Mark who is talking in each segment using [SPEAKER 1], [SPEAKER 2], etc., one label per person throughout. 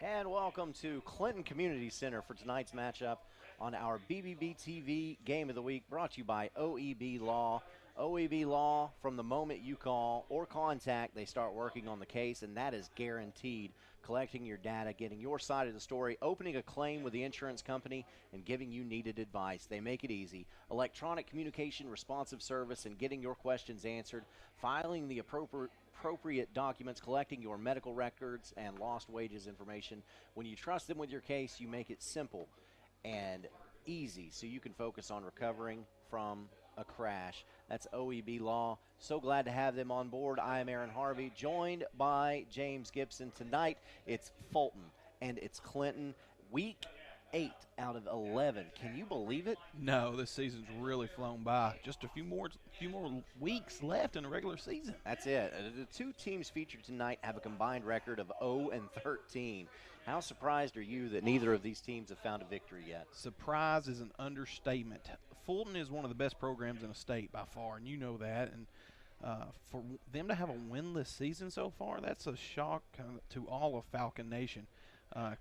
[SPEAKER 1] And welcome to Clinton Community Center for tonight's matchup on our BBB TV Game of the Week, brought to you by OEB Law. OEB Law, from the moment you call or contact, they start working on the case, and that is guaranteed. Collecting your data, getting your side of the story, opening a claim with the insurance company, and giving you needed advice. They make it easy. Electronic communication, responsive service, and getting your questions answered, filing the appropriate documents, collecting your medical records and lost wages information. When you trust them with your case, you make it simple and easy so you can focus on recovering from a crash. That's OEB Law. So glad to have them on board. I am Aaron Harvey, joined by James Gibson. Tonight, it's Fulton and it's Clinton. Week 8 out of 11. Can you believe it?
[SPEAKER 2] No, this season's really flown by. Just a few more weeks left in the regular season.
[SPEAKER 1] That's it. The two teams featured tonight have a combined record of 0-13. How surprised are you that neither of these teams have found a victory yet?
[SPEAKER 2] Surprise is an understatement. Fulton is one of the best programs in the state by far, and you know that. And for them to have a winless season so far, that's a shock to all of Falcon Nation.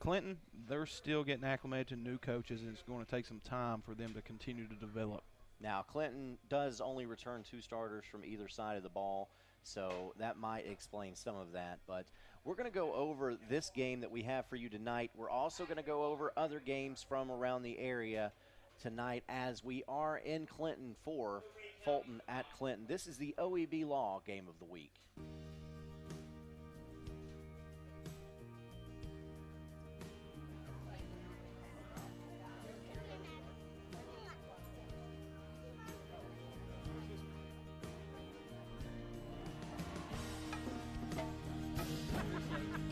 [SPEAKER 2] Clinton, they're still getting acclimated to new coaches, and it's going to take some time for them to continue to develop.
[SPEAKER 1] Now, Clinton does only return 2 starters from either side of the ball, so that might explain some of that. But we're going to go over this game that we have for you tonight. We're also going to go over other games from around the area tonight as we are in Clinton for Fulton at Clinton. This is the OEB Law Game of the Week.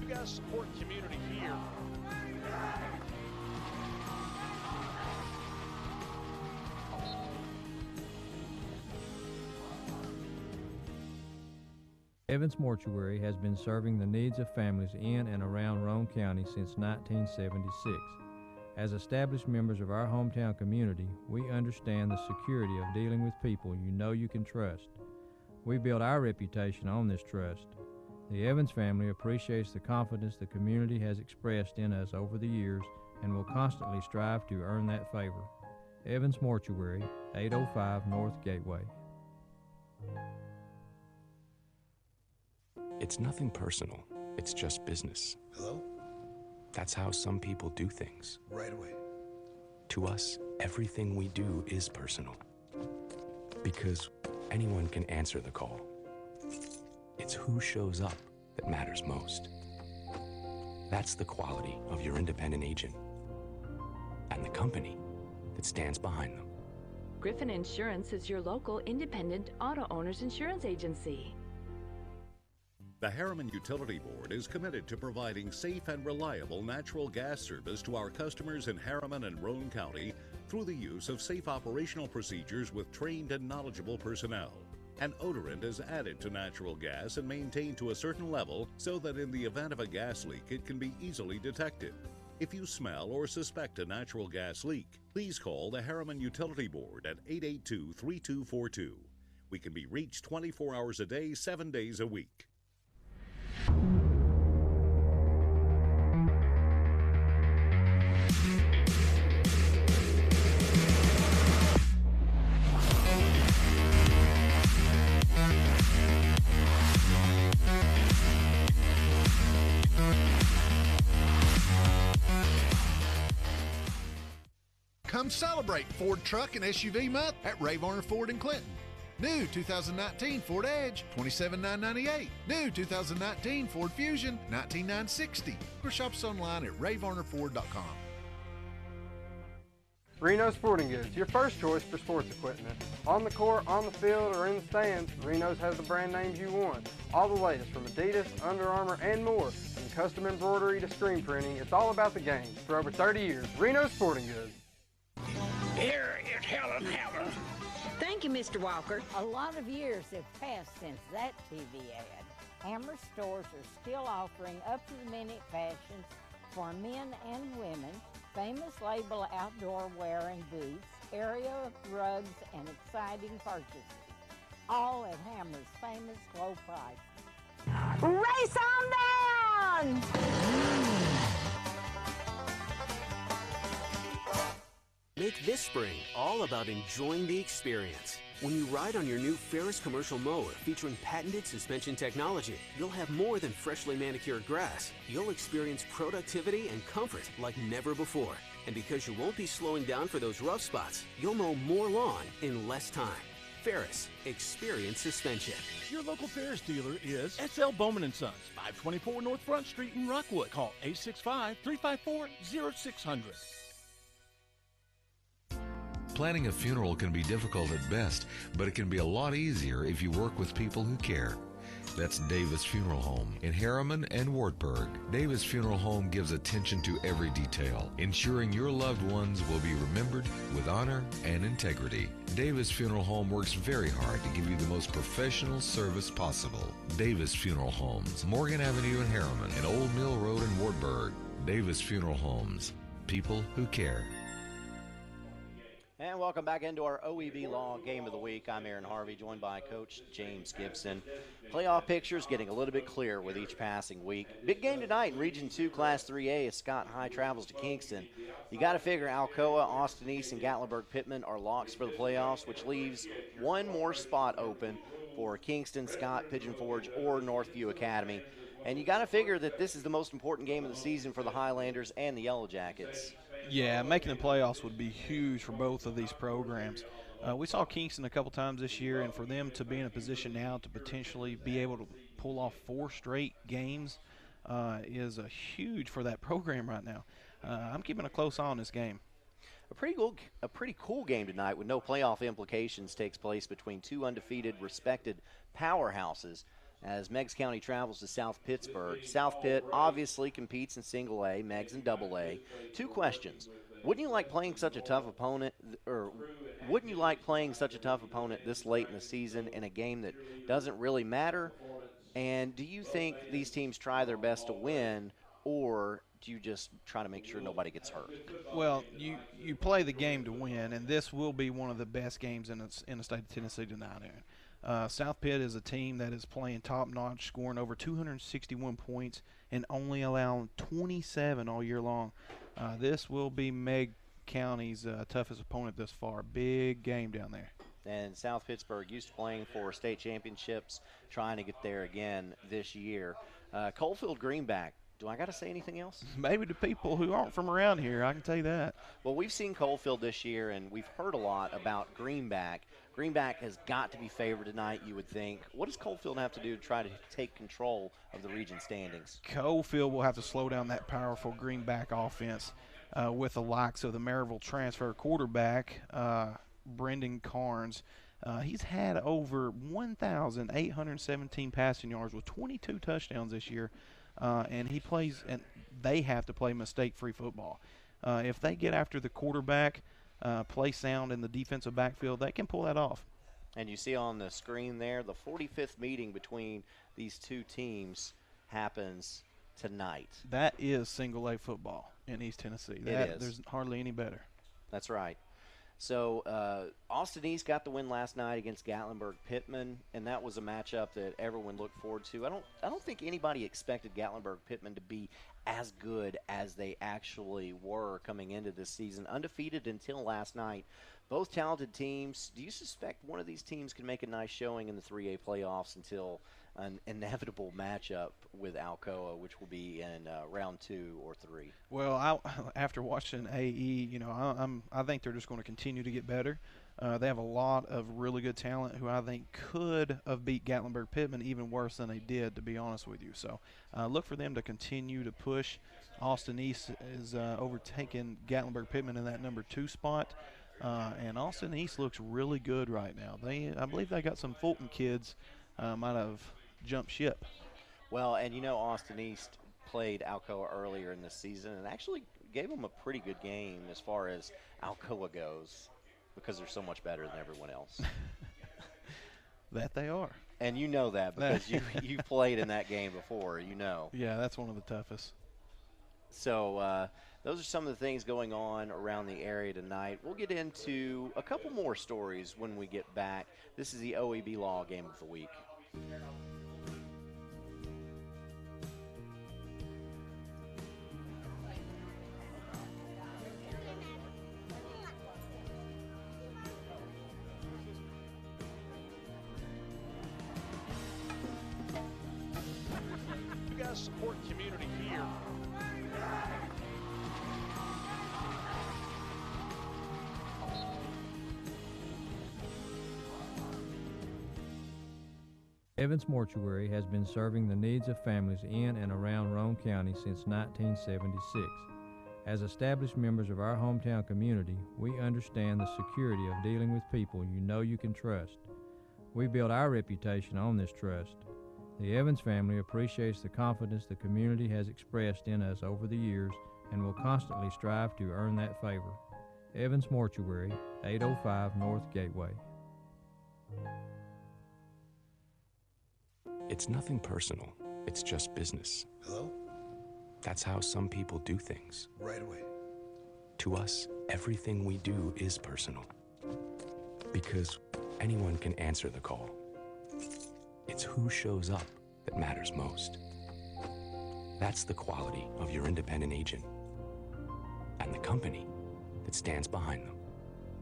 [SPEAKER 3] You guys support community here.
[SPEAKER 4] Evans Mortuary has been serving the needs of families in and around Roane County since 1976. As established members of our hometown community, we understand the security of dealing with people you know you can trust. We build our reputation on this trust. The Evans family appreciates the confidence the community has expressed in us over the years and will constantly strive to earn that favor. Evans Mortuary, 805 North Gateway.
[SPEAKER 5] It's nothing personal. It's just business.
[SPEAKER 6] Hello?
[SPEAKER 5] That's how some people do things.
[SPEAKER 6] Right away.
[SPEAKER 5] To us, everything we do is personal. Because anyone can answer the call. It's who shows up that matters most. That's the quality of your independent agent and the company that stands behind them.
[SPEAKER 7] Griffin Insurance is your local independent auto owners insurance agency.
[SPEAKER 8] The Harriman Utility Board is committed to providing safe and reliable natural gas service to our customers in Harriman and Roane County through the use of safe operational procedures with trained and knowledgeable personnel. An odorant is added to natural gas and maintained to a certain level so that in the event of a gas leak, it can be easily detected. If you smell or suspect a natural gas leak, please call the Harriman Utility Board at 882-3242. We can be reached 24 hours a day, 7 days a week.
[SPEAKER 6] Come celebrate Ford Truck and SUV Month at Ray Varner Ford in Clinton. New 2019 Ford Edge, $27,998. New 2019 Ford Fusion, $19,960. Or shop us online at rayvarnerford.com.
[SPEAKER 9] Reno Sporting Goods, your first choice for sports equipment. On the court, on the field, or in the stands, Reno's has the brand names you want. All the latest from Adidas, Under Armour, and more. From custom embroidery to screen printing, it's all about the game. For over 30 years, Reno Sporting Goods.
[SPEAKER 10] Here is Helen Hammer.
[SPEAKER 11] Thank you, Mr. Walker.
[SPEAKER 12] A lot of years have passed since that TV ad. Hammer stores are still offering up-to-the-minute fashions for men and women, famous label outdoor wear and boots, area rugs, and exciting purchases. All at Hammer's famous low price.
[SPEAKER 11] Race on down!
[SPEAKER 13] Make this spring all about enjoying the experience. When you ride on your new Ferris commercial mower featuring patented suspension technology, you'll have more than freshly manicured grass. You'll experience productivity and comfort like never before. And because you won't be slowing down for those rough spots, you'll mow more lawn in less time. Ferris, experience suspension.
[SPEAKER 3] Your local Ferris dealer is S.L. Bowman & Sons, 524 North Front Street in Rockwood. Call 865-354-0600.
[SPEAKER 14] Planning a funeral can be difficult at best, but it can be a lot easier if you work with people who care. That's Davis Funeral Home in Harriman and Wartburg. Davis Funeral Home gives attention to every detail, ensuring your loved ones will be remembered with honor and integrity. Davis Funeral Home works very hard to give you the most professional service possible. Davis Funeral Homes, Morgan Avenue in Harriman and Old Mill Road in Wartburg. Davis Funeral Homes, people who care.
[SPEAKER 1] And welcome back into our OEB Law Game of the Week. I'm Aaron Harvey, joined by Coach James Gibson. Playoff pictures getting a little bit clearer with each passing week. Big game tonight in Region 2, Class 3A as Scott High travels to Kingston. You got to figure Alcoa, Austin East, and Gatlinburg-Pittman are locks for the playoffs, which leaves one more spot open for Kingston, Scott, Pigeon Forge, or Northview Academy. And you got to figure that this is the most important game of the season for the Highlanders and the Yellow Jackets.
[SPEAKER 2] Yeah, making the playoffs would be huge for both of these programs. We saw Kingston a couple times this year, and for them to be in a position now to potentially be able to pull off 4 straight games is huge for that program right now. I'm keeping a close eye on this game.
[SPEAKER 1] A pretty cool game tonight with no playoff implications takes place between two undefeated, respected powerhouses as Meigs County travels to South Pittsburgh. South Pitt obviously competes in single A, Meigs in double A. 2 questions. Wouldn't you like playing such a tough opponent, or wouldn't you like playing such a tough opponent this late in the season in a game that doesn't really matter? And do you think these teams try their best to win, or do you just try to make sure nobody gets hurt?
[SPEAKER 2] Well, you play the game to win, and this will be one of the best games in the state of Tennessee tonight, Aaron. South Pitt is a team that is playing top-notch, scoring over 261 points and only allowing 27 all year long. This will be Meigs County's toughest opponent thus far. Big game down there.
[SPEAKER 1] And South Pittsburgh used to playing for state championships, trying to get there again this year. Coalfield Greenback. Do I got to say anything else?
[SPEAKER 2] Maybe to people who aren't from around here, I can tell you that.
[SPEAKER 1] Well, we've seen Coalfield this year, and we've heard a lot about Greenback. Greenback has got to be favored tonight, you would think. What does Coalfield have to do to try to take control of the region standings?
[SPEAKER 2] Coalfield will have to slow down that powerful Greenback offense with the likes of the Maryville transfer quarterback, Brendan Carnes. He's had over 1,817 passing yards with 22 touchdowns this year. And he plays, and they have to play mistake-free football. If they get after the quarterback, play sound in the defensive backfield, they can pull that off.
[SPEAKER 1] And you see on the screen there, the 45th meeting between these two teams happens tonight.
[SPEAKER 2] That is single-A football in East Tennessee.
[SPEAKER 1] It is.
[SPEAKER 2] There's hardly any better.
[SPEAKER 1] That's right. So Austin East got the win last night against Gatlinburg-Pittman, and that was a matchup that everyone looked forward to. I don't think anybody expected Gatlinburg-Pittman to be as good as they actually were coming into this season, undefeated until last night. Both talented teams. Do you suspect one of these teams can make a nice showing in the 3A playoffs until an inevitable matchup with Alcoa, which will be in round 2 or 3?
[SPEAKER 2] Well, after watching AE, I think they're just going to continue to get better. They have a lot of really good talent who I think could have beat Gatlinburg-Pittman even worse than they did, to be honest with you. So look for them to continue to push. Austin East is overtaking Gatlinburg-Pittman in that number 2 spot. And Austin East looks really good right now. I believe they got some Fulton kids might have jumped ship.
[SPEAKER 1] Well, and Austin East played Alcoa earlier in this season and actually gave them a pretty good game as far as Alcoa goes because they're so much better than everyone else.
[SPEAKER 2] That they are.
[SPEAKER 1] And you know that because you played in that game before,
[SPEAKER 2] Yeah, that's one of the toughest.
[SPEAKER 1] So those are some of the things going on around the area tonight. We'll get into a couple more stories when we get back. This is the OEB Law Game of the Week.
[SPEAKER 3] best support community here.
[SPEAKER 4] Evans Mortuary has been serving the needs of families in and around Roane County since 1976. As established members of our hometown community, we understand the security of dealing with people you know you can trust. We build our reputation on this trust. The Evans family appreciates the confidence the community has expressed in us over the years and will constantly strive to earn that favor. Evans Mortuary, 805 North Gateway.
[SPEAKER 5] It's nothing personal. It's just business.
[SPEAKER 15] Hello?
[SPEAKER 5] That's how some people do things.
[SPEAKER 15] Right away.
[SPEAKER 5] To us, everything we do is personal. Because anyone can answer the call. It's who shows up that matters most. That's the quality of your independent agent and the company that stands behind them.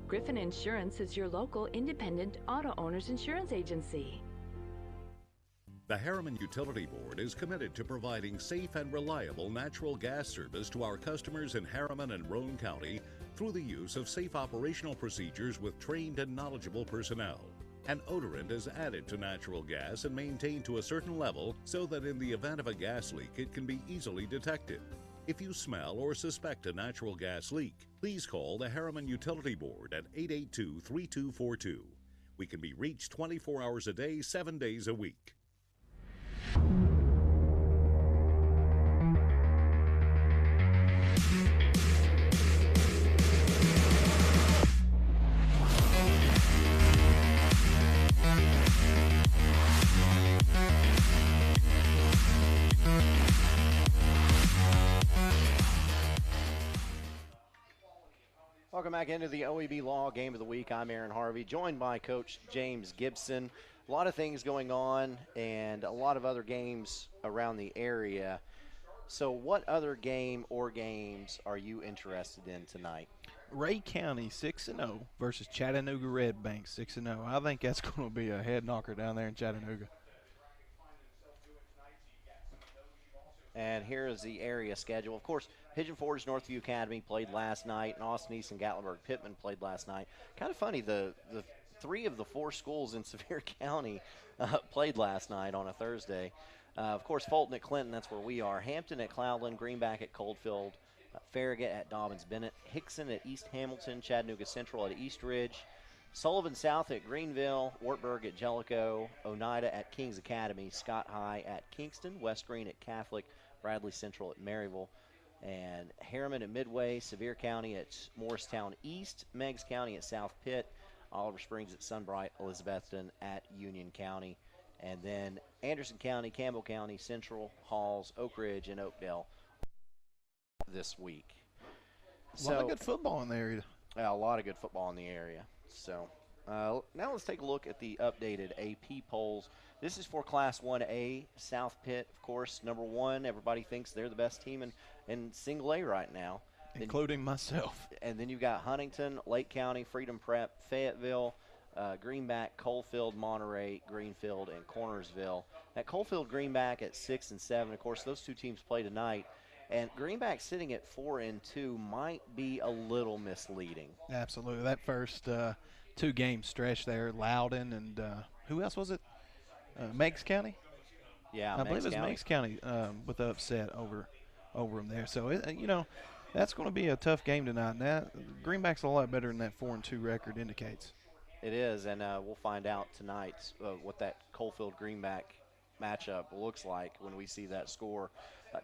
[SPEAKER 7] Griffin Insurance is your local independent auto owners insurance agency.
[SPEAKER 8] The Harriman Utility Board is committed to providing safe and reliable natural gas service to our customers in Harriman and Roane County through the use of safe operational procedures with trained and knowledgeable personnel. An odorant is added to natural gas and maintained to a certain level so that in the event of a gas leak, it can be easily detected. If you smell or suspect a natural gas leak, please call the Harriman Utility Board at 882-3242. We can be reached 24 hours a day, 7 days a week.
[SPEAKER 1] Welcome back into the OEB Law Game of the Week. I'm Aaron Harvey, joined by Coach James Gibson. A lot of things going on and a lot of other games around the area. So what other game or games are you interested in tonight?
[SPEAKER 2] Ray County 6-0 versus Chattanooga Red Bank 6-0. I think that's going to be a head knocker down there in Chattanooga.
[SPEAKER 1] And here is the area schedule. Of course, Pigeon Forge Northview Academy played last night, and Austin East and Gatlinburg Pittman played last night. Kind of funny, the 3 of the 4 schools in Sevier County played last night on a Thursday. Of course, Fulton at Clinton, that's where we are. Hampton at Cloudland, Greenback at Coldfield, Farragut at Dobbins-Bennett, Hickson at East Hamilton, Chattanooga Central at East Ridge, Sullivan South at Greenville, Wartburg at Jellicoe, Oneida at Kings Academy, Scott High at Kingston, West Green at Catholic, Bradley Central at Maryville, and Harriman at Midway, Sevier County at Morristown East, Meigs County at South Pitt, Oliver Springs at Sunbright, Elizabethton at Union County, and then Anderson County, Campbell County, Central, Halls, Oak Ridge, and Oakdale this week.
[SPEAKER 2] A lot of good football in the area.
[SPEAKER 1] A lot of good football in the area. So now let's take a look at the updated AP polls. This is for Class 1A, South Pitt, of course, number 1. Everybody thinks they're the best team in single A right now.
[SPEAKER 2] Including myself.
[SPEAKER 1] And then you've got Huntington, Lake County, Freedom Prep, Fayetteville, Greenback, Coalfield, Monterey, Greenfield, and Cornersville. That Coalfield Greenback at 6 and 7. Of course, those two teams play tonight. And Greenback sitting at 4-2 might be a little misleading.
[SPEAKER 2] Absolutely. That first 2-game stretch there, Loudon and who else was it? Meigs County?
[SPEAKER 1] Yeah,
[SPEAKER 2] I believe it was Meigs County with the upset over them there. So, that's going to be a tough game tonight. And Greenback's a lot better than that 4-2 record indicates.
[SPEAKER 1] It is, and we'll find out tonight what that Coalfield-Greenback matchup looks like when we see that score.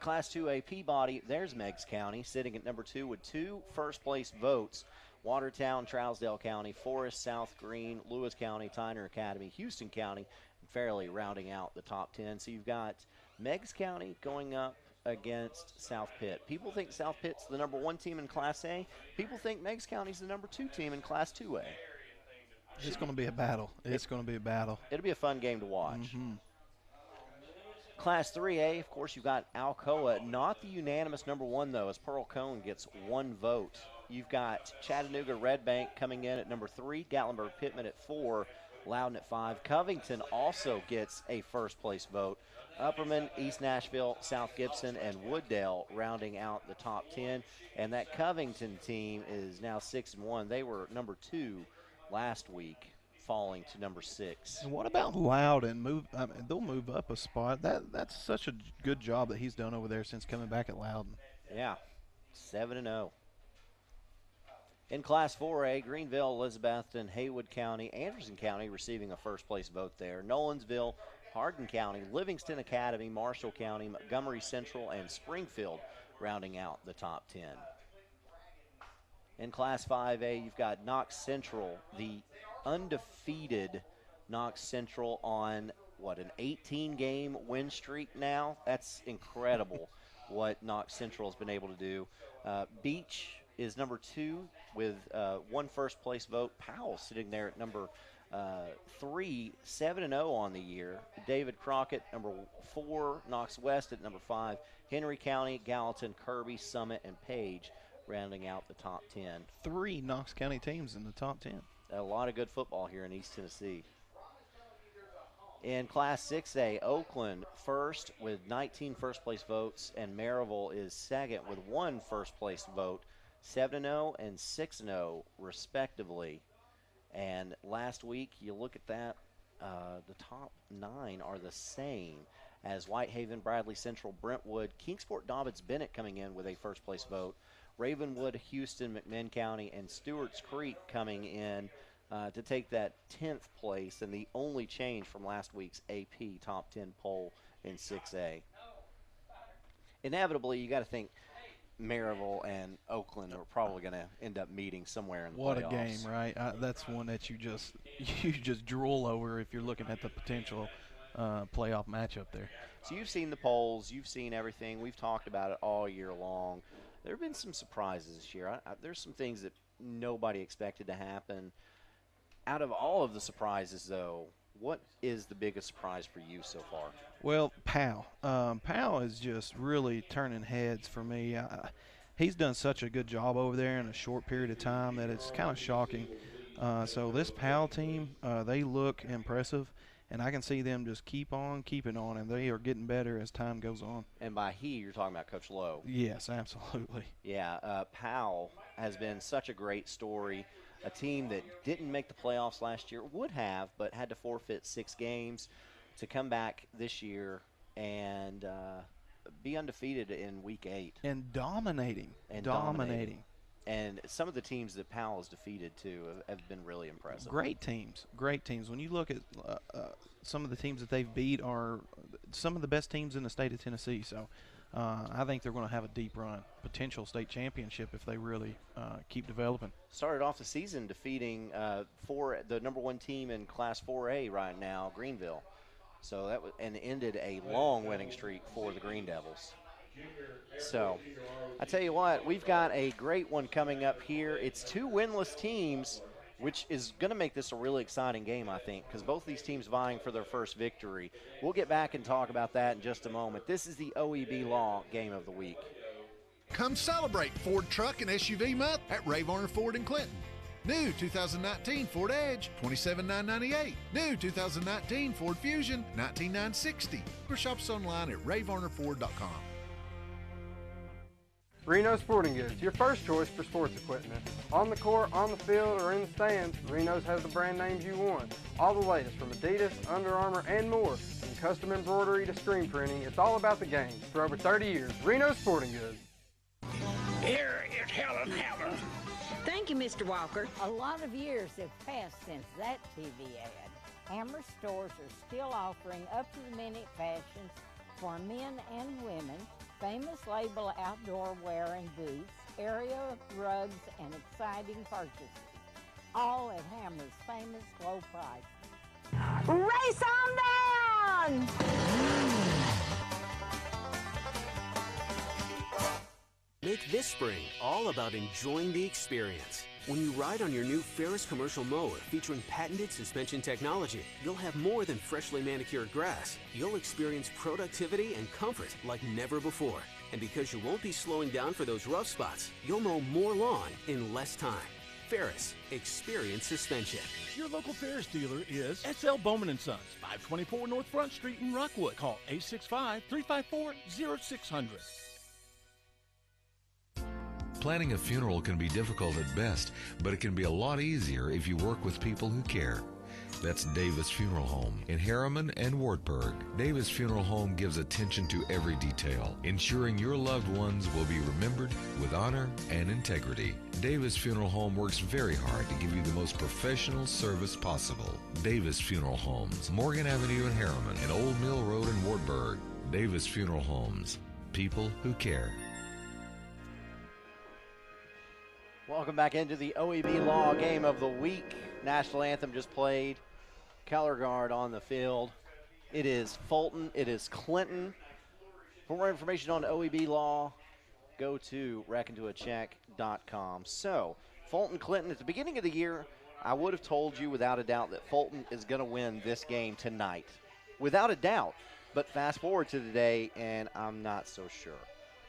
[SPEAKER 1] Class 2A Peabody, there's Meigs County sitting at number 2 with 2 first-place votes. Watertown, Trousdale County, Forest, South Green, Lewis County, Tyner Academy, Houston County, and Fairleigh rounding out the top 10. So you've got Meigs County going up against South Pitt. People think South Pitt's the number 1 team in Class A. People think Meigs County's the number 2 team in Class 2A.
[SPEAKER 2] It's going to be a battle. It's going to be a battle.
[SPEAKER 1] It'll be a fun game to watch. Class 3A, of course, you've got Alcoa. Not the unanimous number 1, though, as Pearl Cone gets 1 vote. You've got Chattanooga Red Bank coming in at number 3, Gatlinburg Pittman at 4, Loudon at 5. Covington also gets a first-place vote. Upperman, East Nashville, South Gibson, and Wooddale rounding out the top 10. And that Covington team is now 6-1. They were number 2 last week, falling to number 6.
[SPEAKER 2] And what about Loudon? They'll move up a spot. That's such a good job that he's done over there since coming back at Loudon.
[SPEAKER 1] Yeah, 7-0. In Class 4A, Greenville, Elizabethton, Haywood County, Anderson County receiving a first-place vote there. Nolensville, Hardin County, Livingston Academy, Marshall County, Montgomery Central, and Springfield rounding out the top 10. In Class 5A, you've got Knox Central, the undefeated Knox Central on, an 18-game win streak now? That's incredible what Knox Central has been able to do. Beach is number 2 with 1 first-place vote. Powell sitting there at number 3, 7-0 on the year. David Crockett, number 4. Knox West at number 5. Henry County, Gallatin, Kirby, Summit, and Page rounding out the top 10.
[SPEAKER 2] 3 Knox County teams in the top 10.
[SPEAKER 1] A lot of good football here in East Tennessee. In Class 6A, Oakland first with 19 first-place votes, and Maryville is second with 1 first-place vote, 7-0 and 6-0 respectively. And last week, you look at that, the top 9 are the same as Whitehaven, Bradley Central, Brentwood, Kingsport, Dobbins, Bennett coming in with a first-place vote. Ravenwood, Houston, McMinn County, and Stewart's Creek coming in to take that 10th place, and the only change from last week's AP top 10 poll in 6A. Inevitably, you got to think Maryville and Oakland are probably going to end up meeting somewhere in the playoffs.
[SPEAKER 2] What a game, right? That's one that you just drool over if you're looking at the potential playoff matchup there.
[SPEAKER 1] So you've seen the polls, you've seen everything. We've talked about it all year long. There have been some surprises this year. There's some things that nobody expected to happen. Out of all of the surprises, though, what is the biggest surprise for you so far?
[SPEAKER 2] Well, Powell. Powell is just really turning heads for me. He's done such a good job over there in a short period of time that it's kind of shocking. So this Powell team, they look impressive, and I can see them just keep on keeping on, and they are getting better as time goes on.
[SPEAKER 1] And by he, you're talking about Coach Lowe.
[SPEAKER 2] Yes, absolutely.
[SPEAKER 1] Yeah, Powell has been such a great story. A team that didn't make the playoffs last year, would have, but had to forfeit 6 games to come back this year and be undefeated in Week 8.
[SPEAKER 2] And dominating.
[SPEAKER 1] And some of the teams that Powell has defeated, too, have been really impressive.
[SPEAKER 2] Great teams. When you look at some of the teams that they've beat are some of the best teams in the state of Tennessee. So I think they're going to have a deep run, potential state championship if they really keep developing.
[SPEAKER 1] Started off the season defeating the number 1 team in Class 4A right now, Greenville. So that and ended a long winning streak for the Green Devils. So I tell you what, we've got a great one coming up here. It's 2 winless teams, which is going to make this a really exciting game, I think, because both these teams vying for their first victory. We'll get back and talk about that in just a moment. This is the OEB Law Game of the Week.
[SPEAKER 6] Come celebrate Ford Truck and SUV Month at Ray Varner Ford in Clinton. New 2019 Ford Edge, $27,998. New 2019 Ford Fusion, $19,960. Or shop us online at rayvarnerford.com.
[SPEAKER 9] Reno Sporting Goods, your first choice for sports equipment. On the court, on the field, or in the stands, Reno's has the brand names you want. All the latest from Adidas, Under Armour, and more. From custom embroidery to screen printing, it's all about the game. For over 30 years, Reno Sporting Goods.
[SPEAKER 10] Here is Helen Hammer.
[SPEAKER 11] Thank you, Mr. Walker.
[SPEAKER 12] A lot of years have passed since that TV ad. Hammer stores are still offering up-to-the-minute fashions for men and women, famous label outdoor wear and boots, area rugs, and exciting purchases. All at Hammer's famous low price.
[SPEAKER 11] Race on down!
[SPEAKER 13] Make this spring all about enjoying the experience. When you ride on your new Ferris commercial mower featuring patented suspension technology, you'll have more than freshly manicured grass. You'll experience productivity and comfort like never before. And because you won't be slowing down for those rough spots, you'll mow more lawn in less time. Ferris, experience suspension.
[SPEAKER 3] Your local Ferris dealer is SL Bowman & Sons, 524 North Front Street in Rockwood. Call 865-354-0600.
[SPEAKER 14] Planning a funeral can be difficult at best, but it can be a lot easier if you work with people who care. That's Davis Funeral Home in Harriman and Wartburg. Davis Funeral Home gives attention to every detail, ensuring your loved ones will be remembered with honor and integrity. Davis Funeral Home works very hard to give you the most professional service possible. Davis Funeral Homes, Morgan Avenue in Harriman and Old Mill Road in Wartburg. Davis Funeral Homes, people who care.
[SPEAKER 1] Welcome back into the OEB Law Game of the Week. National anthem just played. Color guard on the field. It is Fulton. It is Clinton. For more information on OEB Law, go to reckontoacheck.com. So, Fulton Clinton, at the beginning of the year, I would have told you without a doubt that Fulton is going to win this game tonight. Without a doubt. But fast forward to today, and I'm not so sure.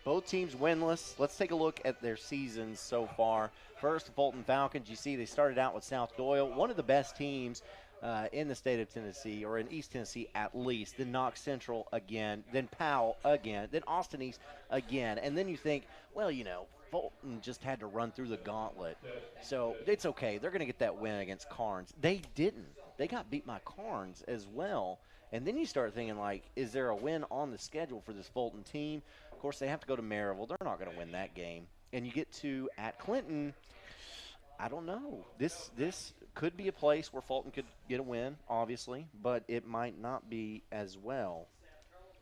[SPEAKER 1] Both teams winless. Let's take a look at their seasons so far. First, the Fulton Falcons. You see they started out with South Doyle, one of the best teams in the state of Tennessee, or in East Tennessee at least. Then Knox Central again, then Powell again, then Austin East again. And then you think, well, you know, Fulton just had to run through the gauntlet. So it's okay. They're going to get that win against Carnes. They didn't. They got beat by Carnes as well. And then you start thinking, like, is there a win on the schedule for this Fulton team? Of course, they have to go to Maryville. They're not going to win that game. And you get to at Clinton, I don't know. This could be a place where Fulton could get a win, obviously, but it might not be as well.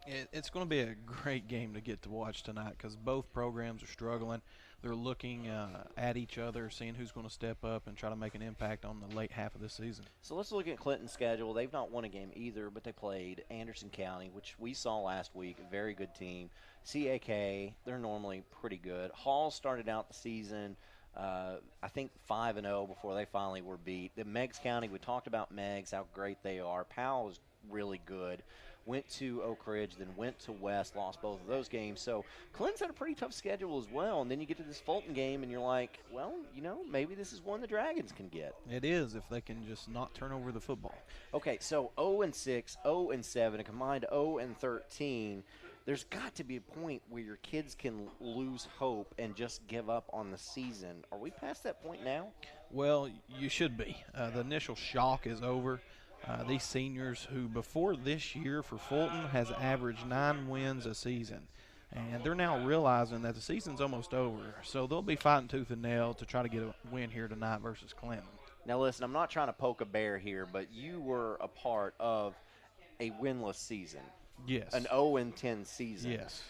[SPEAKER 2] It's going to be a great game to get to watch tonight because both programs are struggling. They're looking at each other, seeing who's going to step up and try to make an impact on the late half of this season.
[SPEAKER 1] So let's look at Clinton's schedule. They've not won a game either, but they played Anderson County, which we saw last week, a very good team. CAK, they're normally pretty good. Hall started out the season, I think 5-0 before they finally were beat. Then Meigs County, we talked about Meigs, how great they are. Powell is really good. Went to Oak Ridge, then went to West, lost both of those games. So Clinton's had a pretty tough schedule as well. And then you get to this Fulton game, and you're like, well, you know, maybe this is one the Dragons can get.
[SPEAKER 2] It is if they can just not turn over the football.
[SPEAKER 1] Okay, so 0-6, 0-7, a combined 0-13. There's got to be a point where your kids can lose hope and just give up on the season. Are we past that point now?
[SPEAKER 2] Well, you should be. The initial shock is over. These seniors who before this year for Fulton has averaged 9 wins a season. And they're now realizing that the season's almost over. So they'll be fighting tooth and nail to try to get a win here tonight versus Clinton.
[SPEAKER 1] Now listen, I'm not trying to poke a bear here, but you were a part of a winless season.
[SPEAKER 2] Yes.
[SPEAKER 1] An 0-10 season.
[SPEAKER 2] Yes.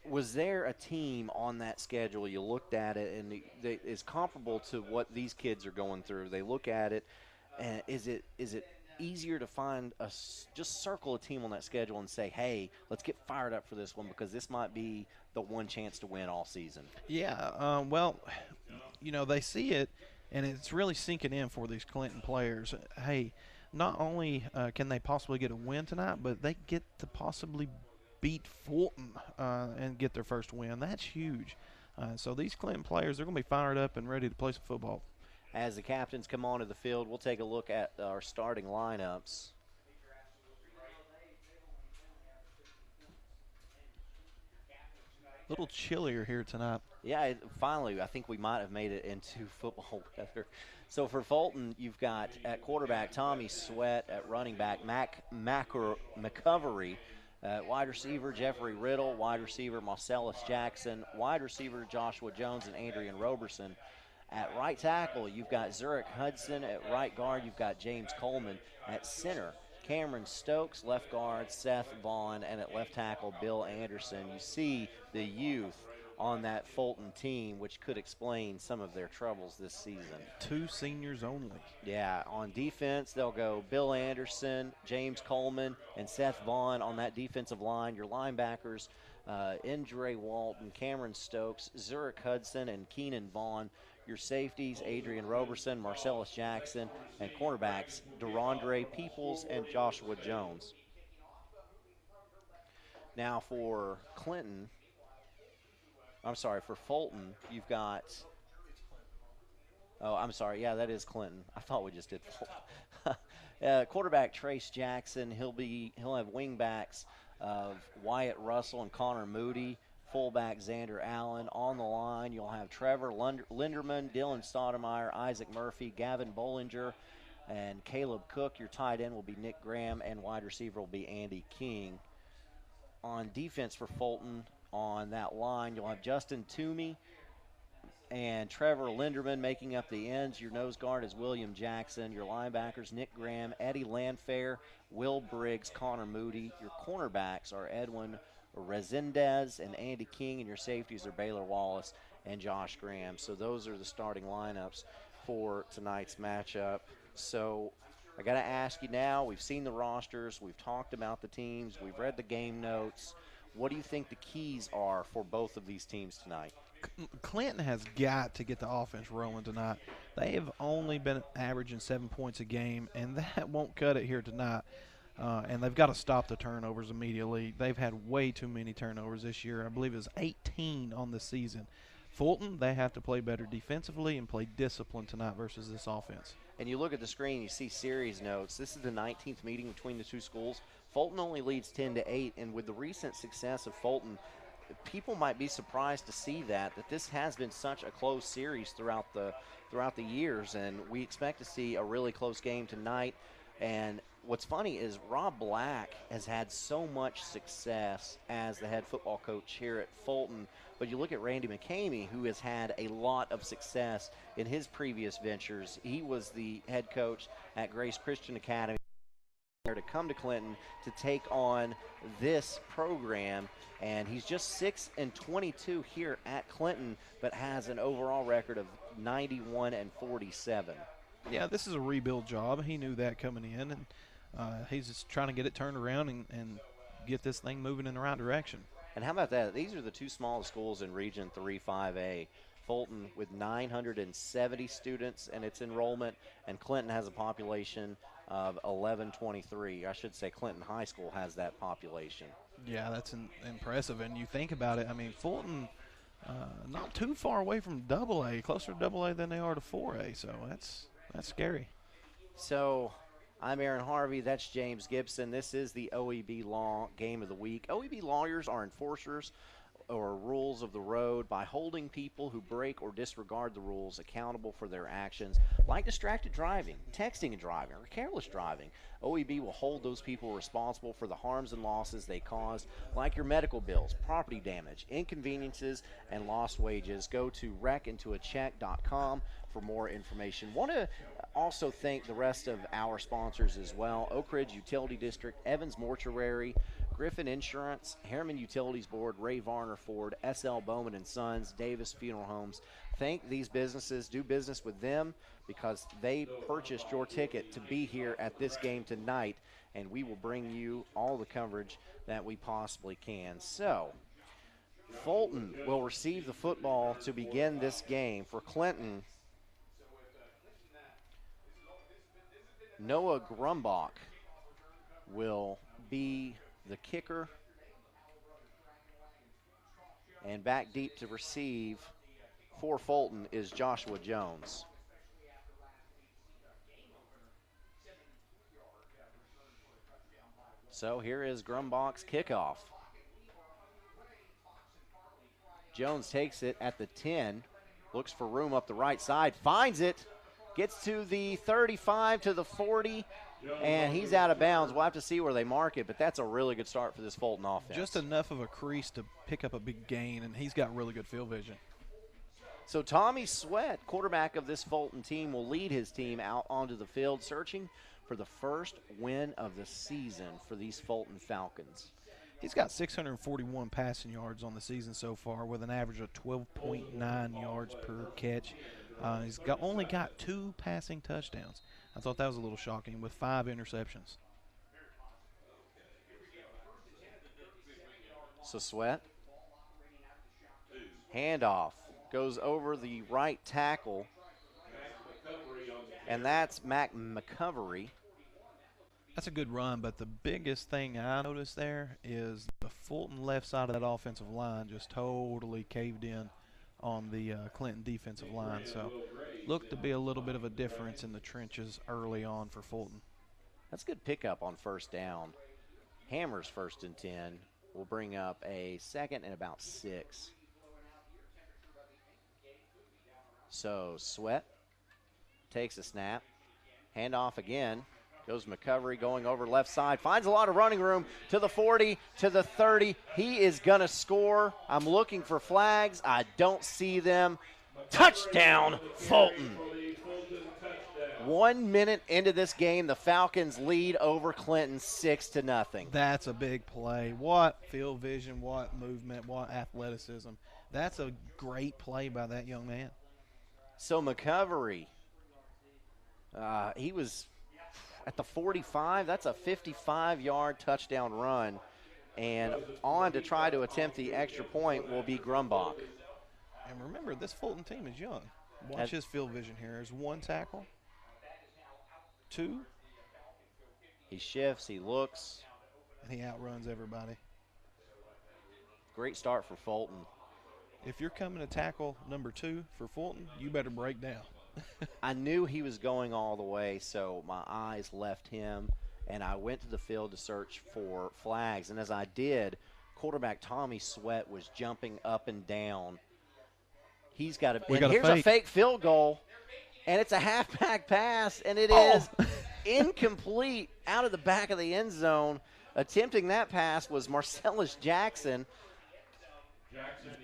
[SPEAKER 1] Was there a team on that schedule, you looked at it, and it is comparable to what these kids are going through? They look at it, and is it easier to find just circle a team on that schedule and say, hey, let's get fired up for this one because this might be the one chance to win all season?
[SPEAKER 2] Yeah, well, you know, they see it, and it's really sinking in for these Clinton players. Hey, not only can they possibly get a win tonight, but they get to possibly beat Fulton and get their first win. That's huge. So these Clinton players, they're going to be fired up and ready to play some football.
[SPEAKER 1] As the captains come onto the field, we'll take a look at our starting lineups.
[SPEAKER 2] A little chillier here tonight.
[SPEAKER 1] Yeah, finally, I think we might have made it into football weather. So for Fulton, you've got at quarterback Tommy Sweat, at running back McCovery, wide receiver Jeffrey Riddle, wide receiver Marcellus Jackson, wide receiver Joshua Jones and Adrian Roberson. At right tackle, you've got Zurich Hudson. At right guard, you've got James Coleman. At center, Cameron Stokes. Left guard, Seth Vaughn. And at left tackle, Bill Anderson. You see the youth on that Fulton team, which could explain some of their troubles this season.
[SPEAKER 2] 2 seniors only.
[SPEAKER 1] Yeah, on defense, they'll go Bill Anderson, James Coleman, and Seth Vaughn on that defensive line. Your linebackers, Andre Walton, Cameron Stokes, Zurich Hudson, and Keenan Vaughn. Your safeties, Adrian Roberson, Marcellus Jackson, and cornerbacks, DeRondre Peoples and Joshua Jones. Now for for Fulton, you've got Oh, I'm sorry. Yeah, that is Clinton. I thought we just did Fulton. Quarterback Trace Jackson. He'll have wingbacks of Wyatt Russell and Connor Moody. Fullback Xander Allen. On the line, you'll have Trevor Linderman, Dylan Stoudemire, Isaac Murphy, Gavin Bollinger, and Caleb Cook. Your tight end will be Nick Graham, and wide receiver will be Andy King. On defense for Fulton, on that line, you'll have Justin Toomey and Trevor Linderman making up the ends. Your nose guard is William Jackson. Your linebackers, Nick Graham, Eddie Landfair, Will Briggs, Connor Moody. Your cornerbacks are Edwin Resendez and Andy King, and your safeties are Baylor Wallace and Josh Graham. So those are the starting lineups for tonight's matchup. So I got to ask you now, we've seen the rosters, we've talked about the teams, we've read the game notes. What do you think the keys are for both of these teams tonight?
[SPEAKER 2] Clinton has got to get the offense rolling tonight. They have only been averaging 7 points a game, and that won't cut it here tonight. And they've got to stop the turnovers immediately. They've had way too many turnovers this year. I believe it was 18 on the season. Fulton, they have to play better defensively and play discipline tonight versus this offense.
[SPEAKER 1] And you look at the screen, you see series notes. This is the 19th meeting between the two schools. Fulton only leads 10-8, and with the recent success of Fulton, people might be surprised to see that this has been such a close series throughout the years, and we expect to see a really close game tonight. And what's funny is Rob Black has had so much success as the head football coach here at Fulton, but you look at Randy McCamey, who has had a lot of success in his previous ventures. He was the head coach at Grace Christian Academy to come to Clinton to take on this program, and he's just 6-22 here at Clinton, but has an overall record of 91-47.
[SPEAKER 2] Yeah, this is a rebuild job. He knew that coming in, and he's just trying to get it turned around and get this thing moving in the right direction.
[SPEAKER 1] And how about that? These are the two smallest schools in Region 3-5A. Fulton with 970 students in its enrollment, and Clinton has a population of 1123. I should say Clinton High School has that population.
[SPEAKER 2] Yeah, that's impressive. And you think about it, I mean, Fulton not too far away from AA, closer to AA than they are to 4A, so that's scary.
[SPEAKER 1] So I'm Aaron Harvey. That's James Gibson. This is the OEB Law Game of the Week. OEB lawyers are enforcers or rules of the road by holding people who break or disregard the rules accountable for their actions, like distracted driving, texting and driving, or careless driving. OEB will hold those people responsible for the harms and losses they caused, like your medical bills, property damage, inconveniences, and lost wages. Go to wreckintoacheck.com for more information. Want to also thank the rest of our sponsors as well: Oak Ridge Utility District, Evans Mortuary, Griffin Insurance, Harriman Utilities Board, Ray Varner Ford, S.L. Bowman & Sons, Davis Funeral Homes. Thank these businesses. Do business with them because they purchased your ticket to be here at this game tonight, and we will bring you all the coverage that we possibly can. So, Fulton will receive the football to begin this game. For Clinton, Noah Grumbach will be the kicker, and back deep to receive for Fulton is Joshua Jones. So here is Grumbach's kickoff. Jones takes it at the 10, looks for room up the right side, finds it, gets to the 35, to the 40, and he's out of bounds. We'll have to see where they mark it, but that's a really good start for this Fulton offense.
[SPEAKER 2] Just enough of a crease to pick up a big gain, and he's got really good field vision.
[SPEAKER 1] So Tommy Sweat, quarterback of this Fulton team, will lead his team out onto the field, searching for the first win of the season for these Fulton Falcons.
[SPEAKER 2] He's got 641 passing yards on the season so far, with an average of 12.9 yards per catch. He's only got 2 passing touchdowns. I thought that was a little shocking, with 5 interceptions.
[SPEAKER 1] So Sweat, handoff, goes over the right tackle, and that's Mac McCovery.
[SPEAKER 2] That's a good run, but the biggest thing I noticed there is the Fulton left side of that offensive line just totally caved in on the Clinton defensive line. So looked to be a little bit of a difference in the trenches early on for Fulton.
[SPEAKER 1] That's a good pickup on first down. Hammers 1st and 10 will bring up a 2nd and about 6. So Sweat takes a snap. Handoff again. Goes McCovery going over left side. Finds a lot of running room to the 40, to the 30. He is going to score. I'm looking for flags. I don't see them. Touchdown, Fulton. 1 minute into this game, the Falcons lead over Clinton 6-0.
[SPEAKER 2] That's a big play. What field vision, what movement, what athleticism. That's a great play by that young man.
[SPEAKER 1] So McCovery, he was at the 45. That's a 55-yard touchdown run. And on to try to attempt the extra point will be Grumbach.
[SPEAKER 2] And remember, this Fulton team is young. Watch his field vision here. There's 1 tackle. 2.
[SPEAKER 1] He shifts, he looks.
[SPEAKER 2] And he outruns everybody.
[SPEAKER 1] Great start for Fulton.
[SPEAKER 2] If you're coming to tackle number 2 for Fulton, you better break down.
[SPEAKER 1] I knew he was going all the way, so my eyes left him, and I went to the field to search for flags. And as I did, quarterback Tommy Sweat was jumping up and down. He's got a – and here's a fake field goal. And it's a halfback pass, and it is incomplete out of the back of the end zone. Attempting that pass was Marcellus Jackson.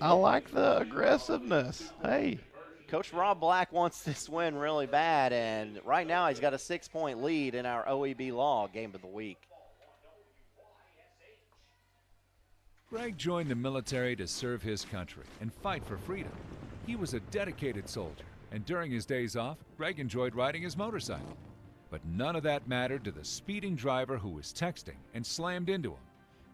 [SPEAKER 2] I like the aggressiveness. Hey.
[SPEAKER 1] Coach Rob Black wants this win really bad, and right now he's got a 6-point lead in our OEB Law Game of the Week.
[SPEAKER 15] Greg joined the military to serve his country and fight for freedom. He was a dedicated soldier. And during his days off, Greg enjoyed riding his motorcycle. But none of that mattered to the speeding driver who was texting and slammed into him.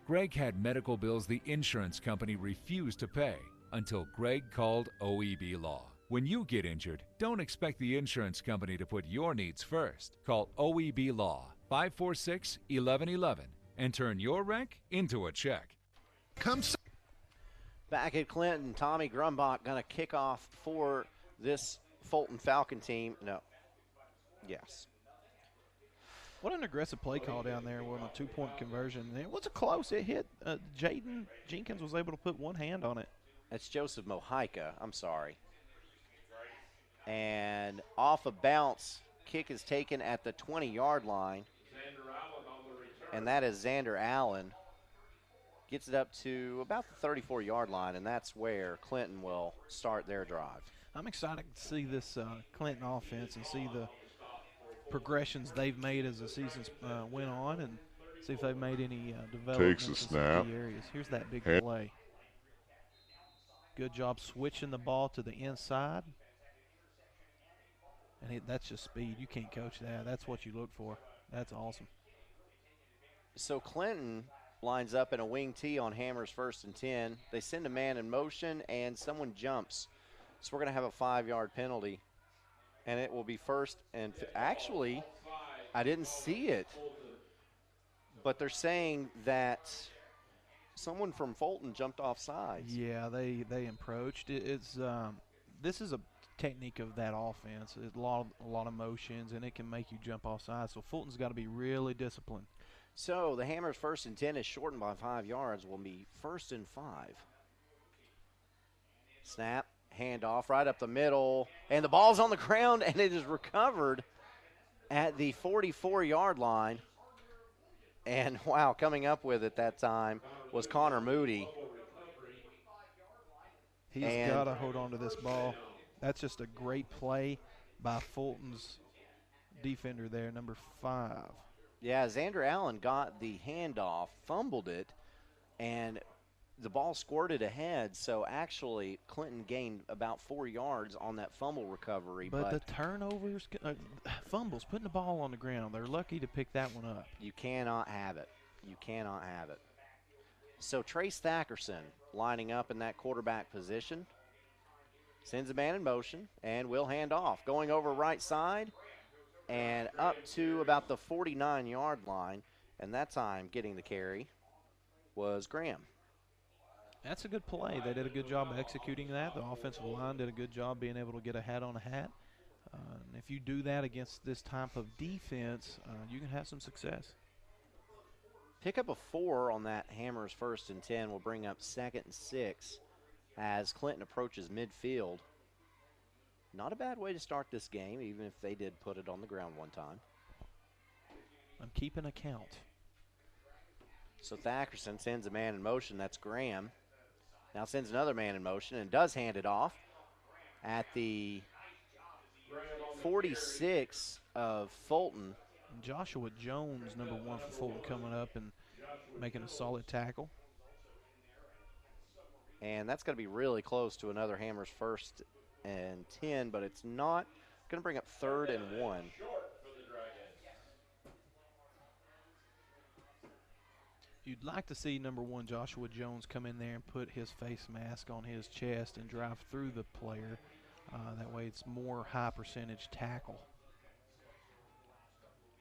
[SPEAKER 15] Greg had medical bills the insurance company refused to pay until Greg called OEB Law. When you get injured, don't expect the insurance company to put your needs first. Call OEB Law 546-1111 and turn your wreck into a check.
[SPEAKER 1] Back at Clinton, Tommy Grumbach going to kick off for this Fulton Falcon team. No. Yes.
[SPEAKER 2] What an aggressive play call down there with a 2-point conversion. It was a close. It hit. Jaden Jenkins was able to put one hand on it.
[SPEAKER 1] That's Joseph Mohica. I'm sorry. And off a bounce, kick is taken at the 20-yard line. And that is Xander Allen. Gets it up to about the 34-yard line, and that's where Clinton will start their drive.
[SPEAKER 2] I'm excited to see this Clinton offense and see the progressions they've made as the seasons went on, and see if they've made any developments in some key areas. Here's that big play. Good job switching the ball to the inside. And that's just speed. You can't coach that. That's what you look for. That's awesome.
[SPEAKER 1] So Clinton lines up in a wing T on Hammers 1st and 10. They send a man in motion, and someone jumps. So we're going to have a 5-yard penalty, and it will be first. And actually, I didn't see it, but they're saying that someone from Fulton jumped off sides.
[SPEAKER 2] Yeah, they approached. This is a technique of that offense. It's a lot of motions, and it can make you jump off sides. So Fulton's got to be really disciplined.
[SPEAKER 1] So the Hammers 1st and 10 is shortened by 5 yards. Will be 1st and 5. Snap, handoff right up the middle, and the ball's on the ground, and it is recovered at the 44-yard line. And, wow, coming up with it that time was Connor Moody.
[SPEAKER 2] He's got to hold on to this ball. That's just a great play by Fulton's defender there, number 5.
[SPEAKER 1] Yeah, Xander Allen got the handoff, fumbled it, and the ball squirted ahead. So actually, Clinton gained about 4 yards on that fumble recovery.
[SPEAKER 2] But the turnovers, fumbles, putting the ball on the ground, they're lucky to pick that one up.
[SPEAKER 1] You cannot have it. You cannot have it. So Trace Thackerson lining up in that quarterback position. Sends a man in motion and will hand off. Going over right side and up to about the 49-yard line. And that time getting the carry was Graham.
[SPEAKER 2] That's a good play. They did a good job executing that. The offensive line did a good job being able to get a hat on a hat. And if you do that against this type of defense, you can have some success.
[SPEAKER 1] Pick up a 4 on that Hammers 1st and 10 will bring up 2nd and 6 as Clinton approaches midfield. Not a bad way to start this game, even if they did put it on the ground one time.
[SPEAKER 2] I'm keeping a count.
[SPEAKER 1] So Thackerson sends a man in motion. That's Graham. Now sends another man in motion and does hand it off at the 46 of Fulton.
[SPEAKER 2] Joshua Jones, number 1 for Fulton, coming up and making a solid tackle.
[SPEAKER 1] And that's going to be really close to another Hammers 1st and 10, but it's not. Going to bring up 3rd and 1.
[SPEAKER 2] You'd like to see number 1 Joshua Jones come in there and put his face mask on his chest and drive through the player. That way it's more high percentage tackle.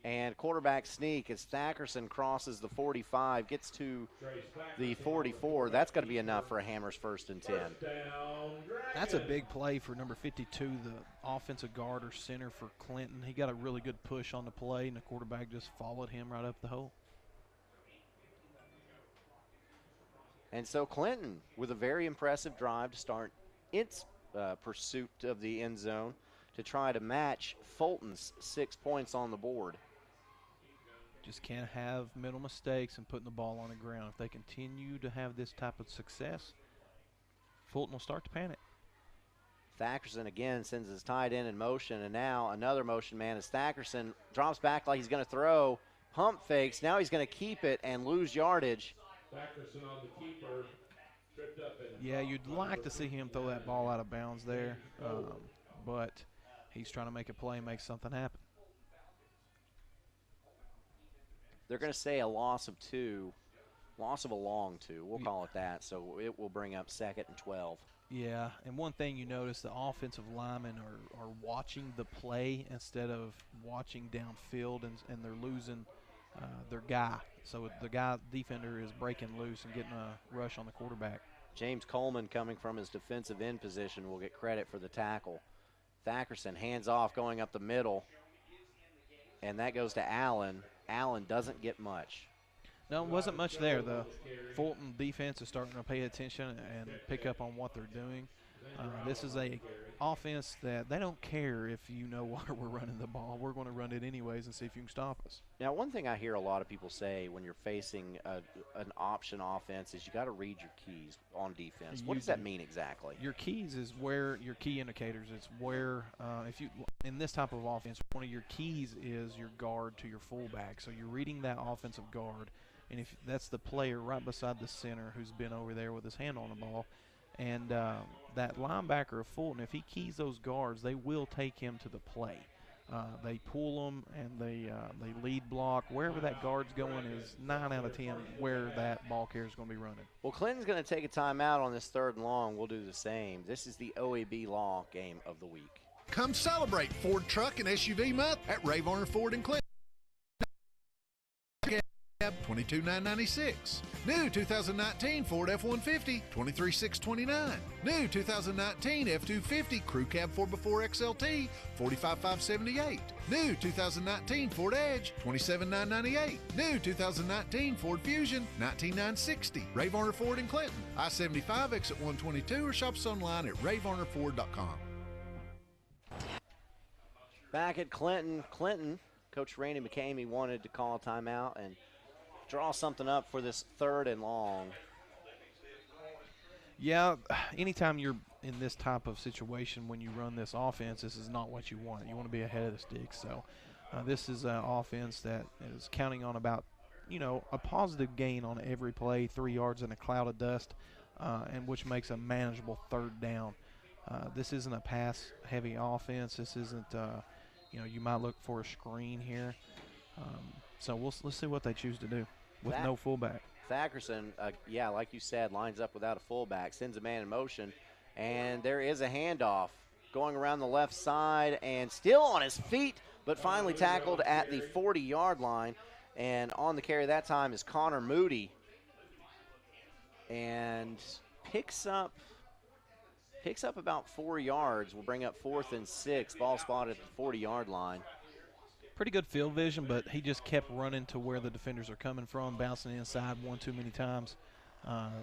[SPEAKER 1] And quarterback sneak as Thackerson crosses the 45, gets to the 44. That's going to be enough for a Hammers 1st and 10.
[SPEAKER 2] That's a big play for number 52, the offensive guard or center for Clinton. He got a really good push on the play, and the quarterback just followed him right up the hole.
[SPEAKER 1] And so Clinton with a very impressive drive to start its pursuit of the end zone to try to match Fulton's 6 points on the board.
[SPEAKER 2] Just can't have mental mistakes and putting the ball on the ground. If they continue to have this type of success, Fulton will start to panic.
[SPEAKER 1] Thackerson again sends his tight end in motion, and now another motion man as Thackerson drops back like he's going to throw, pump fakes. Now he's going to keep it and lose yardage.
[SPEAKER 16] Thackerson on the keeper, tripped up.
[SPEAKER 2] Yeah, you'd like to see him throw that ball out of bounds there, but he's trying to make a play and make something happen.
[SPEAKER 1] They're going to say a loss of 2, loss of a long 2. We'll call it that. So it will bring up 2nd and 12.
[SPEAKER 2] Yeah, and one thing you notice, the offensive linemen are watching the play instead of watching downfield, and they're losing their guy. So the guy defender is breaking loose and getting a rush on the quarterback.
[SPEAKER 1] James Coleman, coming from his defensive end position, will get credit for the tackle. Thackerson hands off going up the middle, and that goes to Allen. Allen doesn't get much.
[SPEAKER 2] No, it wasn't much there. The Fulton defense is starting to pay attention and pick up on what they're doing. This is a offense that they don't care if you know where we're running the ball. We're going to run it anyways and see if you can stop us.
[SPEAKER 1] Now, one thing I hear a lot of people say when you're facing an option offense is you got to read your keys on defense. What does that mean exactly?
[SPEAKER 2] Your keys is where your key indicators. It's where if you in this type of offense, one of your keys is your guard to your fullback. So you're reading that offensive guard, and if that's the player right beside the center who's been over there with his hand on the ball. And that linebacker of Fulton, if he keys those guards, they will take him to the play. They pull them and they lead block. Wherever that guard's going is 9 out of 10 where that ball carrier is going to be running.
[SPEAKER 1] Well, Clinton's going to take a timeout on this 3rd and long. We'll do the same. This is the OEB Law game of the week.
[SPEAKER 6] Come celebrate Ford Truck and SUV Month at Ray Varner Ford in Clinton. $22,996. New 2019 Ford F-150, $23,629. New 2019 F-250 Crew Cab 4x4 XLT, $45,578. New 2019 Ford Edge, $27,998. New 2019 Ford Fusion, $19,960. Ray Varner Ford in Clinton, I-75 exit 122, or shop us online at rayvarnerford.com.
[SPEAKER 1] Back at Clinton, Coach Randy McCamey wanted to call a timeout and draw something up for this 3rd and long.
[SPEAKER 2] Yeah, anytime you're in this type of situation when you run this offense, this is not what you want. You want to be ahead of the sticks. So this is an offense that is counting on about, a positive gain on every play, 3 yards in a cloud of dust, and which makes a manageable 3rd down. This isn't a pass-heavy offense. This isn't, you might look for a screen here. So let's see what they choose to do with no fullback.
[SPEAKER 1] Thackerson, like you said, lines up without a fullback, sends a man in motion, and there is a handoff going around the left side and still on his feet, but finally tackled at the 40-yard line. And on the carry that time is Connor Moody. And picks up about 4 yards. Will bring up 4th and 6. Ball spotted at the 40-yard line.
[SPEAKER 2] Pretty good field vision, but he just kept running to where the defenders are coming from, bouncing inside one too many times.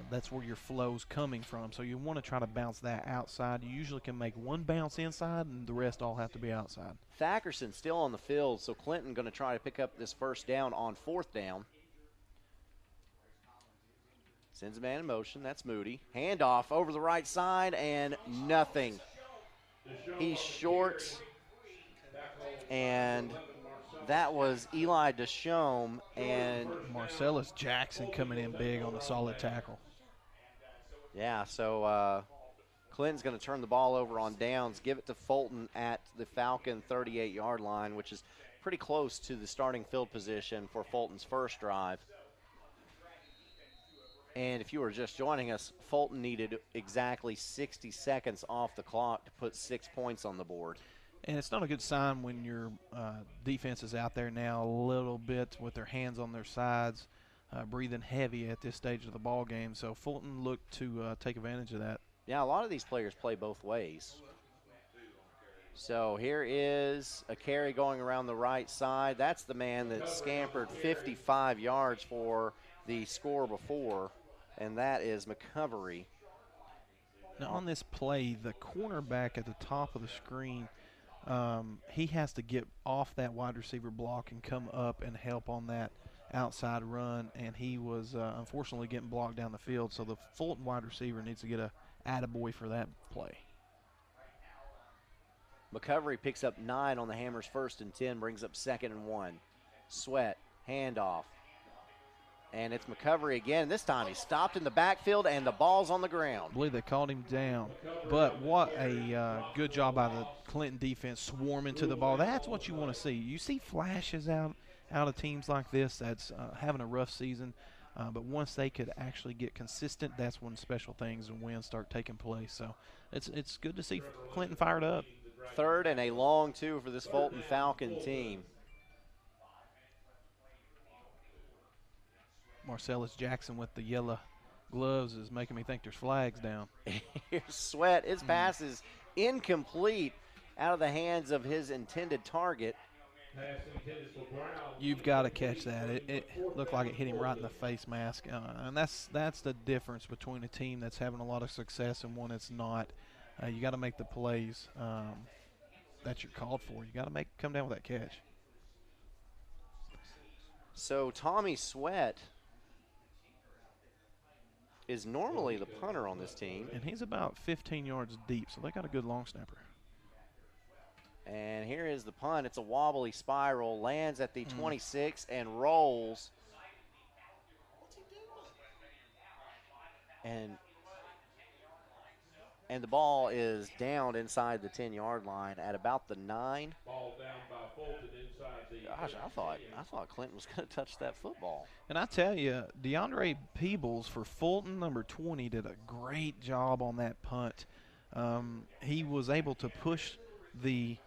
[SPEAKER 2] That's where your flow's coming from. So you want to try to bounce that outside. You usually can make one bounce inside, and the rest all have to be outside.
[SPEAKER 1] Thackerson still on the field, so Clinton going to try to pick up this first down on 4th down. Sends a man in motion. That's Moody. Handoff over the right side, and nothing. He's short, and that was Eli Deschamps and
[SPEAKER 2] Marcellus Jackson coming in big on a solid tackle.
[SPEAKER 1] Yeah, so Clinton's going to turn the ball over on downs, give it to Fulton at the Falcon 38-yard line, which is pretty close to the starting field position for Fulton's first drive. And if you were just joining us, Fulton needed exactly 60 seconds off the clock to put 6 points on the board.
[SPEAKER 2] And it's not a good sign when your defense is out there now a little bit with their hands on their sides, breathing heavy at this stage of the ball game. So Fulton looked to take advantage of that.
[SPEAKER 1] Yeah, a lot of these players play both ways. So here is a carry going around the right side. That's the man that scampered 55 yards for the score before, and that is McCovery.
[SPEAKER 2] Now on this play, the cornerback at the top of the screen, he has to get off that wide receiver block and come up and help on that outside run, and he was unfortunately getting blocked down the field. So the Fulton wide receiver needs to get a attaboy for that play.
[SPEAKER 1] McCovery picks up 9 on the Hammers, 1st and 10, brings up 2nd and 1. Sweat, handoff. And it's McCovery again. This time he stopped in the backfield, and the ball's on the ground.
[SPEAKER 2] I believe they called him down. But what a good job by the Clinton defense swarming to the ball. That's what you want to see. You see flashes out of teams like this that's having a rough season. But once they could actually get consistent, that's when special things and wins start taking place. So it's good to see Clinton fired up.
[SPEAKER 1] 3rd and a long 2 for this Fulton Falcon team.
[SPEAKER 2] Marcellus Jackson with the yellow gloves is making me think there's flags down.
[SPEAKER 1] Here's Sweat. His pass is incomplete out of the hands of his intended target.
[SPEAKER 2] You've got to catch that. It looked like it hit him right in the face mask. And that's the difference between a team that's having a lot of success and one that's not. You got to make the plays that you're called for. You got to come down with that catch.
[SPEAKER 1] So Tommy Sweat is normally the punter on this team.
[SPEAKER 2] And he's about 15 yards deep, so they got a good long snapper.
[SPEAKER 1] And here is the punt. It's a wobbly spiral, lands at the 26 and rolls. And the ball is down inside the 10-yard line at about the 9.
[SPEAKER 16] Ball down by Fulton inside the.
[SPEAKER 1] Gosh, I thought Clinton was going to touch that football.
[SPEAKER 2] And I tell you, DeAndre Peebles for Fulton, number 20, did a great job on that punt. He was able to push the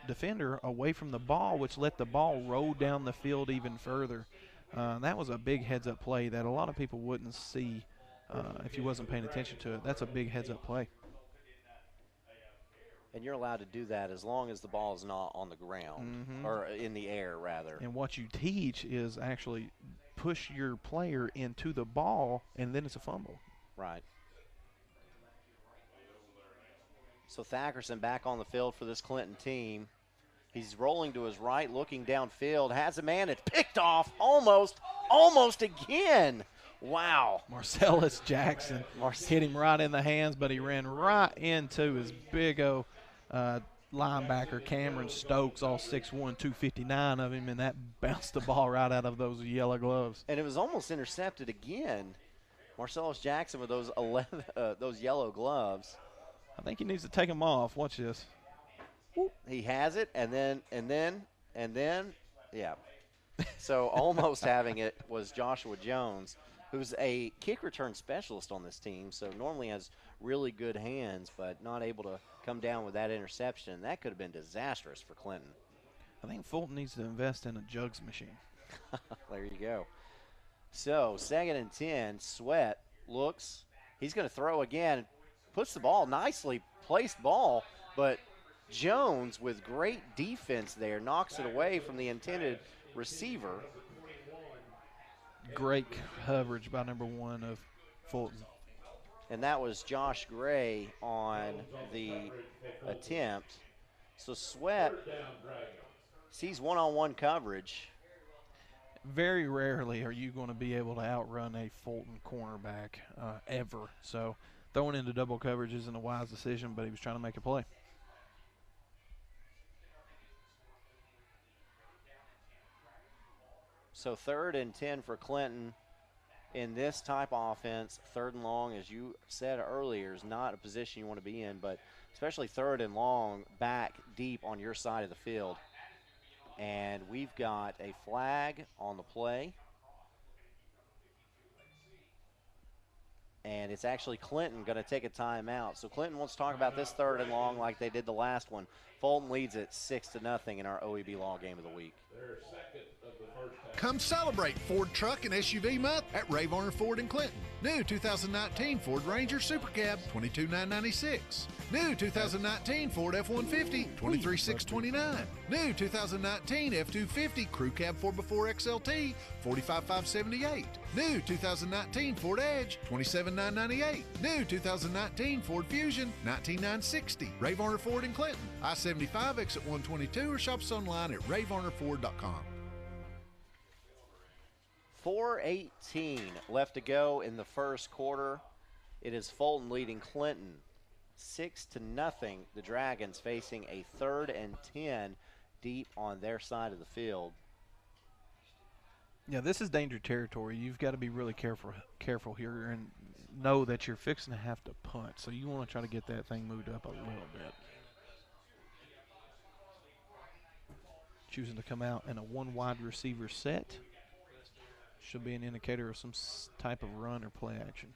[SPEAKER 2] defender away from the ball, which let the ball roll down the field even further. That was a big heads-up play that a lot of people wouldn't see if you wasn't paying attention to it. That's a big heads-up play.
[SPEAKER 1] And you're allowed to do that as long as the ball is not on the ground, or in the air, rather.
[SPEAKER 2] And what you teach is actually push your player into the ball, and then it's a fumble.
[SPEAKER 1] Right. So Thackerson back on the field for this Clinton team. He's rolling to his right, looking downfield, has a man that's picked off almost again. Wow.
[SPEAKER 2] Marcellus Jackson hit him right in the hands, but he ran right into his big O linebacker, Cameron Stokes, all 6'1", 259 of him, and that bounced the ball right out of those yellow gloves.
[SPEAKER 1] And it was almost intercepted again. Marcellus Jackson with those those yellow gloves.
[SPEAKER 2] I think he needs to take them off. Watch this.
[SPEAKER 1] Whoop. He has it, and then, yeah. So almost having it was Joshua Jones, who's a kick return specialist on this team, so normally has really good hands, but not able to come down with that interception. That could have been disastrous for Clinton.
[SPEAKER 2] I think Fulton needs to invest in a jugs machine.
[SPEAKER 1] There you go. So 2nd and 10, Sweat looks, He's going to throw again. Puts the ball, nicely placed ball, but Jones, with great defense there, knocks it away from the intended receiver.
[SPEAKER 2] Great coverage by number 1 of Fulton.
[SPEAKER 1] And that was Josh Gray on the attempt. So Sweat sees one-on-one coverage.
[SPEAKER 2] Very rarely are you going to be able to outrun a Fulton cornerback ever. So throwing into double coverage isn't a wise decision, but he was trying to make a play.
[SPEAKER 1] So 3rd and 10 for Clinton. In this type of offense, 3rd and long, as you said earlier, is not a position you want to be in, but especially 3rd and long, back deep on your side of the field. And we've got a flag on the play. And it's actually Clinton going to take a timeout. So Clinton wants to talk about this 3rd and long like they did the last one. Fulton leads it 6-0 in our OEB Law Game of the Week.
[SPEAKER 6] Come celebrate Ford Truck and SUV Month at Ray Varner Ford in Clinton. New 2019 Ford Ranger Super Cab, $22,996. New 2019 Ford F-150, $23,629. New 2019 F-250 Crew Cab 4x4 XLT, $45,578. New 2019 Ford Edge, $27,998. New 2019 Ford Fusion, $19,960. Ray Varner Ford in Clinton, I-75 exit 122, or shop us online at rayvarnerford.com.
[SPEAKER 1] 4:18 left to go in the first quarter. It is Fulton leading Clinton 6-0. The Dragons facing a 3rd and 10 deep on their side of the field.
[SPEAKER 2] Yeah, this is danger territory. You've got to be really careful here and know that you're fixing to have to punt. So you want to try to get that thing moved up a little bit. Choosing to come out in a 1 wide receiver set. Should be an indicator of some type of run or play action.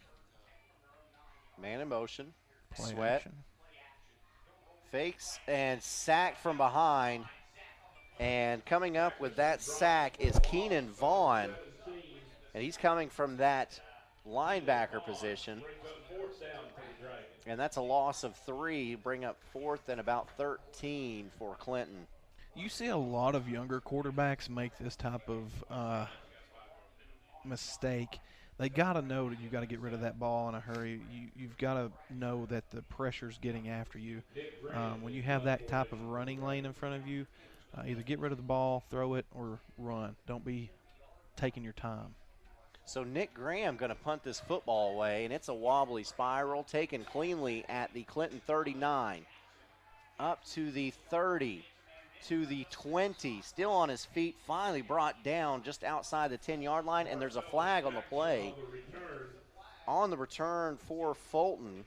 [SPEAKER 1] Man in motion.
[SPEAKER 2] Play
[SPEAKER 1] Sweat.
[SPEAKER 2] action.
[SPEAKER 1] Fakes and sack from behind. And coming up with that sack is Keenan Vaughn. And he's coming from that linebacker position. And that's a loss of 3. Bring up 4th and about 13 for Clinton.
[SPEAKER 2] You see a lot of younger quarterbacks make this type of mistake. They got to know that you got to get rid of that ball in a hurry. You've got to know that the pressure's getting after you. When you have that type of running lane in front of you, either get rid of the ball, throw it, or run. Don't be taking your time.
[SPEAKER 1] So Nick Graham going to punt this football away, and it's a wobbly spiral taken cleanly at the Clinton 39. Up to the 30. To the 20, still on his feet, finally brought down just outside the 10-yard line, and there's a flag on the play. On the return for Fulton.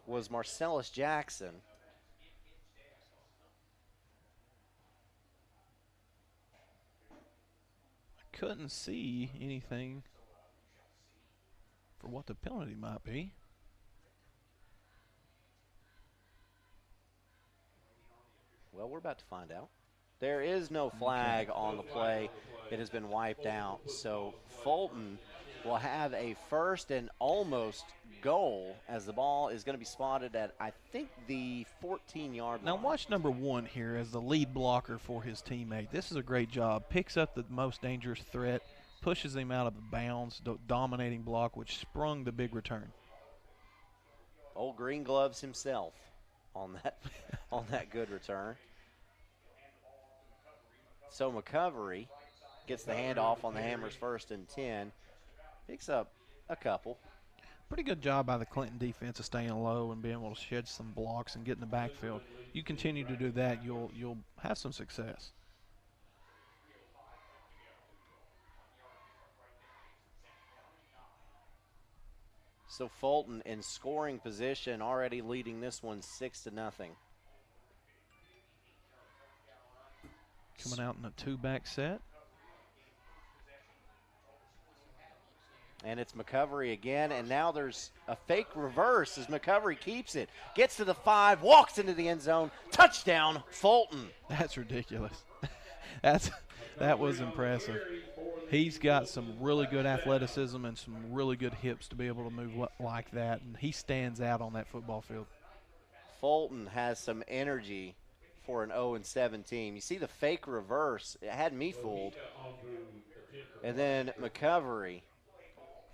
[SPEAKER 1] Was Marcellus Jackson.
[SPEAKER 2] I couldn't see anything for what the penalty might be.
[SPEAKER 1] Well, we're about to find out. There is no flag on the play. It has been wiped out. So Fulton will have a 1st and almost goal as the ball is going to be spotted at, I think, the 14-yard line.
[SPEAKER 2] Now watch number 1 here as the lead blocker for his teammate. This is a great job. Picks up the most dangerous threat, pushes him out of bounds, dominating block, which sprung the big return.
[SPEAKER 1] Old Green Gloves himself on that good return. So McCovery gets the handoff on the Hammers 1st and 10. Picks up a couple.
[SPEAKER 2] Pretty good job by the Clinton defense of staying low and being able to shed some blocks and get in the backfield. You continue to do that, you'll have some success.
[SPEAKER 1] So Fulton in scoring position, already leading this one 6-0.
[SPEAKER 2] Coming out in a 2-back set.
[SPEAKER 1] And it's McCovery again, and now there's a fake reverse as McCovery keeps it. Gets to the 5, walks into the end zone. Touchdown, Fulton.
[SPEAKER 2] That's ridiculous. That's That was impressive. He's got some really good athleticism and some really good hips to be able to move like that, and he stands out on that football field.
[SPEAKER 1] Fulton has some energy for an 0-7 team. You see the fake reverse. It had me fooled. And then McCovery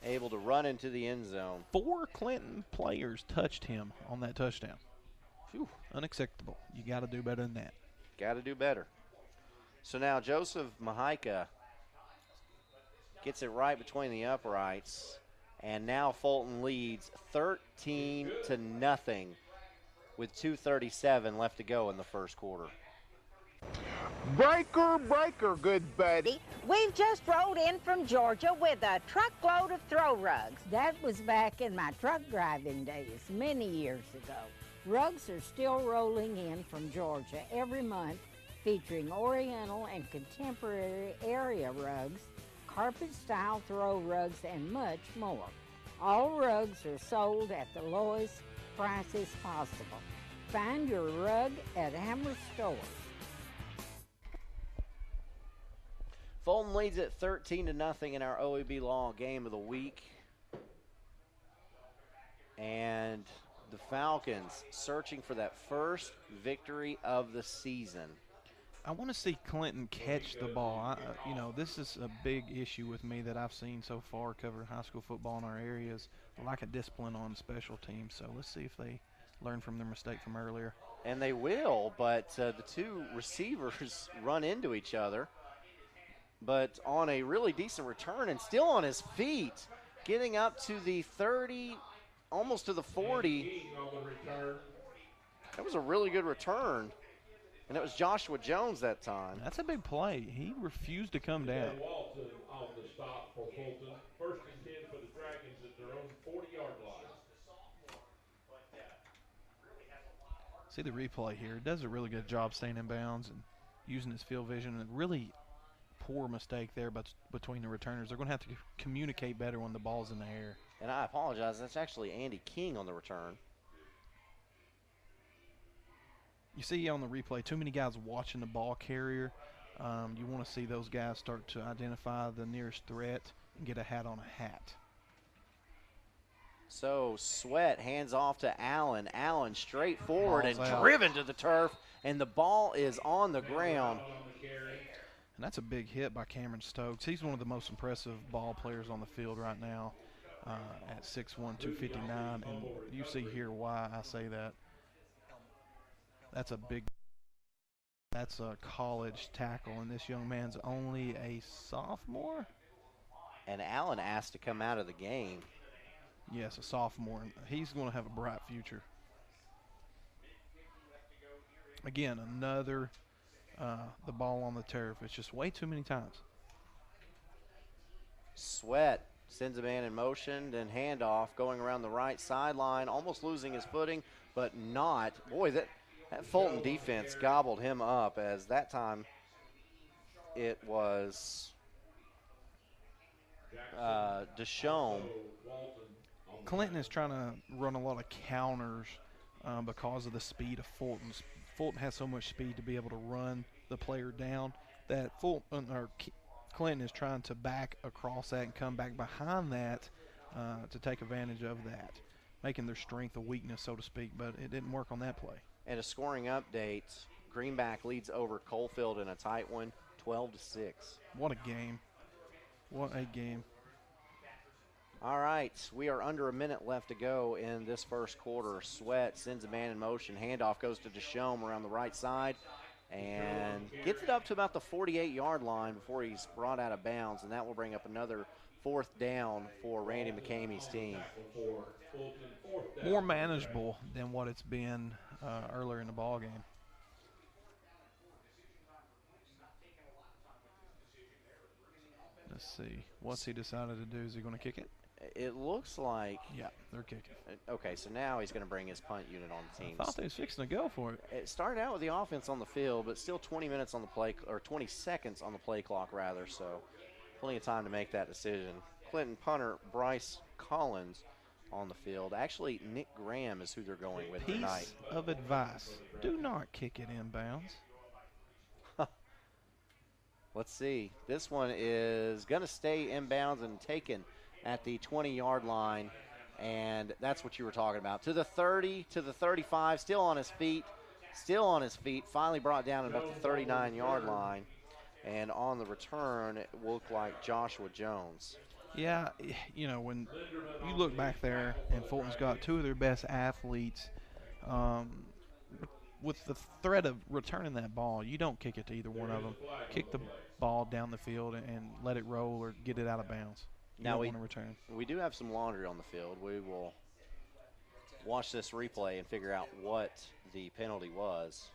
[SPEAKER 1] able to run into the end zone.
[SPEAKER 2] 4 Clinton players touched him on that touchdown. Phew, unacceptable. You got to do better than that.
[SPEAKER 1] Got to do better. So now Joseph Mahaika gets it right between the uprights, and now Fulton leads 13-0 with 2:37 left to go in the first quarter.
[SPEAKER 11] Breaker, breaker, good buddy.
[SPEAKER 12] We've just rolled in from Georgia with a truckload of throw rugs. That was back in my truck driving days, many years ago. Rugs are still rolling in from Georgia every month, featuring Oriental and contemporary area rugs, carpet-style throw rugs, and much more. All rugs are sold at the lowest prices possible. Find your rug at Hammer Stores.
[SPEAKER 1] Fulton leads at 13-0 in our OEB Law game of the week. And the Falcons searching for that first victory of the season.
[SPEAKER 2] I want to see Clinton catch the ball. You know, this is a big issue with me that I've seen so far covering high school football in our areas, the lack of discipline on special teams. So let's see if they learn from their mistake from earlier.
[SPEAKER 1] And they will, but the two receivers run into each other. But on a really decent return and still on his feet, getting up to the 30, almost to the 40. That was a really good return. And it was Joshua Jones that time.
[SPEAKER 2] That's a big play. He refused to come down.
[SPEAKER 16] Walton on the stop for Fulton. First and 10 for the Dragons at their own 40-yard line.
[SPEAKER 2] See the replay here. It does a really good job staying in bounds and using his field vision. And really poor mistake there between the returners. They're going to have to communicate better when the ball's in the air.
[SPEAKER 1] And I apologize. That's actually Andy King on the return.
[SPEAKER 2] You see on the replay, too many guys watching the ball carrier. You want to see those guys start to identify the nearest threat and get a hat on a hat.
[SPEAKER 1] So Sweat hands off to Allen. Allen straight forward and
[SPEAKER 2] out.
[SPEAKER 1] Driven to the turf, and the ball is on the ground.
[SPEAKER 2] And that's a big hit by Cameron Stokes. He's one of the most impressive ball players on the field right now at 6'1", 259. And you see here why I say that. That's a college tackle, and this young man's only a sophomore.
[SPEAKER 1] And Allen asked to come out of the game.
[SPEAKER 2] Yes, a sophomore. He's going to have a bright future. Again, another the ball on the turf. It's just way too many times.
[SPEAKER 1] Sweat sends a man in motion, then handoff going around the right sideline, almost losing his footing, but not. Boy, that Fulton defense gobbled him up, as that time it was Deschamps.
[SPEAKER 2] Clinton is trying to run a lot of counters because of the speed of Fulton. Fulton has so much speed to be able to run the player down that Clinton is trying to back across that and come back behind that to take advantage of that, making their strength a weakness, so to speak, but it didn't work on that play.
[SPEAKER 1] And a scoring update, Greenback leads over Coalfield in a tight one, 12-6.
[SPEAKER 2] What a game. What a game.
[SPEAKER 1] All right, we are under a minute left to go in this first quarter. Sweat sends a man in motion. Handoff goes to Deschamps around the right side and gets it up to about the 48-yard line before he's brought out of bounds, and that will bring up another fourth down for Randy McCamey's team.
[SPEAKER 2] More manageable than what it's been earlier in the ball game. Let's see. What's he decided to do? Is he going to kick it?
[SPEAKER 1] It looks like.
[SPEAKER 2] Yeah, they're kicking.
[SPEAKER 1] Okay, so now he's going to bring his punt unit on the team.
[SPEAKER 2] I thought they was fixing to go for it.
[SPEAKER 1] It started out with the offense on the field, but still 20 minutes on the play, or 20 seconds on the play clock, rather. So plenty of time to make that decision. Clinton punter Bryce Collins on the field. Actually, Nick Graham is who they're going with tonight.
[SPEAKER 2] Piece of advice: do not kick it inbounds.
[SPEAKER 1] Let's see. This one is going to stay inbounds and taken at the 20-yard line, and that's what you were talking about. To the 30, to the 35, still on his feet, finally brought down at about the 39-yard line, and on the return, it looked like Joshua Jones.
[SPEAKER 2] Yeah, you know, when you look back there, and Fulton's got two of their best athletes, with the threat of returning that ball, you don't kick it to either one of them. Kick the ball down the field and let it roll or get it out of bounds.
[SPEAKER 1] Now
[SPEAKER 2] want to return.
[SPEAKER 1] We do have some laundry on the field. We will watch this replay and figure out what the penalty was.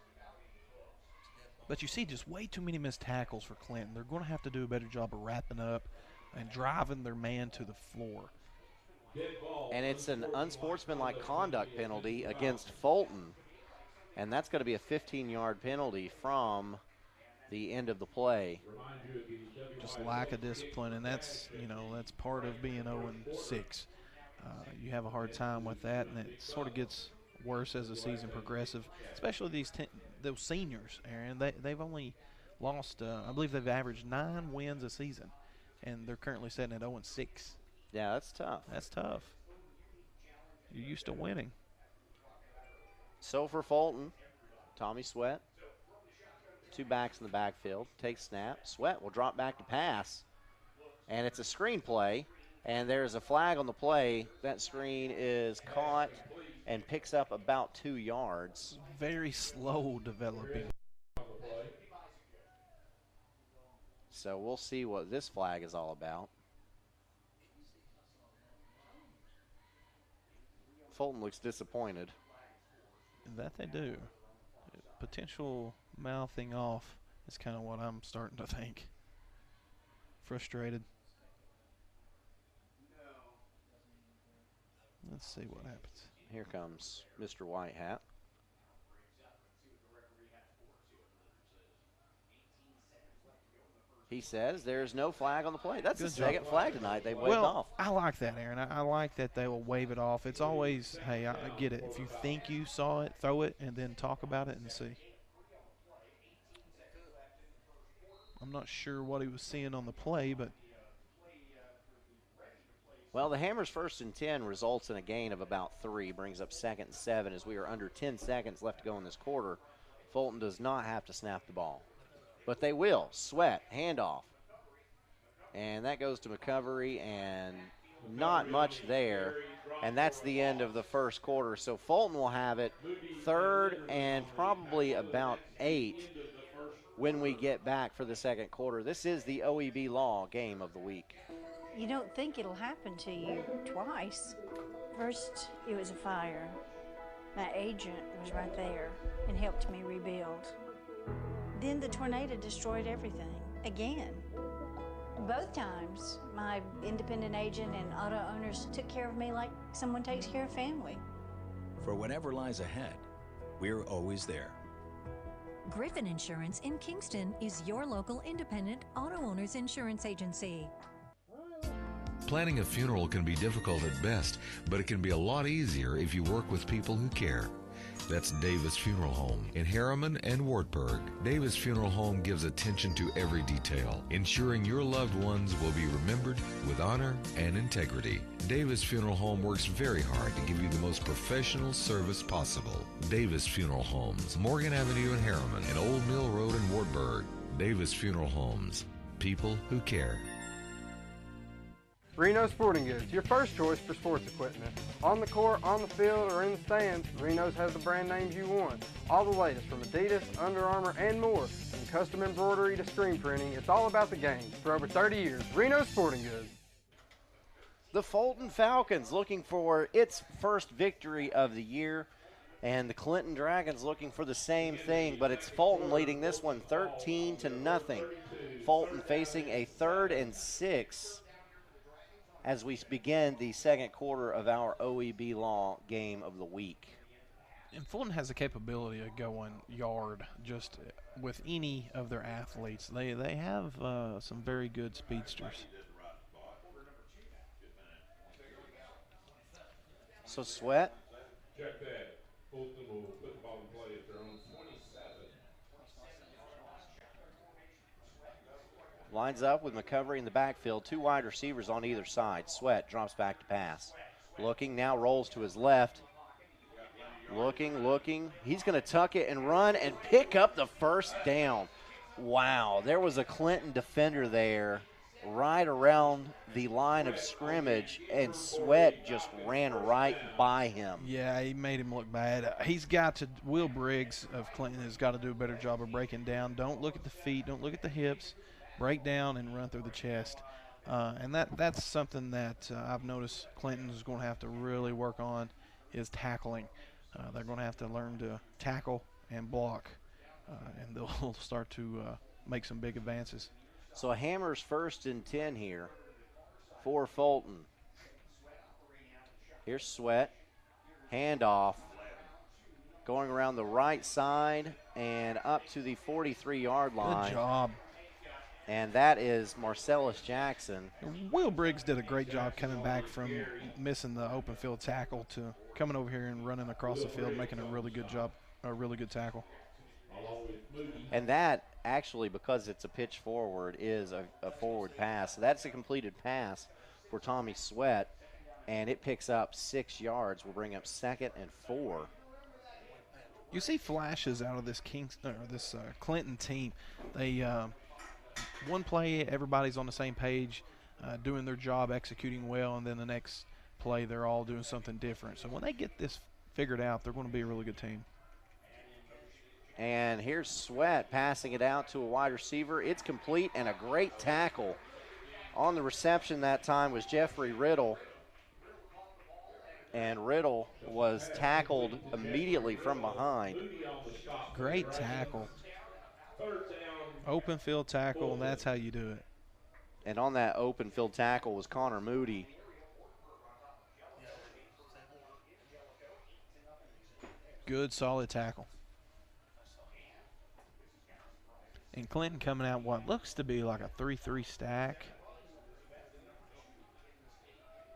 [SPEAKER 2] But you see just way too many missed tackles for Clinton. They're going to have to do a better job of wrapping up and driving their man to the floor.
[SPEAKER 1] And it's an unsportsmanlike conduct penalty against Fulton. And that's going to be a 15-yard penalty from the end of the play.
[SPEAKER 2] Just lack of discipline, and that's, you know, that's part of being 0-6. You have a hard time with that, and it sort of gets worse as the season progresses, especially those seniors, Aaron. They've only lost, I believe they've averaged 9 wins a season, and they're currently sitting at 0-6.
[SPEAKER 1] Yeah, that's tough.
[SPEAKER 2] That's tough. You're used to winning.
[SPEAKER 1] So for Fulton, Tommy Sweat, 2 backs in the backfield, takes snap. Sweat will drop back to pass, and it's a screen play, and there's a flag on the play. That screen is caught and picks up about 2 yards.
[SPEAKER 2] Very slow developing.
[SPEAKER 1] So we'll see what this flag is all about. Fulton looks disappointed.
[SPEAKER 2] That they do. Potential mouthing off is kind of what I'm starting to think. Frustrated. Let's see what happens.
[SPEAKER 1] Here comes Mr. Whitehat. He says there's no flag on the play. That's the second flag tonight they waved off.
[SPEAKER 2] I like that, Aaron. I like that they will wave it off. It's always, hey, I get it. If you think you saw it, throw it, and then talk about it and see. I'm not sure what he was seeing on the play, but.
[SPEAKER 1] Well, the Hammers' 1st and 10 results in a gain of about 3, brings up 2nd and 7 as we are under 10 seconds left to go in this quarter. Fulton does not have to snap the ball. But they will. Sweat, handoff. And that goes to McCovery, and not much there. And that's the end of the first quarter. So Fulton will have it 3rd and probably about 8 when we get back for the second quarter. This is the OEB Law game of the week.
[SPEAKER 17] You don't think it'll happen to you twice. First, it was a fire. My agent was right there and helped me rebuild. Then the tornado destroyed everything, again. Both times, my independent agent and auto owners took care of me like someone takes care of family.
[SPEAKER 18] For whatever lies ahead, we're always there.
[SPEAKER 19] Griffin Insurance in Kingston is your local independent auto owners insurance agency.
[SPEAKER 14] Planning a funeral can be difficult at best, but it can be a lot easier if you work with people who care. That's Davis Funeral Home in Harriman and Wartburg. Davis Funeral Home gives attention to every detail, ensuring your loved ones will be remembered with honor and integrity. Davis Funeral Home works very hard to give you the most professional service possible. Davis Funeral Homes, Morgan Avenue in Harriman and Old Mill Road in Wartburg. Davis Funeral Homes, people who care.
[SPEAKER 9] Reno Sporting Goods, your first choice for sports equipment. On the court, on the field, or in the stands, Reno's has the brand names you want. All the latest from Adidas, Under Armour, and more. From custom embroidery to screen printing, it's all about the game. For over 30 years, Reno Sporting Goods.
[SPEAKER 1] The Fulton Falcons looking for its first victory of the year, and the Clinton Dragons looking for the same thing, but it's Fulton leading this one 13-0. Fulton facing a 3rd and 6 as we begin the second quarter of our OEB Law game of the week.
[SPEAKER 2] And Fulton has the capability of going yard just with any of their athletes. They have some very good speedsters.
[SPEAKER 1] So Sweat.
[SPEAKER 16] Check that. Fulton will put the ball in play at their own 27.
[SPEAKER 1] Lines up with McCovery in the backfield. 2 wide receivers on either side. Sweat drops back to pass. Looking, now rolls to his left. Looking. He's going to tuck it and run and pick up the first down. Wow, there was a Clinton defender there right around the line of scrimmage, and Sweat just ran right by him.
[SPEAKER 2] Yeah, he made him look bad. He's got to, Will Briggs of Clinton has got to do a better job of breaking down. Don't look at the feet, don't look at the hips. Break down and run through the chest. And that's something that I've noticed Clinton is going to have to really work on is tackling. They're going to have to learn to tackle and block, and they'll start to make some big advances.
[SPEAKER 1] So a Hammers 1st and 10 here for Fulton. Here's Sweat. Handoff. Going around the right side and up to the 43-yard line.
[SPEAKER 2] Good job.
[SPEAKER 1] And that is Marcellus Jackson.
[SPEAKER 2] Will Briggs did a great job coming back from missing the open field tackle to coming over here and running across the field, making a really good job, a really good tackle.
[SPEAKER 1] And that actually, because it's a pitch forward, is a forward pass. That's a completed pass for Tommy Sweat, and it picks up 6 yards. We'll bring up 2nd and 4.
[SPEAKER 2] You see flashes out of this Clinton team. They one play, everybody's on the same page, doing their job, executing well, and then the next play, they're all doing something different. So when they get this figured out, they're going to be a really good team.
[SPEAKER 1] And here's Sweat passing it out to a wide receiver. It's complete, and a great tackle. On the reception that time was Jeffrey Riddle. And Riddle was tackled immediately from behind.
[SPEAKER 2] Great tackle. Open field tackle, and that's how you do it.
[SPEAKER 1] And on that open field tackle was Connor Moody.
[SPEAKER 2] Good, solid tackle. And Clinton coming out what looks to be like a 3-3 stack.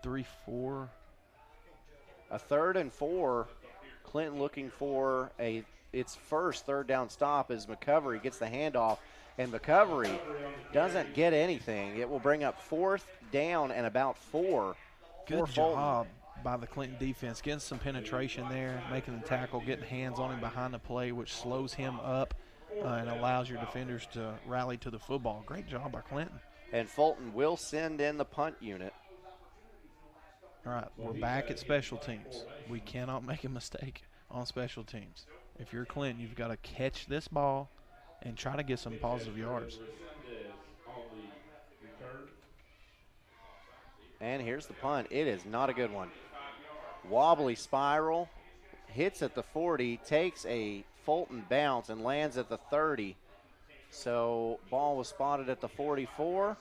[SPEAKER 2] 3-4.
[SPEAKER 1] A 3rd and 4. Clinton looking for its first 3rd down stop as McCovery gets the handoff. And McCovery doesn't get anything. It will bring up 4th down and about 4.
[SPEAKER 2] Good job by the Clinton defense, getting some penetration there, making the tackle, getting hands on him behind the play, which slows him up and allows your defenders to rally to the football. Great job by Clinton.
[SPEAKER 1] And Fulton will send in the punt unit.
[SPEAKER 2] All right, we're back at special teams. We cannot make a mistake on special teams. If you're Clinton, you've got to catch this ball and try to get some positive yards.
[SPEAKER 1] And here's the punt. It is not a good one. Wobbly spiral, hits at the 40, takes a Fulton bounce and lands at the 30. So ball was spotted at the 44,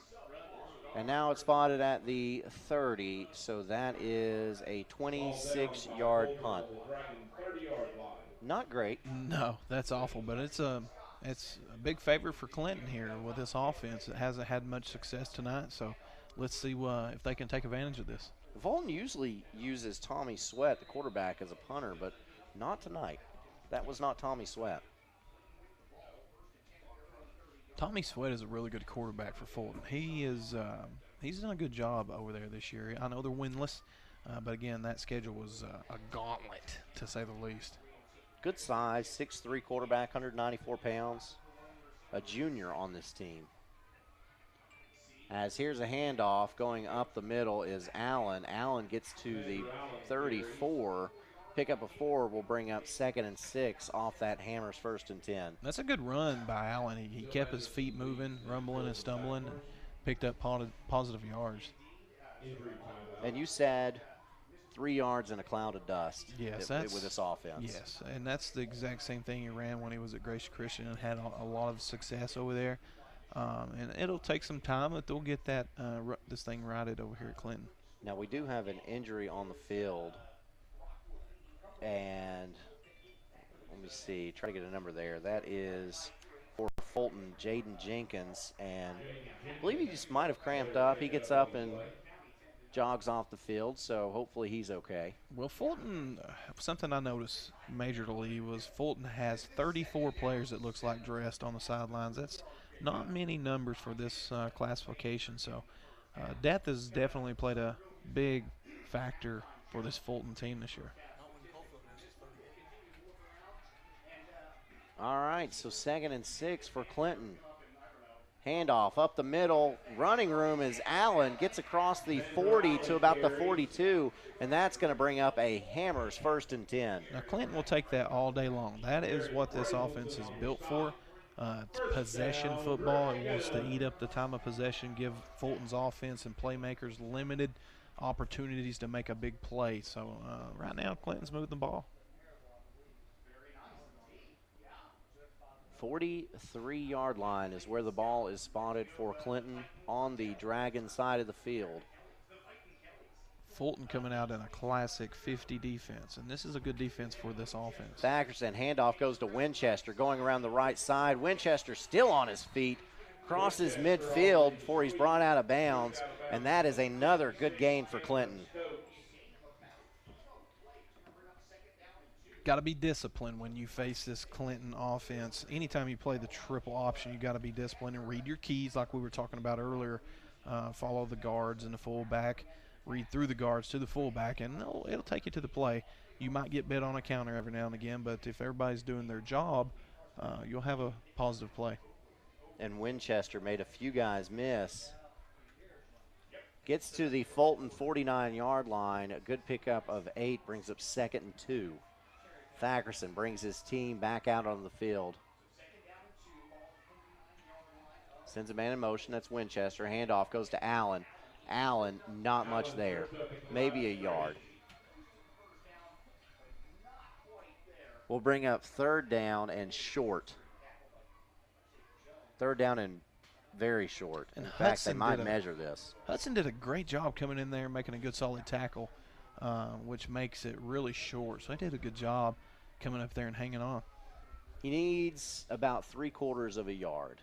[SPEAKER 1] and now it's spotted at the 30. So that is a 26-yard punt. Not great.
[SPEAKER 2] No, that's awful, but it's a big favor for Clinton here with this offense. It hasn't had much success tonight, so let's see if they can take advantage of this.
[SPEAKER 1] Fulton usually uses Tommy Sweat, the quarterback, as a punter, but not tonight. That was not Tommy Sweat.
[SPEAKER 2] Tommy Sweat is a really good quarterback for Fulton. He's done a good job over there this year. I know they're winless, but again, that schedule was a gauntlet, to say the least.
[SPEAKER 1] Good size, 6'3" quarterback, 194 pounds. A junior on this team. As here's a handoff going up the middle is Allen. Allen gets to the 34. Pick up a 4 will bring up 2nd and 6 off that Hammers 1st and 10.
[SPEAKER 2] That's a good run by Allen. He kept his feet moving, rumbling and stumbling, and picked up positive yards.
[SPEAKER 1] And you said 3 yards in a cloud of dust.
[SPEAKER 2] Yes,
[SPEAKER 1] with this offense.
[SPEAKER 2] Yes, and that's the exact same thing he ran when he was at Grace Christian and had a lot of success over there. And it'll take some time, but they'll get that this thing righted over here at Clinton.
[SPEAKER 1] Now we do have an injury on the field, and let me see, try to get a number there. That is for Fulton, Jaden Jenkins, and I believe he just might have cramped up. He gets up and jogs off the field, so hopefully he's okay.
[SPEAKER 2] Well, Fulton, something I noticed majorly was Fulton has 34 players, it looks like, dressed on the sidelines. That's not many numbers for this classification, so depth has definitely played a big factor for this Fulton team this year.
[SPEAKER 1] All right, so 2nd and 6 for Clinton. Handoff up the middle. Running room is Allen. Gets across the 40 to about the 42, and that's going to bring up a Hammers 1st and 10.
[SPEAKER 2] Now, Clinton will take that all day long. That is what this offense is built for. It's possession football. It wants to eat up the time of possession, give Fulton's offense and playmakers limited opportunities to make a big play. So right now, Clinton's moving the ball.
[SPEAKER 1] 43-yard line is where the ball is spotted for Clinton on the Dragon side of the field.
[SPEAKER 2] Fulton coming out in a classic 50 defense, and this is a good defense for this offense.
[SPEAKER 1] Thackerson, handoff goes to Winchester, going around the right side. Winchester still on his feet, crosses midfield before he's brought out of bounds, and that is another good gain for Clinton.
[SPEAKER 2] Got to be disciplined when you face this Clinton offense. Anytime you play the triple option, you got to be disciplined and read your keys like we were talking about earlier. Follow the guards and the fullback. Read through the guards to the fullback, and it'll take you to the play. You might get bit on a counter every now and again, but if everybody's doing their job, you'll have a positive play.
[SPEAKER 1] And Winchester made a few guys miss. Gets to the Fulton 49-yard line. A good pickup of 8 brings up 2nd and 2. Thackerson brings his team back out on the field. Sends a man in motion. That's Winchester. Handoff goes to Allen. Allen, not much there. Maybe a yard. We'll bring up 3rd down and short. 3rd down and very short. In fact, they might measure this.
[SPEAKER 2] Hudson did a great job coming in there and making a good solid tackle, which makes it really short. So he did a good job coming up there and hanging on.
[SPEAKER 1] He needs about 3/4 of a yard,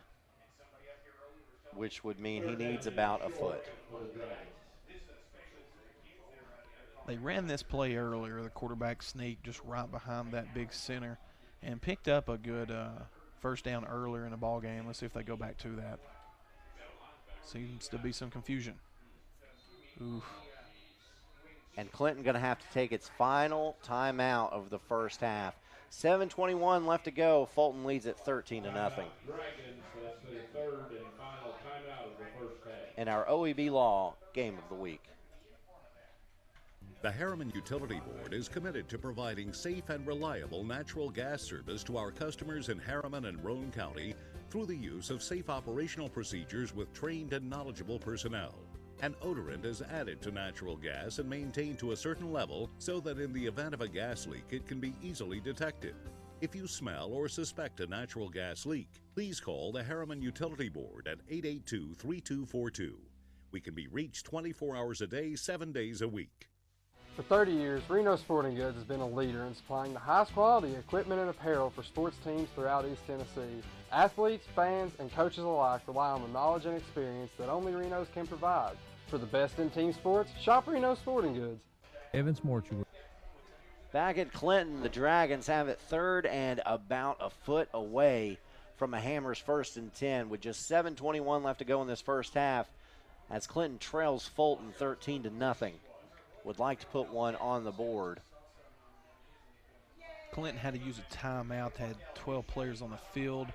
[SPEAKER 1] which would mean he needs about a foot.
[SPEAKER 2] They ran this play earlier, the quarterback sneak just right behind that big center, and picked up a good 1st down earlier in the ball game. Let's see if they go back to that. Seems to be some confusion. Oof.
[SPEAKER 1] And Clinton going to have to take its final timeout of the first half. 7:21 left to go. Fulton leads at 13-0.
[SPEAKER 16] Dragons, that's their 3rd and final timeout of the first half.
[SPEAKER 1] And our OEB Law Game of the Week.
[SPEAKER 8] The Harriman Utility Board is committed to providing safe and reliable natural gas service to our customers in Harriman and Roane County through the use of safe operational procedures with trained and knowledgeable personnel. An odorant is added to natural gas and maintained to a certain level so that in the event of a gas leak, it can be easily detected. If you smell or suspect a natural gas leak, please call the Harriman Utility Board at 882-3242. We can be reached 24 hours a day, 7 days a week.
[SPEAKER 9] For 30 years, Reno Sporting Goods has been a leader in supplying the highest quality equipment and apparel for sports teams throughout East Tennessee. Athletes, fans, and coaches alike rely on the knowledge and experience that only Reno's can provide. For the best in team sports, shop Reno Sporting Goods.
[SPEAKER 4] Evans Mortuary.
[SPEAKER 1] Back at Clinton, the Dragons have it 3rd and about a foot away from a Hammers 1st and 10 with just 7:21 left to go in this first half as Clinton trails Fulton 13-0. Would like to put one on the board.
[SPEAKER 2] Clinton had to use a timeout, had 12 players on the field.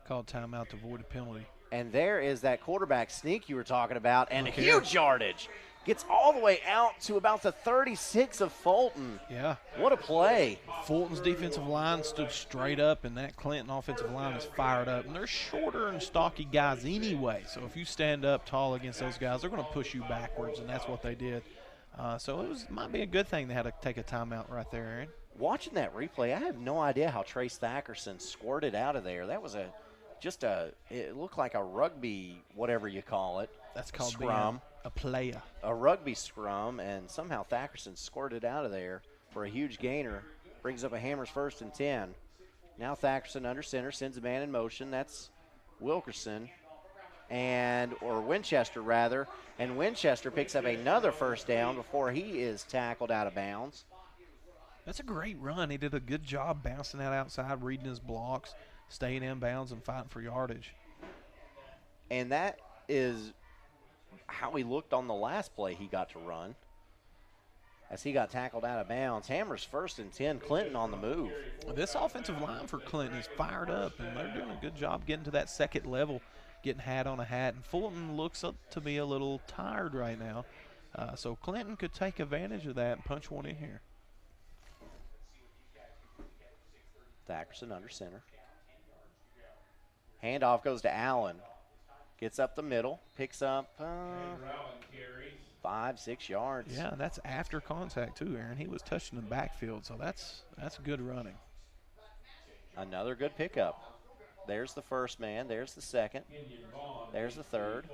[SPEAKER 2] Called timeout to avoid a penalty.
[SPEAKER 1] And there is that quarterback sneak you were talking about, and a huge yardage. Gets all the way out to about the 36 of Fulton.
[SPEAKER 2] Yeah.
[SPEAKER 1] What a play.
[SPEAKER 2] Fulton's defensive line stood straight up, and that Clinton offensive line is fired up. And they're shorter and stocky guys anyway, so if you stand up tall against those guys, they're going to push you backwards, and that's what they did. So it might be a good thing they had to take a timeout right there, Aaron.
[SPEAKER 1] Watching that replay, I have no idea how Trace Thackerson squirted out of there. That was it looked like a rugby, whatever you call it.
[SPEAKER 2] That's called
[SPEAKER 1] scrum.
[SPEAKER 2] A player.
[SPEAKER 1] A rugby scrum, and somehow Thackerson squirted out of there for a huge gainer. Brings up a Hammers 1st and 10. Now Thackerson under center, sends a man in motion. That's Wilkerson. Or Winchester rather, and Winchester picks up another 1st down before he is tackled out of bounds.
[SPEAKER 2] That's a great run. He did a good job bouncing that outside, reading his blocks, staying in bounds and fighting for yardage.
[SPEAKER 1] And that is how he looked on the last play he got to run, as he got tackled out of bounds. Hammers 1st and 10. Clinton on the move.
[SPEAKER 2] This offensive line for Clinton is fired up, and they're doing a good job getting to that second level, getting hat on a hat. And Fulton looks up to be a little tired right now. So Clinton could take advantage of that and punch one in here.
[SPEAKER 1] Thackerson under center. Handoff goes to Allen. Gets up the middle, picks up 5-6 yards.
[SPEAKER 2] Yeah, that's after contact too, Aaron. He was touching the backfield, so that's good running.
[SPEAKER 1] Another good pickup. There's the first man. There's the second. There's the third.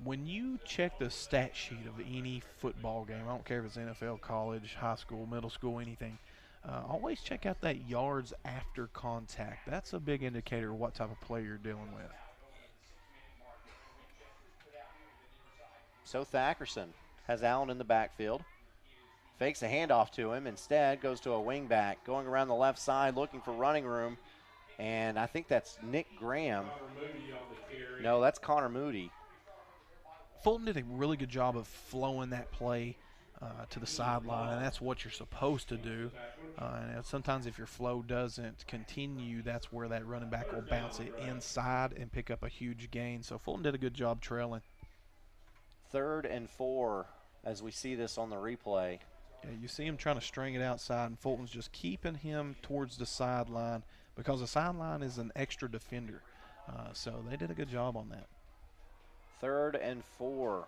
[SPEAKER 2] When you check the stat sheet of any football game, I don't care if it's NFL, college, high school, middle school, anything, always check out that yards after contact. That's a big indicator of what type of play you're dealing with.
[SPEAKER 1] So Thackerson has Allen in the backfield. Fakes a handoff to him. Instead, goes to a wing back. Going around the left side, looking for running room. And I think that's Nick Graham. No, that's Connor Moody.
[SPEAKER 2] Fulton did a really good job of flowing that play to the sideline, and that's what you're supposed to do. And sometimes if your flow doesn't continue, that's where that running back will bounce it inside and pick up a huge gain. So Fulton did a good job trailing.
[SPEAKER 1] 3rd and 4 as we see this on the replay.
[SPEAKER 2] Yeah, you see him trying to string it outside, and Fulton's just keeping him towards the sideline because the sideline is an extra defender. So they did a good job on that.
[SPEAKER 1] 3rd and 4.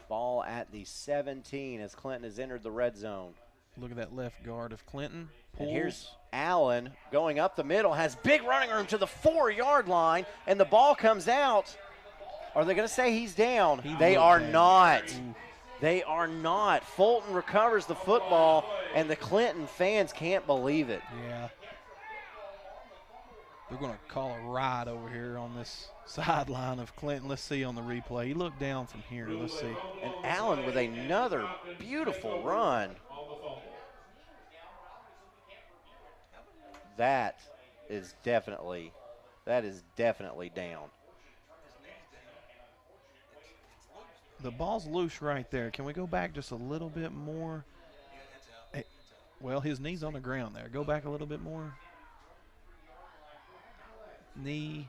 [SPEAKER 1] Ball at the 17 as Clinton has entered the red zone.
[SPEAKER 2] Look at that left guard of Clinton. Pulls.
[SPEAKER 1] And here's Allen going up the middle, has big running room to the 4-yard line, and the ball comes out. Are they going to say he's down? They are not. They are not. Fulton recovers the football, and the Clinton fans can't believe it.
[SPEAKER 2] Yeah. They're going to call a ride over here on this sideline of Clinton. Let's see on the replay. He looked down from here. Let's see.
[SPEAKER 1] And Allen with another beautiful run. That is definitely down.
[SPEAKER 2] The ball's loose right there. Can we go back just a little bit more? Hey, well, his knee's on the ground there. Go back a little bit more. Knee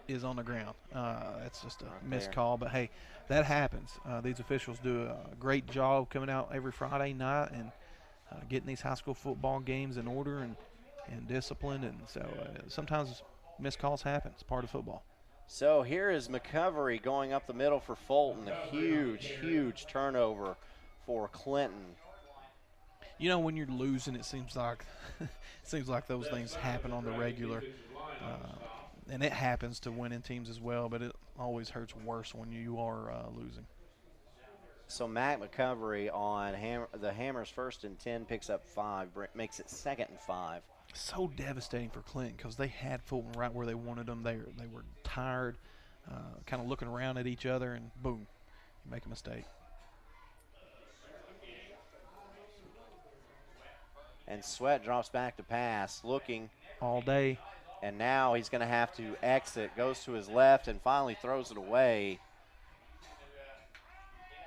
[SPEAKER 2] is on the ground. That's just a missed call, but hey, that happens. These officials do a great job coming out every Friday night and getting these high school football games in order and disciplined, and so sometimes missed calls happen. It's part of football.
[SPEAKER 1] So here is McCovery going up the middle for Fulton. A huge turnover for Clinton.
[SPEAKER 2] You know, when you're losing, it seems like those things happen on the regular. And it happens to winning teams as well, but it always hurts worse when you are losing.
[SPEAKER 1] So Matt McCovery on the Hammers 1st and 10 picks up 5, makes it 2nd and 5.
[SPEAKER 2] So devastating for Clinton because they had Fulton right where they wanted them. They were tired, kind of looking around at each other, and boom, you make a mistake.
[SPEAKER 1] And Sweat drops back to pass, looking
[SPEAKER 2] all day.
[SPEAKER 1] And now he's going to have to exit, goes to his left, and finally throws it away.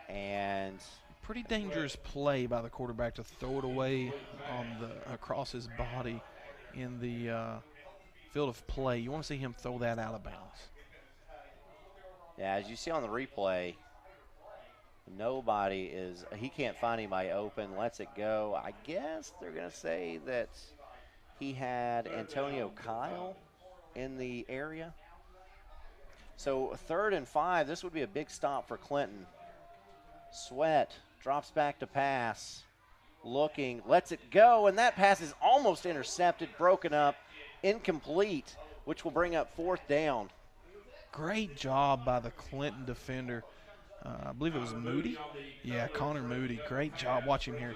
[SPEAKER 1] And
[SPEAKER 2] pretty dangerous play by the quarterback to throw it away across his body in the field of play. You want to see him throw that out of bounds.
[SPEAKER 1] Yeah, as you see on the replay, he can't find anybody open, lets it go. I guess they're going to say that he had Antonio Kyle in the area. So 3rd and 5, this would be a big stop for Clinton. Sweat drops back to pass, looking, lets it go, and that pass is almost intercepted, broken up, incomplete, which will bring up 4th down.
[SPEAKER 2] Great job by the Clinton defender. I believe it was Moody. Yeah, Connor Moody. Great job. Watch him here.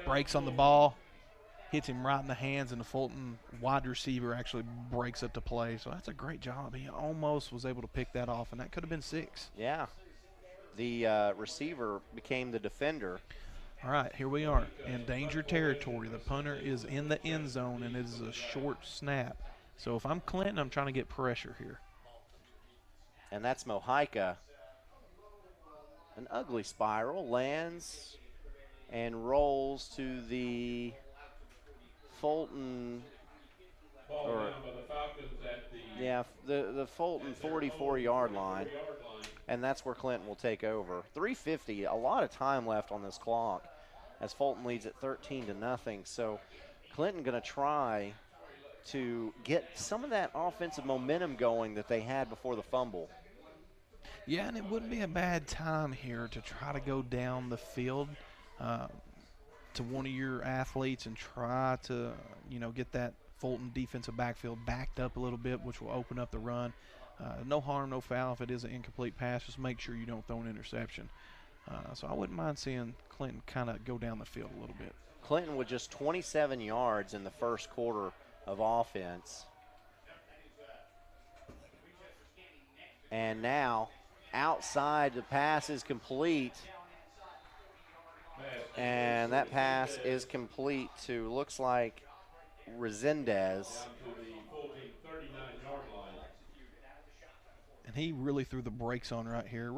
[SPEAKER 2] Breaks on the ball, hits him right in the hands, and the Fulton wide receiver actually breaks up the play. So that's a great job. He almost was able to pick that off, and that could have been 6.
[SPEAKER 1] Yeah. The receiver became the defender.
[SPEAKER 2] All right, here we are in danger territory. The punter is in the end zone, and it is a short snap. So if I'm Clinton, I'm trying to get pressure here.
[SPEAKER 1] and that's Mohica. An ugly spiral, lands and rolls to the Fulton, or yeah, the Fulton 44-yard line, and that's where Clinton will take over. 3:50, a lot of time left on this clock as Fulton leads at 13-0. So Clinton going to try to get some of that offensive momentum going that they had before the fumble.
[SPEAKER 2] Yeah, and it wouldn't be a bad time here to try to go down the field to one of your athletes and try to, get that Fulton defensive backfield backed up a little bit, which will open up the run. No harm, no foul if it is an incomplete pass. Just make sure you don't throw an interception. So I wouldn't mind seeing Clinton kind of go down the field a little bit.
[SPEAKER 1] Clinton with just 27 yards in the first quarter of offense. And now outside, the pass is complete. And that pass is complete to, looks like, Resendez.
[SPEAKER 2] And he really threw the brakes on right here.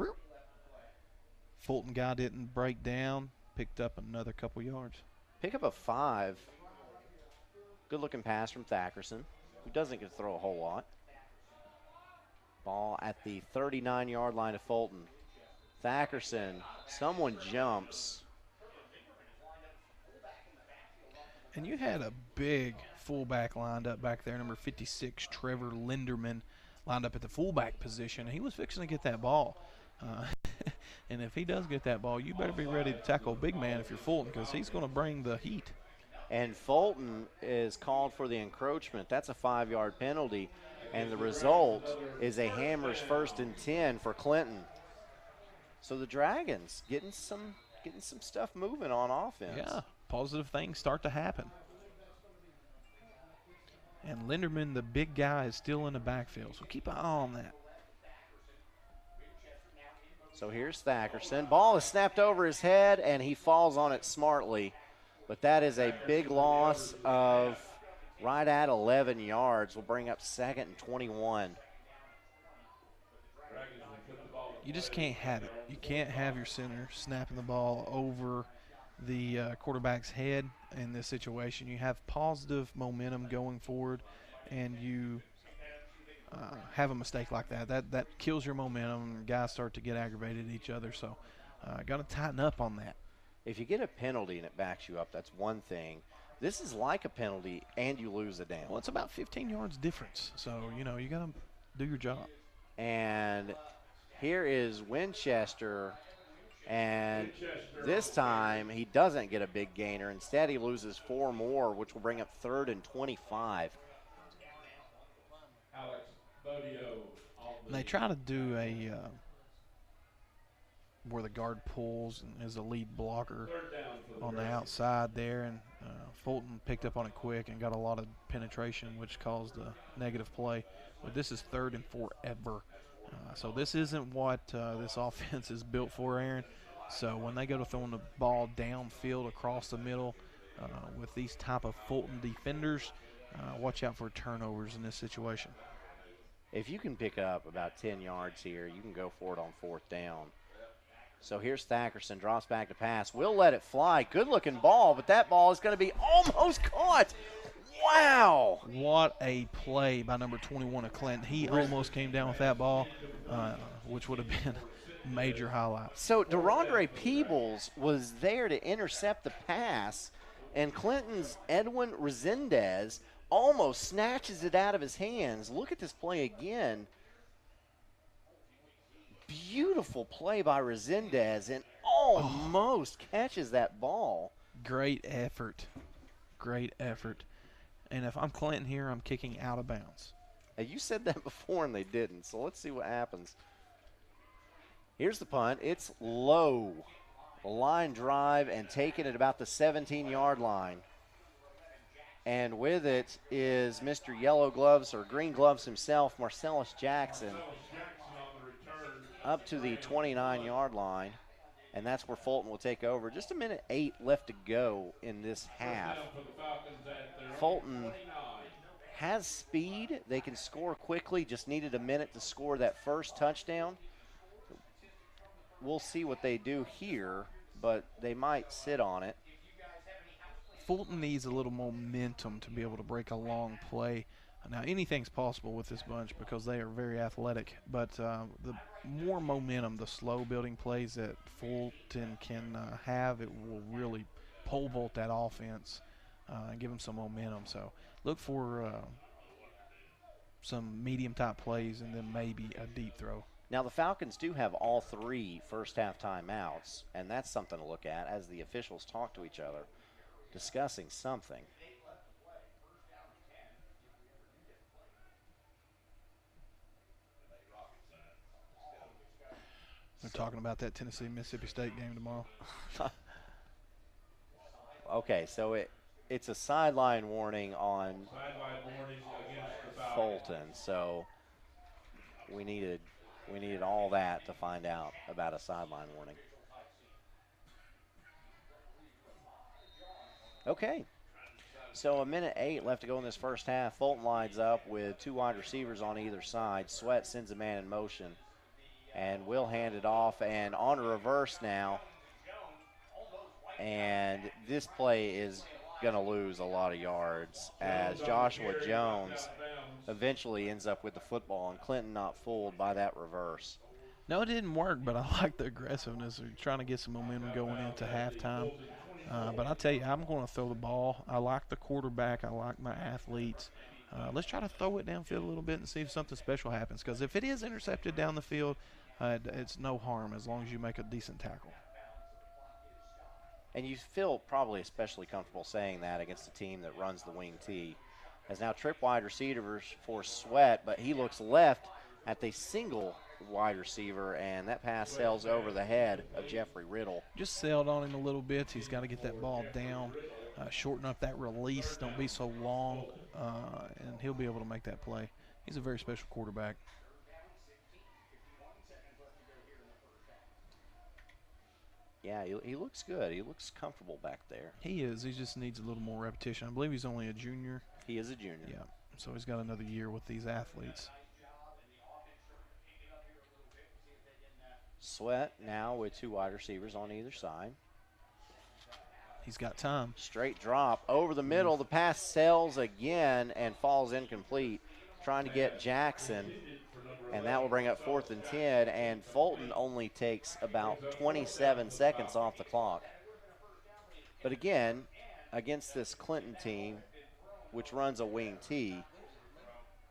[SPEAKER 2] Fulton guy didn't break down, picked up another couple yards.
[SPEAKER 1] Pick up a 5. Good-looking pass from Thackerson, who doesn't get to throw a whole lot. Ball at the 39-yard line of Fulton. Thackerson, someone jumps.
[SPEAKER 2] And you had a big fullback lined up back there, number 56, Trevor Linderman, lined up at the fullback position. He was fixing to get that ball. And if he does get that ball, you better be ready to tackle a big man if you're Fulton, because he's going to bring the heat.
[SPEAKER 1] And Fulton is called for the encroachment. That's a 5-yard penalty. And the result is a Hammers 1st and 10 for Clinton. So the Dragons getting some stuff moving on offense.
[SPEAKER 2] Yeah, positive things start to happen. And Linderman, the big guy, is still in the backfield, so keep an eye on that.
[SPEAKER 1] So here's Thackerson. Ball is snapped over his head, and he falls on it smartly. But that is a big loss of right at 11 yards. Will bring up 2nd and 21.
[SPEAKER 2] You just can't have it. You can't have your center snapping the ball over the quarterback's head in this situation. You have positive momentum going forward, and you have a mistake like that. That kills your momentum, and guys start to get aggravated at each other. So got to tighten up on that.
[SPEAKER 1] If you get a penalty and it backs you up, that's one thing. This is like a penalty, and you lose a down.
[SPEAKER 2] Well, it's about 15 yards difference. So, you got to do your job.
[SPEAKER 1] And here is Winchester, and this time he doesn't get a big gainer. Instead, he loses 4 more, which will bring up 3rd and 25.
[SPEAKER 2] And they try to do a where the guard pulls and is a lead blocker on the outside there, and Fulton picked up on it quick and got a lot of penetration, which caused a negative play. But this is 3rd and forever. So this isn't what this offense is built for, Aaron. So when they go to throwing the ball downfield across the middle with these type of Fulton defenders, watch out for turnovers in this situation.
[SPEAKER 1] If you can pick up about 10 yards here, you can go for it on 4th down. So here's Thackerson, drops back to pass. Will let it fly. Good-looking ball, but that ball is going to be almost caught. Wow.
[SPEAKER 2] What a play by number 21 of Clinton. He almost came down with that ball, which would have been a major highlight.
[SPEAKER 1] So DeRondre Peebles was there to intercept the pass, and Clinton's Edwin Resendez almost snatches it out of his hands. Look at this play again. Beautiful play by Resendez, and almost catches that ball.
[SPEAKER 2] Great effort. Great effort. And if I'm Clinton here, I'm kicking out of bounds.
[SPEAKER 1] Now, you said that before, and they didn't, so let's see what happens. Here's the punt. It's low. A line drive and taken at about the 17-yard line. And with it is Mr. Yellow Gloves, or Green Gloves himself, Marcellus Jackson, up to the 29-yard line, and that's where Fulton will take over. Just 1:08 left to go in this half. Fulton has speed. They can score quickly, just needed a minute to score that first touchdown. We'll see what they do here, but they might sit on it.
[SPEAKER 2] Fulton needs a little momentum to be able to break a long play. Now, anything's possible with this bunch because they are very athletic, but the more momentum, the slow building plays that Fulton can have, it will really pole vault that offense and give them some momentum. So look for some medium-type plays and then maybe a deep throw.
[SPEAKER 1] Now, the Falcons do have all 3 first-half timeouts, and that's something to look at as the officials talk to each other, discussing something.
[SPEAKER 2] They're talking about that Tennessee-Mississippi State game tomorrow.
[SPEAKER 1] Okay, so it's a sideline warning on Fulton, so we needed all that to find out about a sideline warning. Okay, so 1:08 left to go in this first half. Fulton lines up with 2 wide receivers on either side. Sweat sends a man in motion and will hand it off, and on a reverse now. And this play is going to lose a lot of yards as Joshua Jones eventually ends up with the football, and Clinton not fooled by that reverse.
[SPEAKER 2] No, it didn't work, but I like the aggressiveness of trying to get some momentum going into halftime. But I'll tell you, I'm going to throw the ball. I like the quarterback. I like my athletes. Let's try to throw it downfield a little bit and see if something special happens, because if it is intercepted down the field, it's no harm as long as you make a decent tackle.
[SPEAKER 1] And you feel probably especially comfortable saying that against a team that runs the wing T. As now trip wide receivers for Sweat, but he looks left at the single wide receiver, and that pass sails over the head of Jeffrey Riddle.
[SPEAKER 2] Just sailed on him a little bit. He's got to get that ball down, shorten up that release, don't be so long, and he'll be able to make that play. He's a very special quarterback.
[SPEAKER 1] Yeah, he looks good. He looks comfortable back there.
[SPEAKER 2] He is. He just needs a little more repetition. I believe he's only a junior.
[SPEAKER 1] He is a junior.
[SPEAKER 2] Yeah, so he's got another year with these athletes.
[SPEAKER 1] Sweat now with 2 wide receivers on either side.
[SPEAKER 2] He's got time.
[SPEAKER 1] Straight drop over the middle. The pass sails again and falls incomplete. Trying to get Jackson, and that will bring up 4th and 10, and Fulton only takes about 27 seconds off the clock. But again, against this Clinton team, which runs a wing T,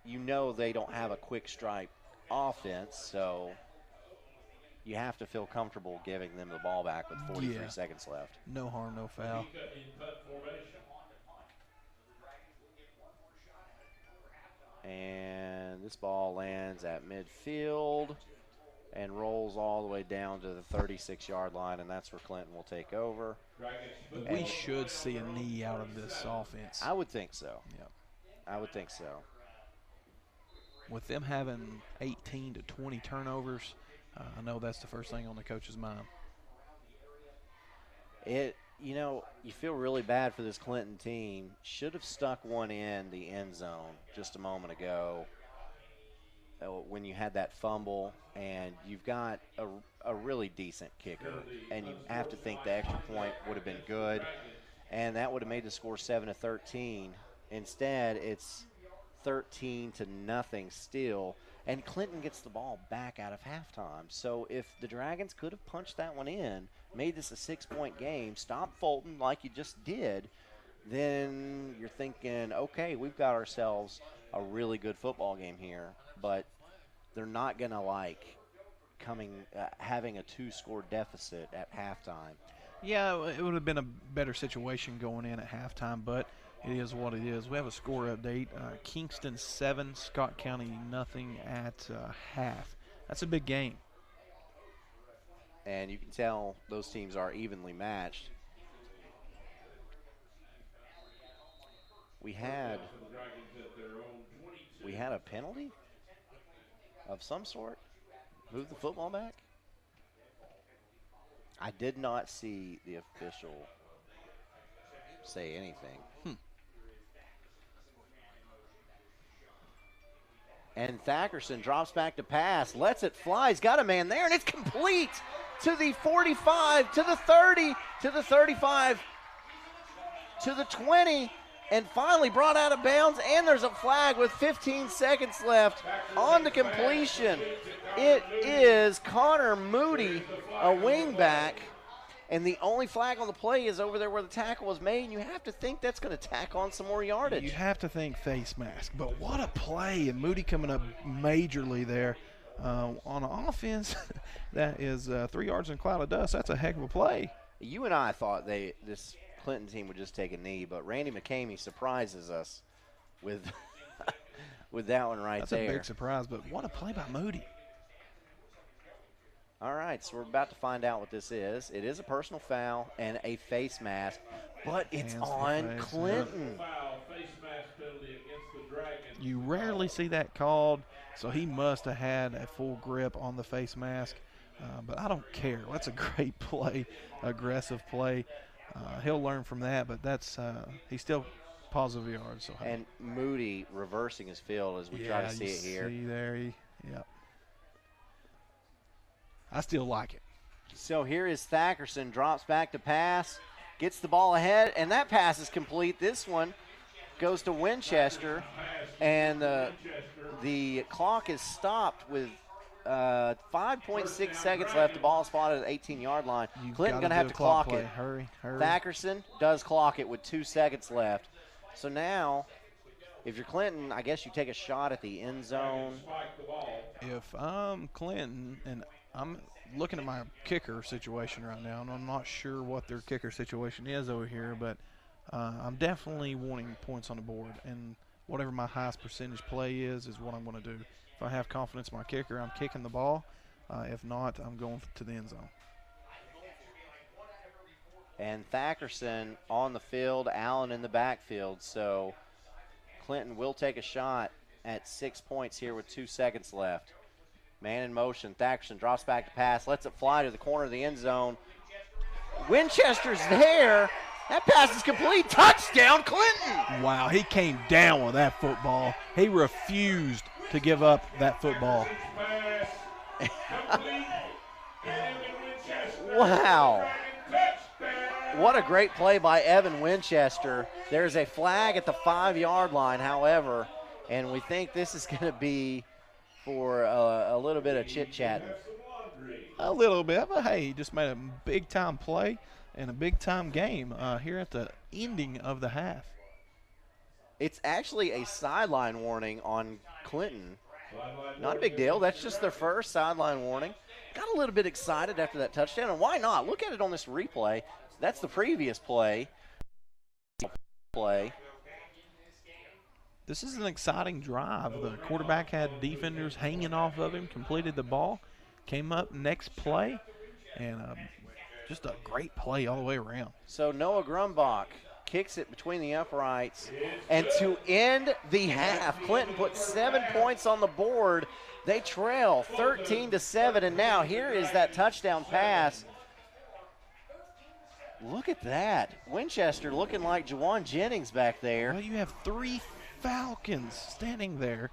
[SPEAKER 1] you know they don't have a quick strike offense, so you have to feel comfortable giving them the ball back with 43 seconds left.
[SPEAKER 2] No harm, no foul.
[SPEAKER 1] And this ball lands at midfield and rolls all the way down to the 36-yard line, and that's where Clinton will take over.
[SPEAKER 2] We should see a knee out of this offense.
[SPEAKER 1] I would think so.
[SPEAKER 2] Yep.
[SPEAKER 1] I would think so.
[SPEAKER 2] With them having 18 to 20 turnovers, I know that's the first thing on the coach's mind.
[SPEAKER 1] You know, you feel really bad for this Clinton team. Should have stuck one in the end zone just a moment ago when you had that fumble, and you've got a really decent kicker, and you have to think the extra point would have been good, and that would have made the score 7-13. Instead, it's 13-0 still, and Clinton gets the ball back out of halftime. So if the Dragons could have punched that one in, made this a 6-point game, stopped Fulton like you just did, then you're thinking, okay, we've got ourselves a really good football game here. But they're not going to having a 2-score deficit at halftime.
[SPEAKER 2] Yeah, it would have been a better situation going in at halftime, but it is what it is. We have a score update. Kingston 7, Scott County nothing at half. That's a big game.
[SPEAKER 1] And you can tell those teams are evenly matched. We had a penalty of some sort. Move the football back. I did not see the official say anything. And Thackerson drops back to pass, lets it fly. He's got a man there, and it's complete to the 45, to the 30, to the 35, to the 20, and finally brought out of bounds. And there's a flag with 15 seconds left on the completion. It is Connor Moody, a wingback. And the only flag on the play is over there where the tackle was made, and you have to think that's going to tack on some more yardage.
[SPEAKER 2] You have to think face mask, but what a play, and Moody coming up majorly there on an offense that is 3 yards in a cloud of dust. That's a heck of a play.
[SPEAKER 1] You and I thought this Clinton team would just take a knee, but Randy McCamey surprises us with with that one right there.
[SPEAKER 2] That's a big surprise, but what a play by Moody.
[SPEAKER 1] All right, so we're about to find out what this is. It is a personal foul and a face mask, but it's on Clinton.
[SPEAKER 2] You rarely see that called, so he must have had a full grip on the face mask, but I don't care. That's a great play, aggressive play. He'll learn from that, but that's he's still positive yards. So
[SPEAKER 1] and Moody reversing his field as we try to see it here.
[SPEAKER 2] See there, yeah. I still like it.
[SPEAKER 1] So here is Thackerson, drops back to pass, gets the ball ahead, and that pass is complete. This one goes to Winchester, and the clock is stopped with 5.6 seconds left. The ball is spotted at the 18-yard line. Clinton going to have to clock it.
[SPEAKER 2] Hurry.
[SPEAKER 1] Thackerson does clock it with 2 seconds left. So now, if you're Clinton, I guess you take a shot at the end zone.
[SPEAKER 2] If I'm Clinton, and I'm looking at my kicker situation right now, and I'm not sure what their kicker situation is over here, but I'm definitely wanting points on the board, and whatever my highest percentage play is what I'm going to do. If I have confidence in my kicker, I'm kicking the ball. If not, I'm going to the end zone.
[SPEAKER 1] And Thackerson on the field, Allen in the backfield. So Clinton will take a shot at 6 points here with 2 seconds left. Man in motion. Thackerson drops back to pass, lets it fly to the corner of the end zone. Winchester's there. That pass is complete. Touchdown, Clinton.
[SPEAKER 2] Wow, he came down with that football. He refused to give up that football.
[SPEAKER 1] Wow. What a great play by Evan Winchester. There's a flag at the 5-yard line, however, and we think this is going to be for a little bit of chit-chatting.
[SPEAKER 2] A little bit, but hey, he just made a big-time play and a big-time game here at the ending of the half.
[SPEAKER 1] It's actually a sideline warning on Clinton. Not a big deal. That's just their first sideline warning. Got a little bit excited after that touchdown, and why not? Look at it on this replay. That's the previous play.
[SPEAKER 2] This is an exciting drive. The quarterback had defenders hanging off of him, completed the ball, came up next play, and just a great play all the way around.
[SPEAKER 1] So Noah Grumbach kicks it between the uprights, and to end the half, Clinton put 7 points on the board. They trail 13-7, and now here is that touchdown pass. Look at that. Winchester looking like Jawan Jennings back there.
[SPEAKER 2] Well, you have 3 Falcons standing there,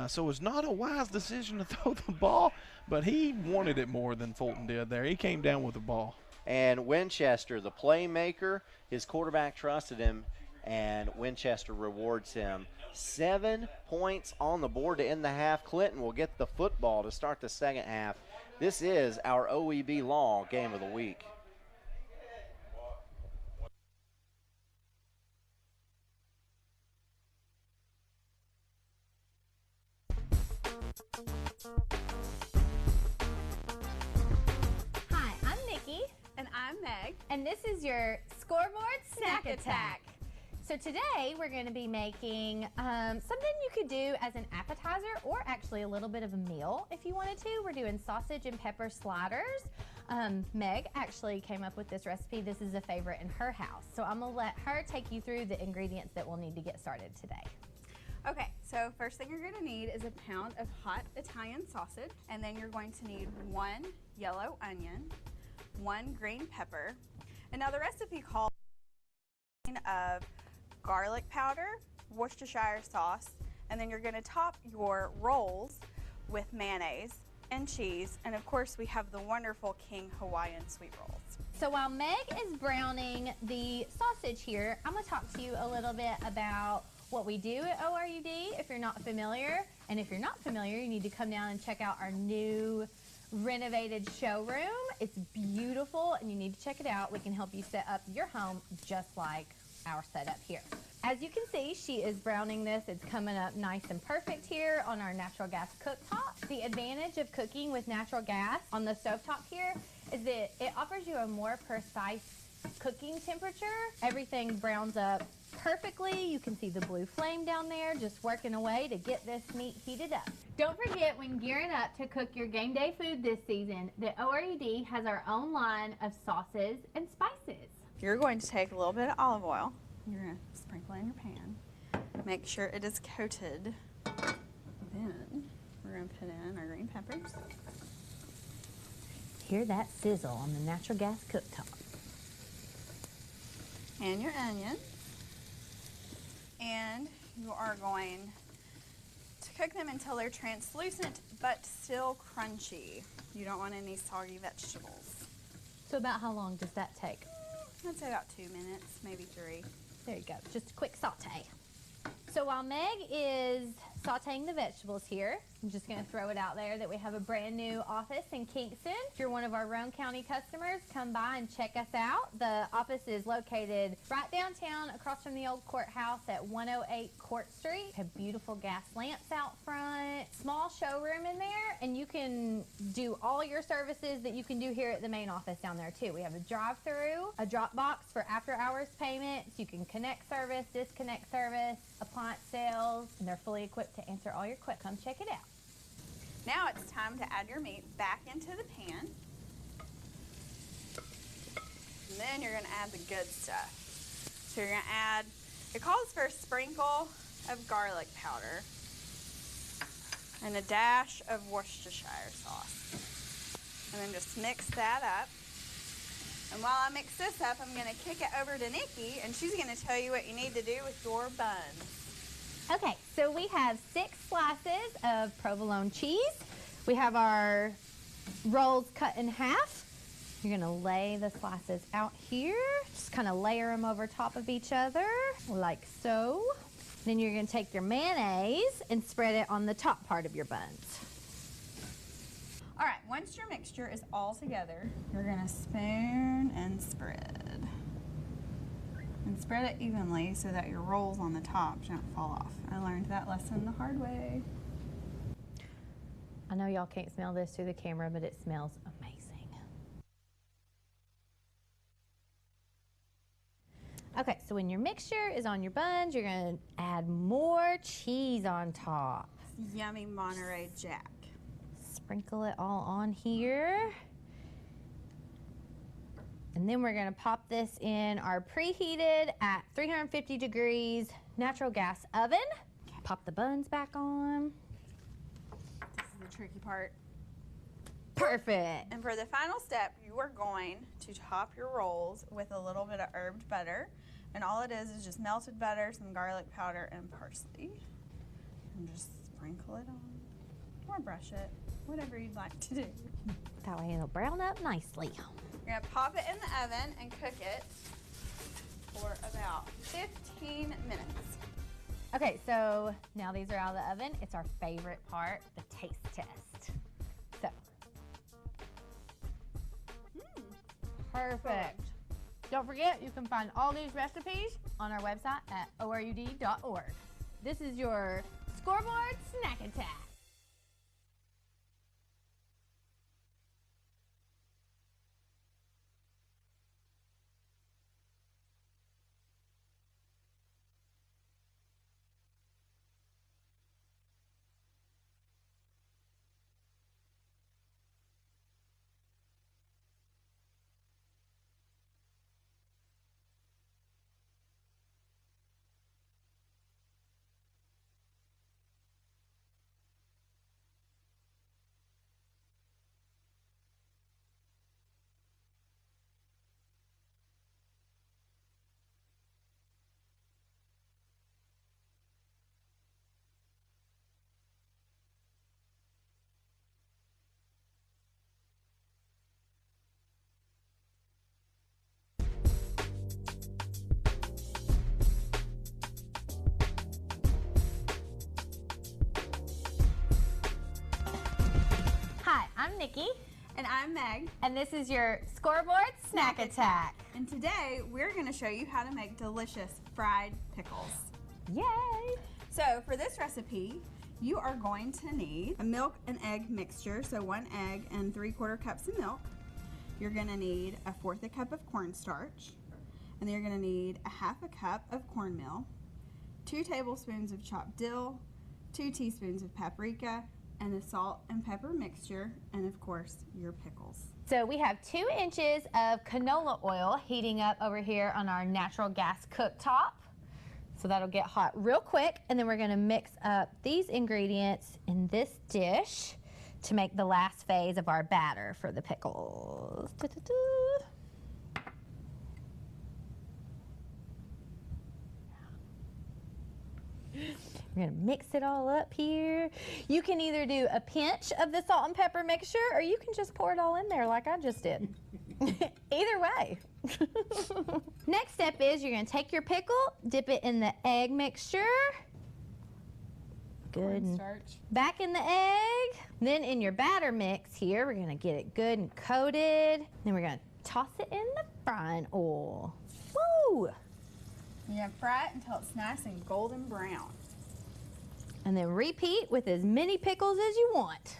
[SPEAKER 2] so it was not a wise decision to throw the ball, but he wanted it more than Fulton did there. He came down with the ball.
[SPEAKER 1] And Winchester, the playmaker, his quarterback trusted him, and Winchester rewards him. 7 points on the board to end the half. Clinton will get the football to start the second half. This is our OEB Law Game of the Week.
[SPEAKER 20] Hi, I'm Nikki. And I'm Meg. And this is your Scoreboard Snack Attack. So today we're going to be making something you could do as an appetizer or actually a little bit of a meal if you wanted to. We're doing sausage and pepper sliders. Meg actually came up with this recipe. This is a favorite in her house. So I'm going to let her take you through the ingredients that we'll need to get started today.
[SPEAKER 21] Okay, so first thing you're going to need is a pound of hot Italian sausage, and then you're going to need 1 yellow onion, 1 green pepper, and now the recipe calls of garlic powder, Worcestershire sauce, And then you're going to top your rolls with mayonnaise and cheese. And of course, we have the wonderful King Hawaiian sweet rolls.
[SPEAKER 20] So while Meg is browning the sausage here, I'm going to talk to you a little bit about what we do at ORUD if you're not familiar. And if you're not familiar, you need to come down and check out our new renovated showroom. It's beautiful and you need to check it out. We can help you set up your home just like our setup here. As you can see, she is browning this. It's coming up nice and perfect here on our natural gas cooktop. The advantage of cooking with natural gas on the stovetop here is that it offers you a more precise cooking temperature. Everything browns up perfectly. You can see the blue flame down there just working away to get this meat heated up. Don't forget, when gearing up to cook your game day food this season, that ORUD has our own line of sauces and spices.
[SPEAKER 21] You're going to take a little bit of olive oil. You're going to sprinkle in your pan. Make sure it is coated. Then we're going to put in our green peppers.
[SPEAKER 20] Hear that sizzle on the natural gas cooktop.
[SPEAKER 21] And your onion. And you are going to cook them until they're translucent but still crunchy. You don't want any soggy vegetables.
[SPEAKER 20] So about how long does that take?
[SPEAKER 21] I'd say about 2 minutes, maybe 3.
[SPEAKER 20] There you go, just a quick saute. So while Meg is sauteing the vegetables here, I'm just going to throw it out there that we have a brand new office in Kingston. If you're one of our Roane County customers, come by and check us out. The office is located right downtown across from the old courthouse at 108 Court Street. Have beautiful gas lamps out front, small showroom in there, and you can do all your services that you can do here at the main office down there too. We have a drive-through, a drop box for after-hours payments. You can connect service, disconnect service, appliance sales, and they're fully equipped to answer all your questions. Come check it out.
[SPEAKER 21] Now it's time to add your meat back into the pan. And then you're going to add the good stuff. So you're going to add, it calls for a sprinkle of garlic powder and a dash of Worcestershire sauce. And then just mix that up. And while I mix this up, I'm going to kick it over to Nikki, and she's going to tell you what you need to do with your buns.
[SPEAKER 20] Okay, so we have 6 slices of provolone cheese. We have our rolls cut in half. You're gonna lay the slices out here. Just kind of layer them over top of each other, like so. Then you're gonna take your mayonnaise and spread it on the top part of your buns.
[SPEAKER 21] All right, once your mixture is all together, you're gonna spoon and spread. And spread it evenly so that your rolls on the top don't fall off. I learned that lesson the hard way.
[SPEAKER 20] I know y'all can't smell this through the camera, but it smells amazing. Okay, so when your mixture is on your buns, you're gonna add more cheese on top.
[SPEAKER 21] Yummy Monterey Jack.
[SPEAKER 20] Sprinkle it all on here. And then we're gonna pop this in our preheated at 350 degrees natural gas oven. Pop the buns back on.
[SPEAKER 21] This is the tricky part.
[SPEAKER 20] Perfect.
[SPEAKER 21] And for the final step, you are going to top your rolls with a little bit of herbed butter. And all it is just melted butter, some garlic powder, and parsley. And just sprinkle it on. Or brush it, whatever you'd like to do.
[SPEAKER 20] That way it'll brown up nicely.
[SPEAKER 21] You're gonna pop it in the oven and cook it for about 15 minutes.
[SPEAKER 20] Okay, so now these are out of the oven. It's our favorite part, the taste test. So. Perfect. Don't forget, you can find all these recipes on our website at orud.org. This is your Scoreboard Snack Attack. Nikki.
[SPEAKER 21] And I'm Meg.
[SPEAKER 20] And this is your Scoreboard Snack Attack.
[SPEAKER 21] And today we're going to show you how to make delicious fried pickles.
[SPEAKER 20] Yay!
[SPEAKER 21] So for this recipe, you are going to need a milk and egg mixture, so 1 egg and 3/4 cups of milk. You're going to need 1/4 cup of cornstarch, and then you're going to need 1/2 cup of cornmeal, 2 tablespoons of chopped dill, 2 teaspoons of paprika, and a salt and pepper mixture, and of course your pickles.
[SPEAKER 20] So we have 2 inches of canola oil heating up over here on our natural gas cooktop. So that'll get hot real quick, and then we're gonna mix up these ingredients in this dish to make the last phase of our batter for the pickles. We're gonna mix it all up here. You can either do a pinch of the salt and pepper mixture, or you can just pour it all in there like I just did. Either way. Next step is you're gonna take your pickle, dip it in the egg mixture. Good.
[SPEAKER 21] Cornstarch.
[SPEAKER 20] Back in the egg. Then in your batter mix here, we're gonna get it good and coated. Then we're gonna toss it in the frying oil. Woo!
[SPEAKER 21] You're gonna fry it until it's nice and golden brown.
[SPEAKER 20] And then repeat with as many pickles as you want.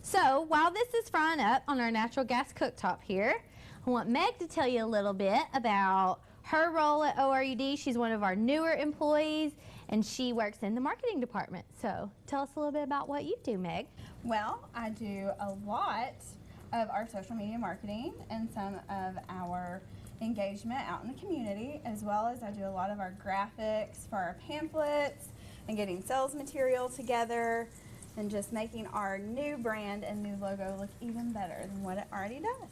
[SPEAKER 20] So while this is frying up on our natural gas cooktop here, I want Meg to tell you a little bit about her role at ORUD. She's one of our newer employees, and she works in the marketing department. So tell us a little bit about what you do, Meg.
[SPEAKER 21] Well, I do a lot of our social media marketing and some of our engagement out in the community, as well as I do a lot of our graphics for our pamphlets and getting sales material together and just making our new brand and new logo look even better than what it already does.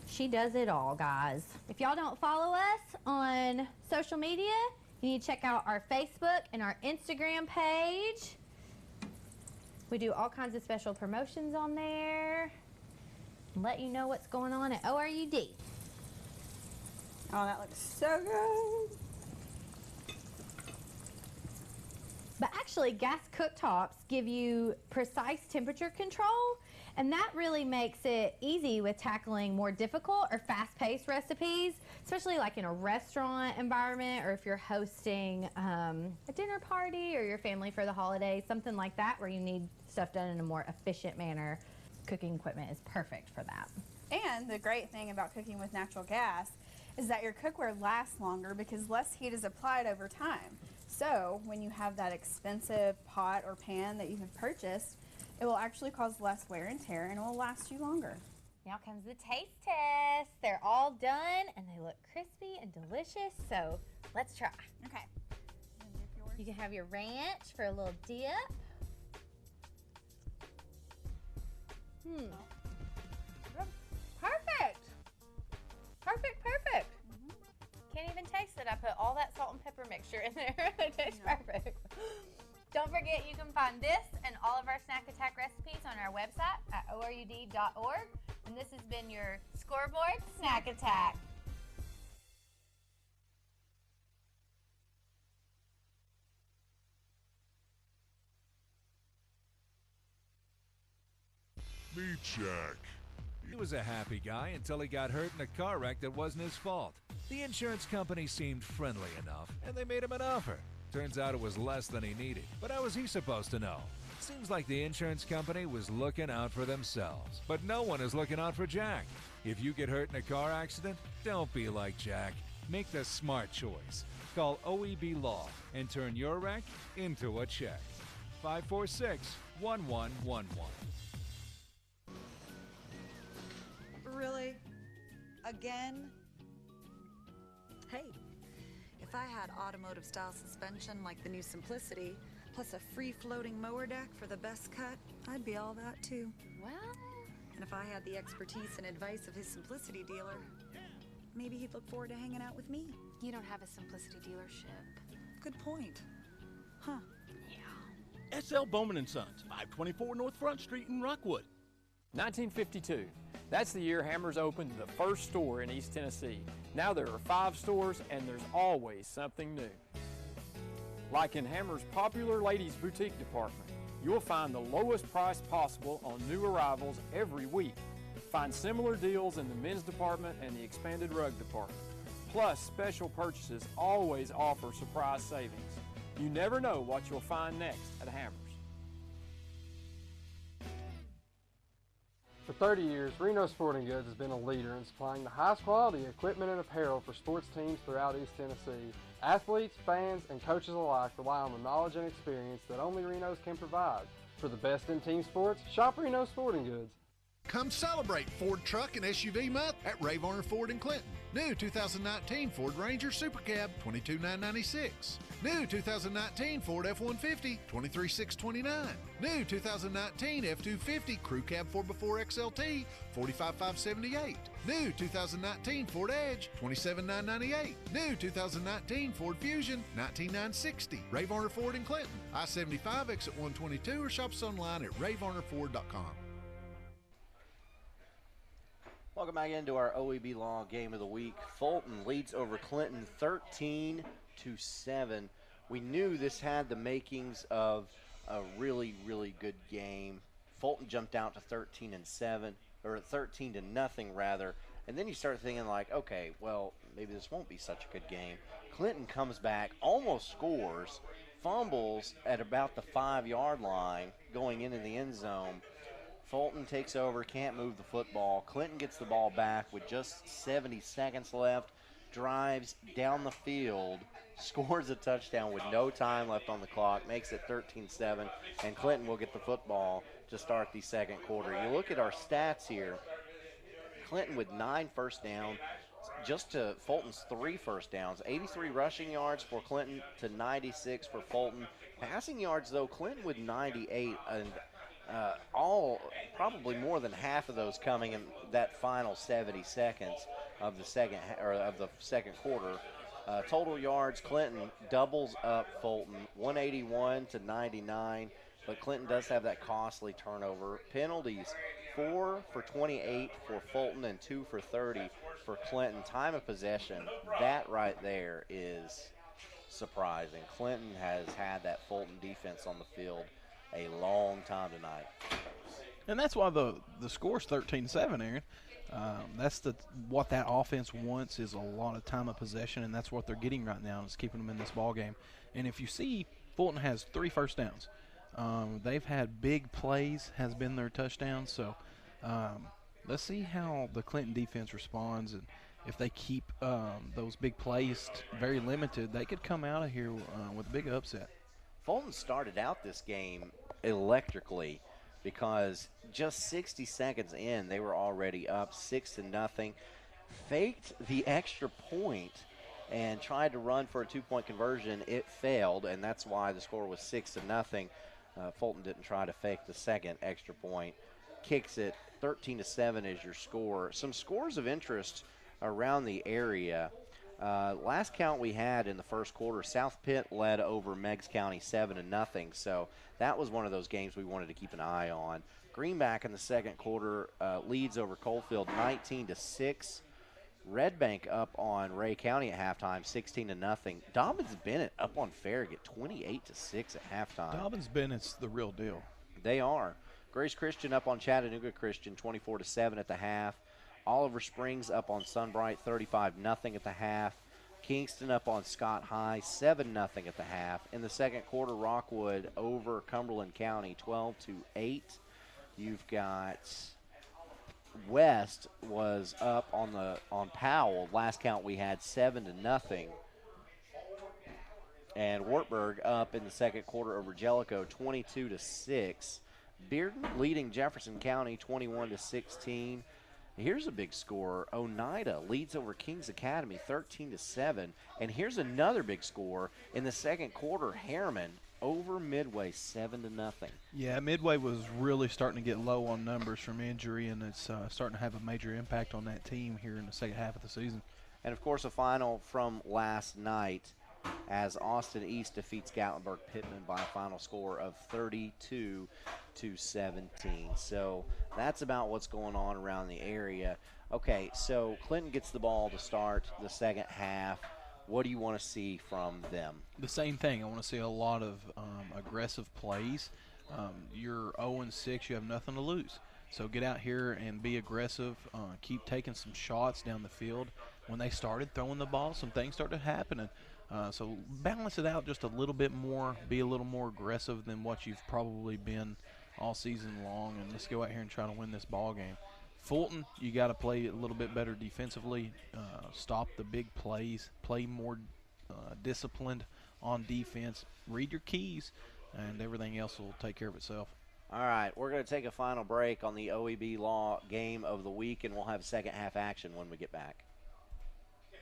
[SPEAKER 20] She does it all, guys. If y'all don't follow us on social media, you need to check out our Facebook and our Instagram page. We do all kinds of special promotions on there and let you know what's going on at ORUD.
[SPEAKER 21] Oh, that looks so good.
[SPEAKER 20] But actually, gas cooktops give you precise temperature control, and that really makes it easy with tackling more difficult or fast-paced recipes, especially like in a restaurant environment, or if you're hosting a dinner party or your family for the holidays, something like that where you need stuff done in a more efficient manner. Cooking equipment is perfect for that.
[SPEAKER 21] And the great thing about cooking with natural gas is that your cookware lasts longer because less heat is applied over time. So when you have that expensive pot or pan that you have purchased, it will actually cause less wear and tear and it will last you longer.
[SPEAKER 20] Now comes the taste test. They're all done and they look crispy and delicious, so let's try.
[SPEAKER 21] Okay.
[SPEAKER 20] You can have your ranch for a little dip. Perfect. Perfect, perfect. Can't even taste it. I put all that salt and pepper mixture in there. It tastes perfect. Don't forget you can find this and all of our Snack Attack recipes on our website at orud.org. And this has been your Scoreboard Snack Attack.
[SPEAKER 15] Meet Jack. He was a happy guy until he got hurt in a car wreck that wasn't his fault. The insurance company seemed friendly enough, and they made him an offer. Turns out it was less than he needed. But how was he supposed to know? Seems like the insurance company was looking out for themselves. But no one is looking out for Jack. If you get hurt in a car accident, don't be like Jack. Make the smart choice. Call OEB Law and turn your wreck into a check. 546-1111.
[SPEAKER 5] Really? Again? Hey, if I had automotive style suspension like the new Simplicity, plus a free floating mower deck for the best cut, I'd be all that too.
[SPEAKER 20] Well,
[SPEAKER 5] and if I had the expertise and advice of his Simplicity dealer, maybe he'd look forward to hanging out with me.
[SPEAKER 22] You don't have a Simplicity dealership.
[SPEAKER 5] Good point. Huh.
[SPEAKER 3] Yeah. SL Bowman & Sons, 524 North Front Street in Rockwood.
[SPEAKER 23] 1952. That's the year Hammers opened the first store in East Tennessee. Now there are 5 stores and there's always something new. Like in Hammers' popular ladies boutique department, You'll find the lowest price possible on new arrivals every week. Find similar deals in the men's department and the expanded rug department. Plus, special purchases always offer surprise savings. You never know what you'll find next at Hammers.
[SPEAKER 9] For 30 years, Reno Sporting Goods has been a leader in supplying the highest quality equipment and apparel for sports teams throughout East Tennessee. Athletes, fans, and coaches alike rely on the knowledge and experience that only Reno's can provide. For the best in team sports, shop Reno Sporting Goods.
[SPEAKER 6] Come celebrate Ford Truck and SUV Month at Ray Varner Ford in Clinton. New 2019 Ford Ranger Super Cab, $22,996. New 2019 Ford F-150, $23,629. New 2019 F-250 Crew Cab 4x4 XLT, $45,578. New 2019 Ford Edge, $27,998. New 2019 Ford Fusion, $19,960. Ray Varner Ford in Clinton, I-75 exit 122, or shop us online at rayvarnerford.com.
[SPEAKER 1] Welcome back into our OEB Law Game of the Week. Fulton leads over Clinton 13-7. We knew this had the makings of a really, really good game. Fulton jumped out to 13-7, or 13-0 rather. And then you start thinking like, okay, well, maybe this won't be such a good game. Clinton comes back, almost scores, fumbles at about the 5-yard line going into the end zone. Fulton takes over, can't move the football. Clinton gets the ball back with just 70 seconds left, drives down the field, scores a touchdown with no time left on the clock, makes it 13-7, and Clinton will get the football to start the second quarter. You look at our stats here. Clinton with 9 first downs, just to Fulton's 3 first downs. 83 rushing yards for Clinton to 96 for Fulton. Passing yards, though, Clinton with 98, and all probably more than half of those coming in that final 70 seconds of the second quarter. Total yards, Clinton doubles up Fulton, 181 to 99, but Clinton does have that costly turnover. Penalties, 4 for 28 for Fulton and 2 for 30 for Clinton. Time of possession, that right there is surprising. Clinton has had that Fulton defense on the field a long time tonight.
[SPEAKER 2] And that's why the score's 13-7, Aaron. That's what that offense wants is a lot of time of possession, and that's what they're getting right now is keeping them in this ball game. And if you see, Fulton has 3 first downs. They've had big plays has been their touchdowns. So let's see how the Clinton defense responds, and if they keep those big plays very limited, they could come out of here with a big upset.
[SPEAKER 1] Fulton started out this game electrically because just 60 seconds in, they were already up 6-0. Faked the extra point and tried to run for a 2-point conversion. It failed, and that's why the score was 6-0. Fulton didn't try to fake the second extra point. Kicks it 13-7 is your score. Some scores of interest around the area. Last count we had in the first quarter, South Pitt led over Meigs County 7-0. So that was one of those games we wanted to keep an eye on. Greenback in the second quarter leads over Coalfield 19-6. Red Bank up on Ray County at halftime, 16-0. Dobbins Bennett up on Farragut, 28-6 at halftime.
[SPEAKER 2] Dobbins Bennett's the real deal.
[SPEAKER 1] They are. Grace Christian up on Chattanooga Christian, 24-7 at the half. Oliver Springs up on Sunbright, 35-0 at the half. Kingston up on Scott High, 7-0 at the half. In the second quarter, Rockwood over Cumberland County, 12-8. You've got West was up on Powell. Last count we had 7-0. And Wartburg up in the second quarter over Jellicoe, 22-6. Bearden leading Jefferson County, 21-16. Here's a big score. Oneida leads over Kings Academy 13-7. And here's another big score. In the second quarter, Harriman over Midway 7-0.
[SPEAKER 2] Yeah, Midway was really starting to get low on numbers from injury, and it's starting to have a major impact on that team here in the second half of the season.
[SPEAKER 1] And, of course, a final from last night as Austin East defeats Gatlinburg Pittman by a final score of 32-17. So that's about what's going on around the area. Okay, so Clinton gets the ball to start the second half. What do you want to see from them?
[SPEAKER 2] The same thing. I want to see a lot of aggressive plays. You're 0-6. You have nothing to lose. So get out here and be aggressive. Keep taking some shots down the field. When they started throwing the ball, some things started happening. So balance it out just a little bit more. Be a little more aggressive than what you've probably been all season long. And let's go out here and try to win this ball game. Fulton, you got to play a little bit better defensively. Stop the big plays. Play more disciplined on defense. Read your keys, and everything else will take care of itself.
[SPEAKER 1] All right, we're going to take a final break on the OEB Law Game of the Week, and we'll have second half action when we get back.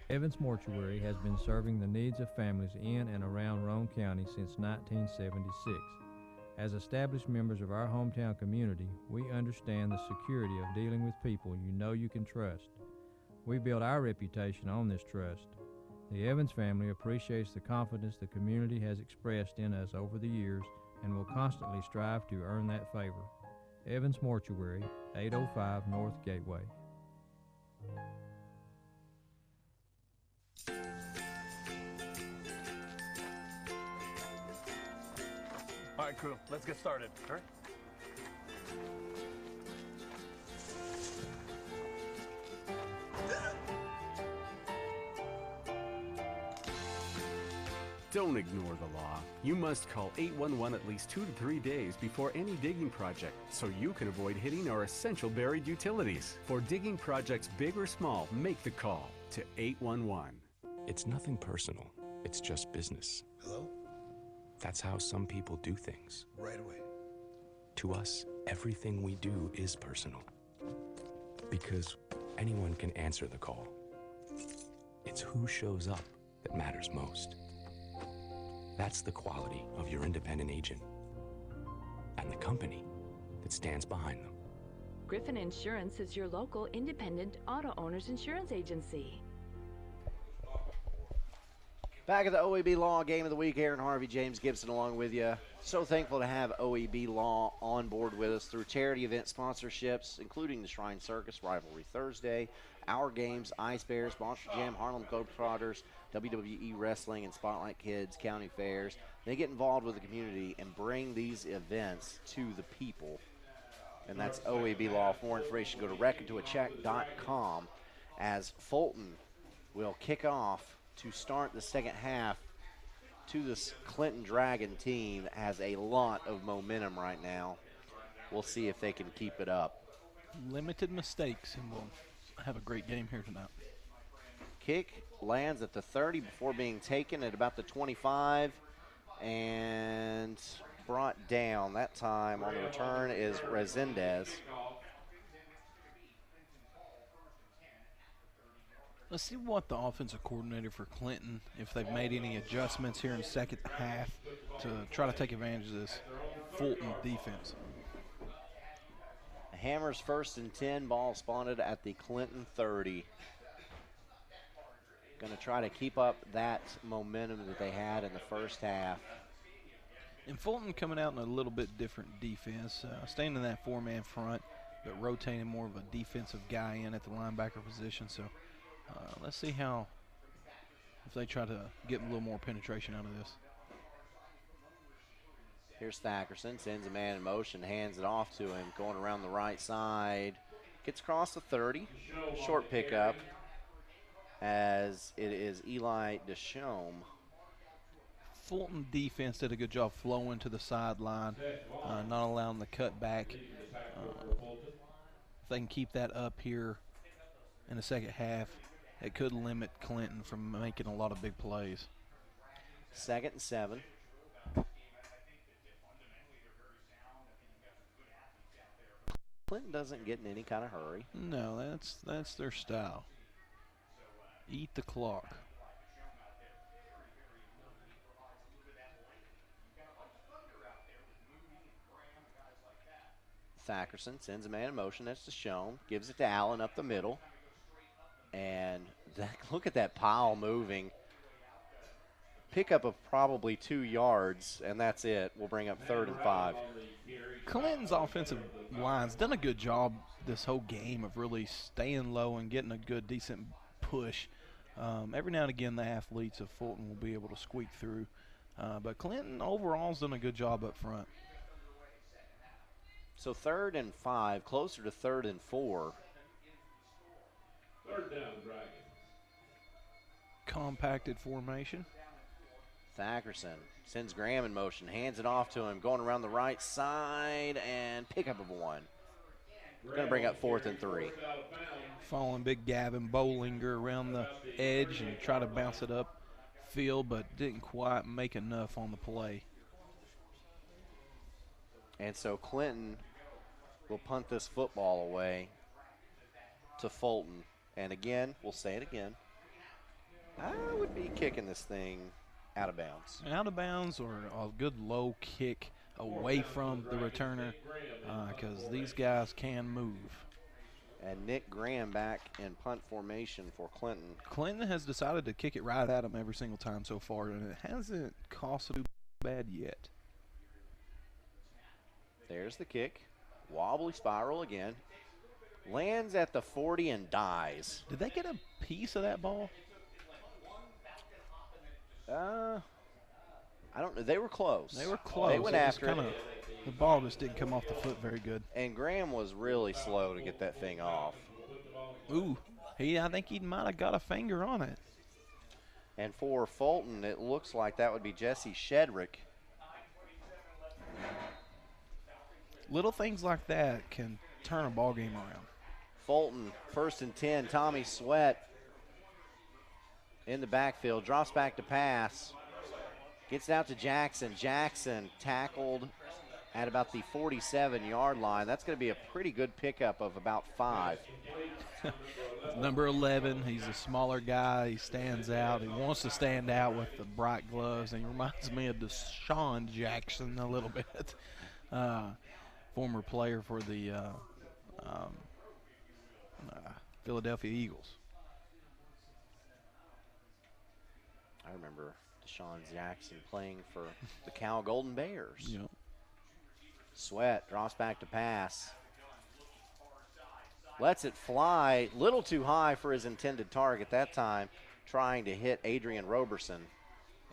[SPEAKER 4] Evans Mortuary has been serving the needs of families in and around Roane County since 1976. As established members of our hometown community, we understand the security of dealing with people you know you can trust. We build our reputation on this trust. The Evans family appreciates the confidence the community has expressed in us over the years and will constantly strive to earn that favor. Evans Mortuary, 805 North Gateway.
[SPEAKER 3] All right, crew, let's get started. All right.
[SPEAKER 7] Don't ignore the law. You must call 811 at least 2 to 3 days before any digging project so you can avoid hitting our essential buried utilities. For digging projects big or small, make the call to 811.
[SPEAKER 10] It's nothing personal. It's just business.
[SPEAKER 13] Hello?
[SPEAKER 10] That's how some people do things.
[SPEAKER 13] Right away.
[SPEAKER 10] To us, everything we do is personal. Because anyone can answer the call. It's who shows up that matters most. That's the quality of your independent agent and the company that stands behind them.
[SPEAKER 24] Griffin Insurance is your local independent auto owners insurance agency.
[SPEAKER 1] Back at the OEB Law Game of the Week, Aaron Harvey, James Gibson along with you. So thankful to have OEB Law on board with us through charity event sponsorships, including the Shrine Circus, Rivalry Thursday, Our Games, Ice Bears, Monster Jam, Harlem Globetrotters, WWE Wrestling, and Spotlight Kids, county fairs. They get involved with the community and bring these events to the people. And that's OEB Law. For more information, go to reckontoacheck.com as Fulton will kick off to start the second half to this Clinton Dragon team that has a lot of momentum right now. We'll see if they can keep it up.
[SPEAKER 2] Limited mistakes, and we'll have a great game here tonight.
[SPEAKER 1] Kick lands at the 30 before being taken at about the 25 and brought down. That time on the return is Resendez.
[SPEAKER 2] Let's see what the offensive coordinator for Clinton, if they've made any adjustments here in the second half to try to take advantage of this Fulton defense.
[SPEAKER 1] Hammers 1st and 10, ball spotted at the Clinton 30. Going to try to keep up that momentum that they had in the first half.
[SPEAKER 2] And Fulton coming out in a little bit different defense, staying in that four-man front, but rotating more of a defensive guy in at the linebacker position. So let's see how, if they try to get a little more penetration out of this.
[SPEAKER 1] Here's Thackerson, sends a man in motion, hands it off to him, going around the right side. Gets across the 30, short pickup, as it is Eli Deschamps.
[SPEAKER 2] Fulton defense did a good job flowing to the sideline, not allowing the cutback. If they can keep that up here in the second half, it could limit Clinton from making a lot of big plays.
[SPEAKER 1] 2nd and 7. Clinton doesn't get in any kind of hurry.
[SPEAKER 2] No, that's their style. Eat the clock.
[SPEAKER 1] Thackerson sends a man in motion. That's Deschamps. Gives it to Allen up the middle. And look at that pile moving. Pickup of probably 2 yards, and that's it. We'll bring up 3rd and 5.
[SPEAKER 2] Clinton's offensive line's done a good job this whole game of really staying low and getting a good, decent push. Every now and again, the athletes of Fulton will be able to squeak through. But Clinton overall's done a good job up front.
[SPEAKER 1] So 3rd and 5, closer to 3rd and 4.
[SPEAKER 16] 3rd down, Dragons.
[SPEAKER 2] Compacted formation.
[SPEAKER 1] Thackerson sends Graham in motion, hands it off to him, going around the right side, and pickup of 1. Going to bring up 4th and 3.
[SPEAKER 2] Following big Gavin Bollinger around the edge and try to bounce it up field, but didn't quite make enough on the play.
[SPEAKER 1] And so Clinton will punt this football away to Fulton. And again, we'll say it again, I would be kicking this thing out of bounds.
[SPEAKER 2] Out of bounds or a good low kick away from the returner because these guys can move.
[SPEAKER 1] And Nick Graham back in punt formation for Clinton.
[SPEAKER 2] Clinton has decided to kick it right at him every single time so far, and it hasn't cost too bad yet.
[SPEAKER 1] There's the kick. Wobbly spiral again. Lands at the 40 and dies.
[SPEAKER 2] Did they get a piece of that ball?
[SPEAKER 1] I don't know. They were close.
[SPEAKER 2] They were close.
[SPEAKER 1] They went after it.
[SPEAKER 2] The ball just didn't come off the foot very good.
[SPEAKER 1] And Graham was really slow to get that thing off.
[SPEAKER 2] Ooh, I think he might have got a finger on it.
[SPEAKER 1] And for Fulton, it looks like that would be Jesse Shedrick.
[SPEAKER 2] Little things like that can turn a ball game around.
[SPEAKER 1] Fulton, 1st and 10. Tommy Sweat in the backfield, drops back to pass. Gets it out to Jackson. Jackson tackled at about the 47-yard line. That's going to be a pretty good pickup of about 5.
[SPEAKER 2] Number 11, he's a smaller guy. He stands out. He wants to stand out with the bright gloves, and he reminds me of Deshaun Jackson a little bit. Former player for the Philadelphia Eagles.
[SPEAKER 1] I remember Deshaun Jackson playing for the Cal Golden Bears.
[SPEAKER 2] Yep.
[SPEAKER 1] Sweat drops back to pass. Lets it fly. Little too high for his intended target that time, trying to hit Adrian Roberson.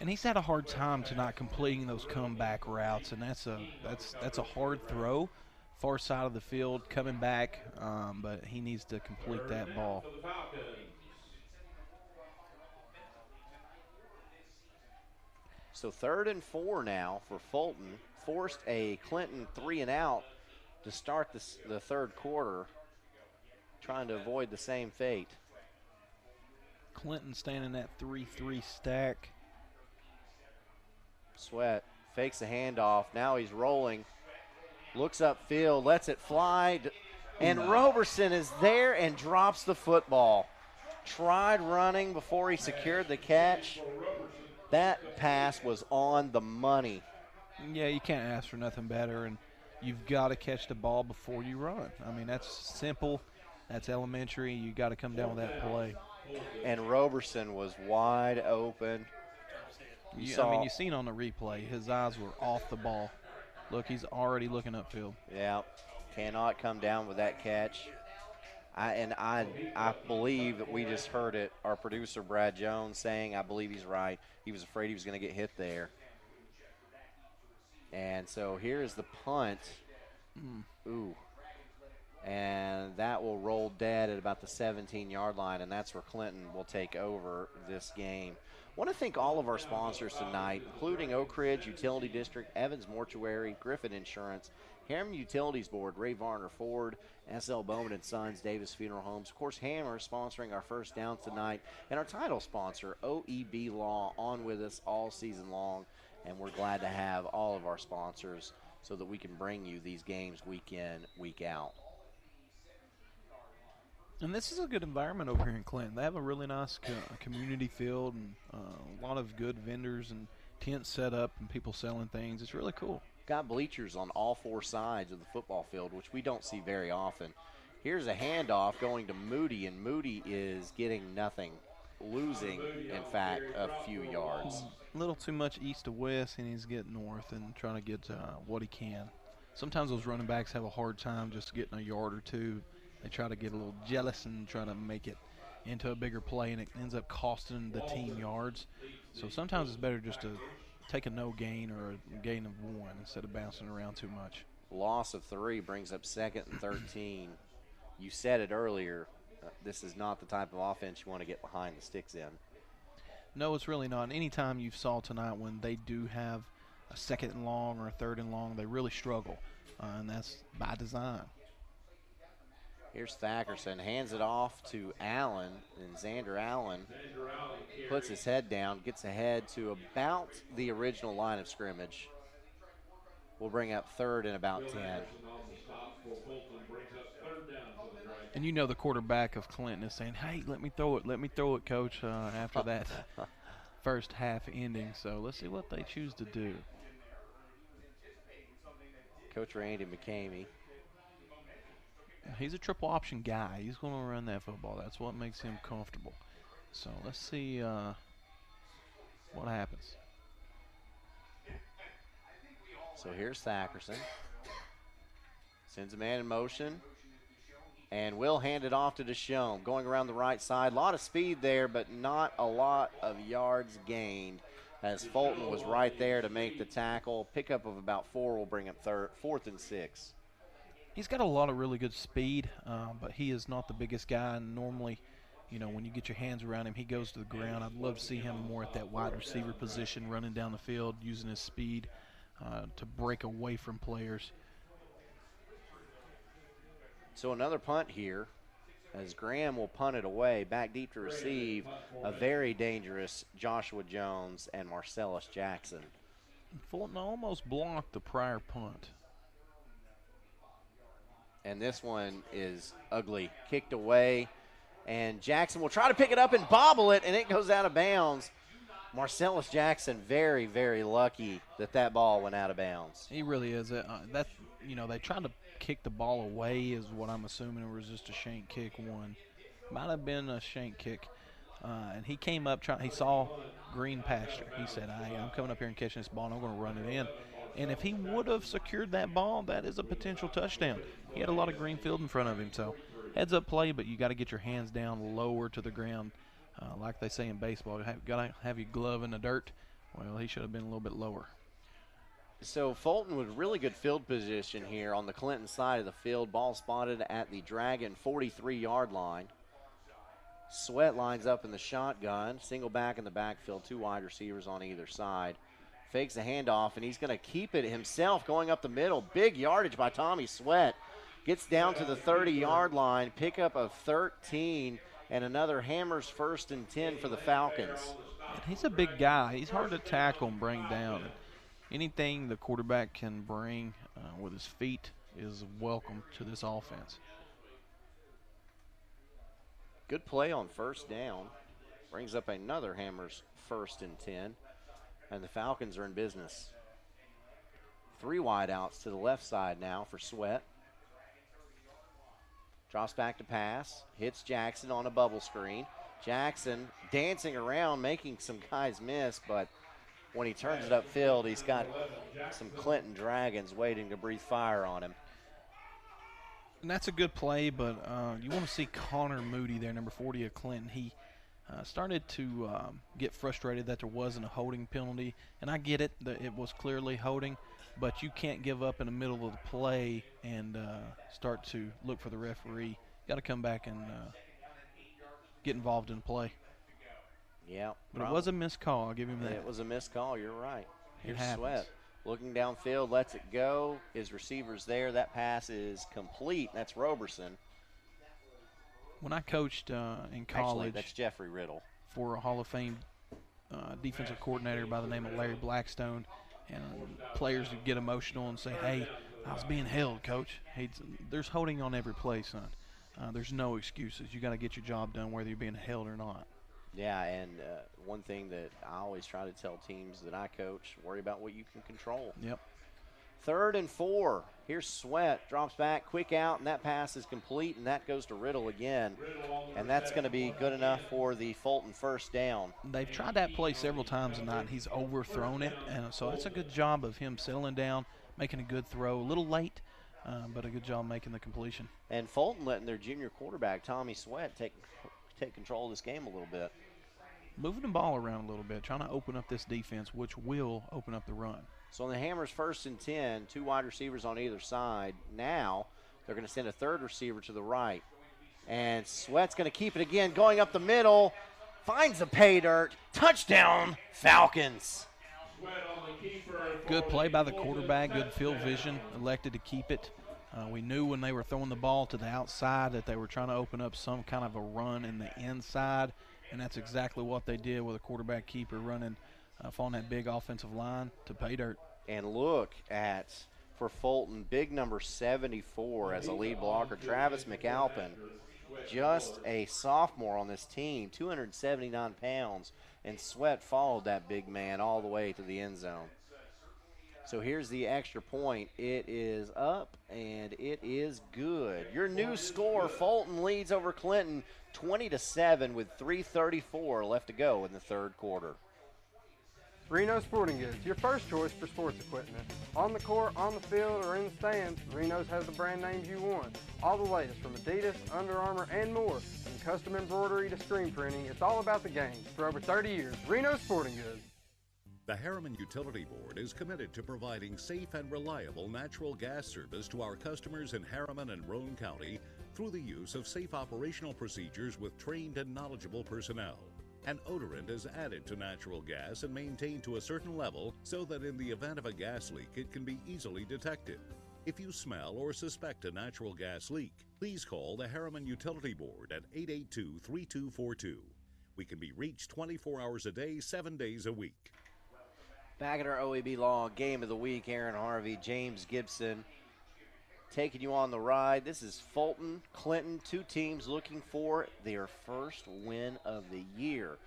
[SPEAKER 2] And he's had a hard time tonight completing those comeback routes, and that's a hard throw, far side of the field, coming back, but he needs to complete that ball.
[SPEAKER 1] So 3rd and 4 now for Fulton. Forced a Clinton 3 and out to start the 3rd quarter, trying to avoid the same fate.
[SPEAKER 2] Clinton standing at 3-3 stack.
[SPEAKER 1] Sweat fakes the handoff. Now he's rolling. Looks upfield, lets it fly. And Roberson is there and drops the football. Tried running before he secured the catch. That pass was on the money.
[SPEAKER 2] Yeah, you can't ask for nothing better, and you've got to catch the ball before you run. I mean, that's simple. That's elementary. You got to come down with that play.
[SPEAKER 1] And Roberson was wide open.
[SPEAKER 2] I mean, you've seen on the replay, his eyes were off the ball. Look, he's already looking upfield.
[SPEAKER 1] Yeah, cannot come down with that catch. I believe that we just heard it. Our producer, Brad Jones, saying, I believe he's right. He was afraid he was going to get hit there. And so here's the punt. Ooh. And that will roll dead at about the 17-yard line, and that's where Clinton will take over this game. I want to thank all of our sponsors tonight, including Oak Ridge Utility District, Evans Mortuary, Griffin Insurance, Harriman Utilities Board, Ray Varner Ford, S.L. Bowman and Sons, Davis Funeral Homes. Of course, Hammer sponsoring our first down tonight. And our title sponsor, OEB Law, on with us all season long. And we're glad to have all of our sponsors so that we can bring you these games week in, week out.
[SPEAKER 2] And this is a good environment over here in Clinton. They have a really nice community field and a lot of good vendors and tents set up and people selling things. It's really cool.
[SPEAKER 1] Got bleachers on all 4 sides of the football field, which we don't see very often. Here's a handoff going to Moody, and Moody is getting nothing, losing, in fact, a few yards.
[SPEAKER 2] A little too much east to west, and he's getting north and trying to get what he can. Sometimes those running backs have a hard time just getting a yard or two. They try to get a little jealous and try to make it into a bigger play, and it ends up costing the team yards. So sometimes it's better just to take a no gain or a gain of 1 instead of bouncing around too much.
[SPEAKER 1] loss of 3 brings up 2nd and 13. You said it earlier, this is not the type of offense you want to get behind the sticks in.
[SPEAKER 2] No, it's really not. Anytime you saw tonight when they do have a 2nd and long or a 3rd and long, they really struggle, and that's by design.
[SPEAKER 1] Here's Thackerson, hands it off to Allen, and Xander Allen puts his head down, gets ahead to about the original line of scrimmage. We'll bring up 3rd and about 10.
[SPEAKER 2] And you know the quarterback of Clinton is saying, hey, let me throw it, Coach, after that first half ending. So let's see what they choose to do.
[SPEAKER 1] Coach Randy McCamey.
[SPEAKER 2] He's a triple option guy. He's going to run that football. That's what makes him comfortable. So let's see what happens.
[SPEAKER 1] So here's Thackerson. Sends a man in motion. And will hand it off to Deshaun. Going around the right side. A lot of speed there, but not a lot of yards gained, as Fulton was right there to make the tackle. Pickup of about 4 will bring up 4th and 6.
[SPEAKER 2] He's got a lot of really good speed, but he is not the biggest guy. And normally, you know, when you get your hands around him, he goes to the ground. I'd love to see him more at that wide receiver position, running down the field, using his speed to break away from players.
[SPEAKER 1] So another punt here, as Graham will punt it away. Back deep to receive a very dangerous Joshua Jones and Marcellus Jackson.
[SPEAKER 2] Fulton almost blocked the prior punt.
[SPEAKER 1] And this one is ugly. Kicked away, and Jackson will try to pick it up and bobble it, and it goes out of bounds. Marcellus Jackson very, very lucky that ball went out of bounds.
[SPEAKER 2] He really is. They tried to kick the ball away is what I'm assuming. It was just a shank kick one. Might have been a shank kick. And he came up, he saw green pasture. He said, hey, I'm coming up here and catching this ball, and I'm going to run it in. And if he would have secured that ball, that is a potential touchdown. He had a lot of green field in front of him. So heads up play, but you got to get your hands down lower to the ground. Like they say in baseball, you got to have your glove in the dirt. Well, he should have been a little bit lower.
[SPEAKER 1] So Fulton with really good field position here on the Clinton side of the field. Ball spotted at the Dragon 43-yard line. Sweat lines up in the shotgun. Single back in the backfield. 2 wide receivers on either side. Fakes a handoff, and he's going to keep it himself going up the middle. Big yardage by Tommy Sweat. Gets down to the 30-yard line. Pickup of 13, and another Hammers 1st and 10 for the Falcons.
[SPEAKER 2] And he's a big guy. He's hard to tackle and bring down. Anything the quarterback can bring with his feet is welcome to this offense.
[SPEAKER 1] Good play on 1st down. Brings up another Hammers 1st and 10. And the Falcons are in business. 3 wideouts to the left side now for Sweat. Drops back to pass. Hits Jackson on a bubble screen. Jackson dancing around, making some guys miss, but when he turns it upfield, he's got some Clinton Dragons waiting to breathe fire on him.
[SPEAKER 2] And that's a good play, but you want to see Connor Moody there, number 40 of Clinton. He started to get frustrated that there wasn't a holding penalty. And I get it, that it was clearly holding, but you can't give up in the middle of the play and start to look for the referee. You got to come back and get involved in play.
[SPEAKER 1] Yeah.
[SPEAKER 2] But it was a missed call. I'll give him that.
[SPEAKER 1] It was a missed call. You're right. Here's
[SPEAKER 2] happens.
[SPEAKER 1] Sweat. Looking downfield, lets it go. His receiver's there. That pass is complete. That's Roberson.
[SPEAKER 2] When I coached in college,
[SPEAKER 1] actually, that's Jeffrey Riddle,
[SPEAKER 2] for a Hall of Fame defensive coordinator by the name of Larry Blackstone, and players would get emotional and say, hey, I was being held, Coach. There's holding on every play, son. There's no excuses. You got to get your job done whether you're being held or not.
[SPEAKER 1] Yeah, and one thing that I always try to tell teams that I coach, worry about what you can control.
[SPEAKER 2] Yep.
[SPEAKER 1] 3rd and 4. Here's Sweat. Drops back, quick out, and that pass is complete, and that goes to Riddle again. And that's going to be good enough for the Fulton 1st down.
[SPEAKER 2] They've tried that play several times tonight. He's overthrown it, and so it's a good job of him settling down, making a good throw. A little late, but a good job making the completion.
[SPEAKER 1] And Fulton letting their junior quarterback, Tommy Sweat, take control of this game a little bit.
[SPEAKER 2] Moving the ball around a little bit, trying to open up this defense, which will open up the run.
[SPEAKER 1] So on the Hammers, 1st and 10, 2 wide receivers on either side. Now they're going to send a third receiver to the right. And Sweat's going to keep it again, going up the middle. Finds the pay dirt. Touchdown, Falcons.
[SPEAKER 2] Good play by the quarterback, good field vision, elected to keep it. We knew when they were throwing the ball to the outside that they were trying to open up some kind of a run in the inside, and that's exactly what they did with a quarterback keeper running, following that big offensive line to pay dirt.
[SPEAKER 1] And look at, for Fulton, big number 74 as a lead blocker, Travis McAlpin. Just a sophomore on this team, 279 pounds, and Sweat followed that big man all the way to the end zone. So here's the extra point. It is up, and it is good. Your new score, Fulton leads over Clinton 20-7 with 3:34 left to go in the third quarter.
[SPEAKER 9] Reno Sporting Goods, your first choice for sports equipment. On the court, on the field, or in the stands, Reno's has the brand names you want. All the latest from Adidas, Under Armour, and more. From custom embroidery to screen printing, it's all about the game. For over 30 years, Reno Sporting Goods.
[SPEAKER 8] The Harriman Utility Board is committed to providing safe and reliable natural gas service to our customers in Harriman and Roane County through the use of safe operational procedures with trained and knowledgeable personnel. An odorant is added to natural gas and maintained to a certain level so that in the event of a gas leak it can be easily detected. If you smell or suspect a natural gas leak, please call the Harriman Utility Board at 882-3242. We can be reached 24 hours a day, 7 days a week.
[SPEAKER 1] Back at our OEB Law Game of the Week, Aaron Harvey, James Gibson taking you on the ride. This is Fulton, Clinton, two teams looking for their first win of the year.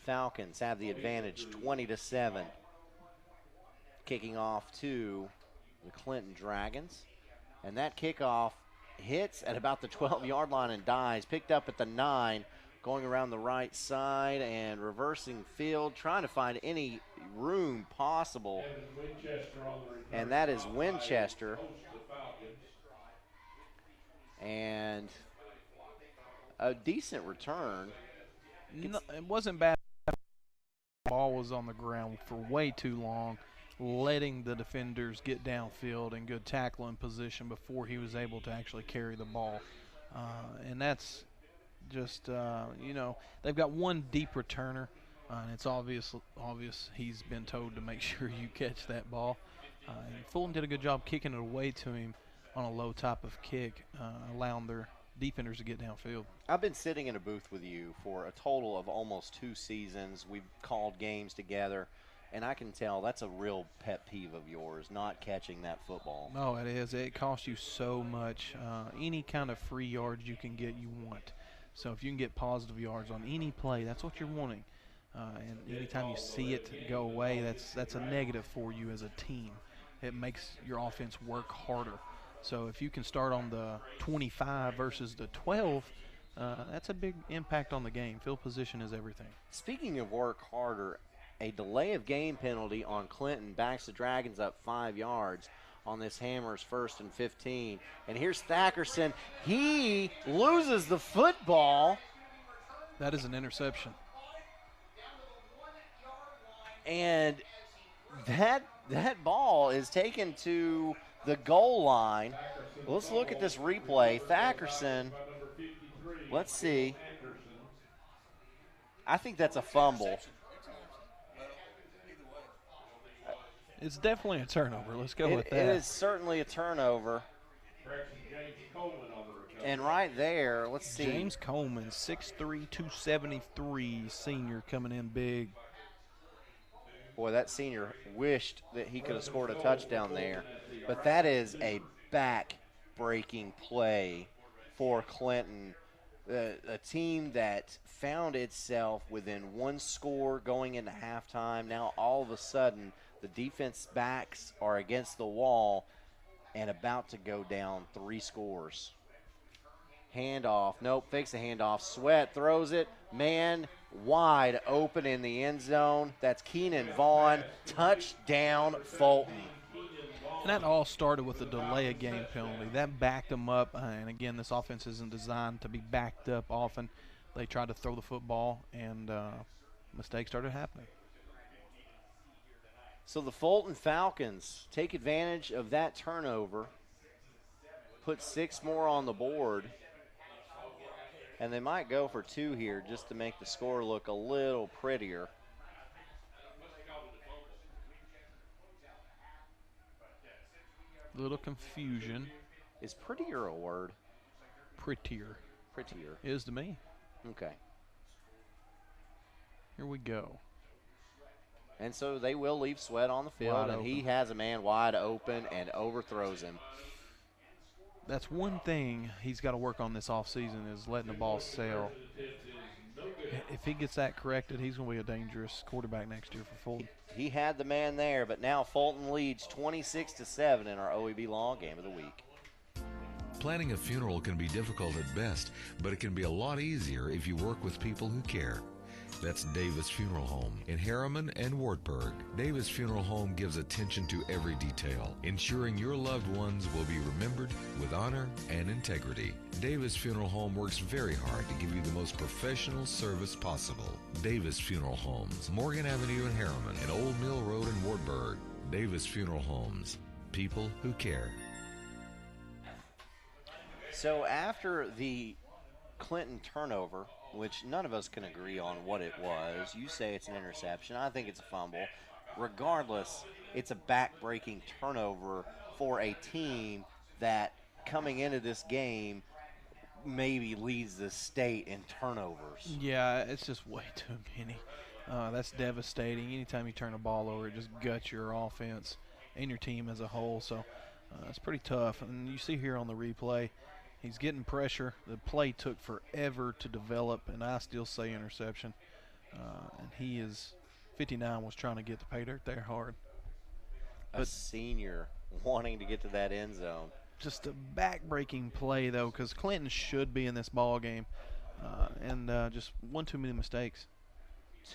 [SPEAKER 1] Falcons have the advantage 20-7. Kicking off to the Clinton Dragons. And that kickoff hits at about the 12-yard line and dies. Picked up at the 9, going around the right side and reversing field, trying to find any room possible. And that is Winchester. And a decent return.
[SPEAKER 2] No, it wasn't bad. The ball was on the ground for way too long, letting the defenders get downfield and good tackling position before he was able to actually carry the ball. And that's just, they've got one deep returner, and it's obvious he's been told to make sure you catch that ball. And Fulton did a good job kicking it away to him on a low type of kick, allowing their defenders to get downfield.
[SPEAKER 1] I've been sitting in a booth with you for a total of almost 2 seasons. We've called games together, and I can tell that's a real pet peeve of yours, not catching that football.
[SPEAKER 2] No, it is. It costs you so much. Any kind of free yards you can get, you want. So if you can get positive yards on any play, that's what you're wanting. And anytime you see it go away, that's a negative for you as a team. It makes your offense work harder. So if you can start on the 25 versus the 12, that's a big impact on the game. Field position is everything.
[SPEAKER 1] Speaking of work harder, a delay of game penalty on Clinton backs the Dragons up 5 yards on this Hammers 1st and 15. And here's Thackerson. He loses the football.
[SPEAKER 2] That is an interception.
[SPEAKER 1] And that ball is taken to the goal line. Let's look at this replay. Thackerson, let's see. I think that's a fumble.
[SPEAKER 2] It's definitely a turnover. Let's go with that.
[SPEAKER 1] It is certainly a turnover. And right there, let's see.
[SPEAKER 2] James Coleman, 6'3", 273, senior, coming in big.
[SPEAKER 1] Boy, that senior wished that he could have scored a touchdown there. But that is a back-breaking play for Clinton, a team that found itself within 1 score going into halftime. Now all of a sudden the defense backs are against the wall and about to go down 3 scores. Handoff, nope, fakes the handoff. Sweat throws it, man wide open in the end zone. That's Keenan Vaughn, touchdown Fulton.
[SPEAKER 2] And that all started with a delay of game penalty. That backed them up, and again, this offense isn't designed to be backed up often. They tried to throw the football, and mistakes started happening.
[SPEAKER 1] So the Fulton Falcons take advantage of that turnover, put 6 more on the board, and they might go for 2 here just to make the score look a little prettier.
[SPEAKER 2] Little confusion.
[SPEAKER 1] Is prettier a word?
[SPEAKER 2] Prettier.
[SPEAKER 1] Prettier.
[SPEAKER 2] Is to me.
[SPEAKER 1] Okay.
[SPEAKER 2] Here we go.
[SPEAKER 1] And so they will leave Sweat on the field, and he has a man wide open and overthrows him.
[SPEAKER 2] That's one thing he's got to work on this offseason is letting the ball sail. If he gets that corrected, he's going to be a dangerous quarterback next year for Fulton.
[SPEAKER 1] He had the man there, but now Fulton leads 26-7 in our OEB Law Game of the Week.
[SPEAKER 14] Planning a funeral can be difficult at best, but it can be a lot easier if you work with people who care. That's Davis Funeral Home in Harriman and Wartburg. Davis Funeral Home gives attention to every detail, ensuring your loved ones will be remembered with honor and integrity. Davis Funeral Home works very hard to give you the most professional service possible. Davis Funeral Homes, Morgan Avenue in Harriman and Old Mill Road in Wartburg. Davis Funeral Homes, people who care.
[SPEAKER 1] So after the Clinton turnover, which none of us can agree on what it was. You say it's an interception. I think it's a fumble. Regardless, it's a back-breaking turnover for a team that coming into this game maybe leads the state in turnovers.
[SPEAKER 2] Yeah, it's just way too many. That's devastating. Anytime you turn a ball over, it just guts your offense and your team as a whole. So it's pretty tough. And you see here on the replay, he's getting pressure. The play took forever to develop, and I still say interception. And he is 59 was trying to get the pay dirt there hard.
[SPEAKER 1] A senior wanting to get to that end zone.
[SPEAKER 2] Just a back-breaking play, though, because Clinton should be in this ball game, and just one too many mistakes.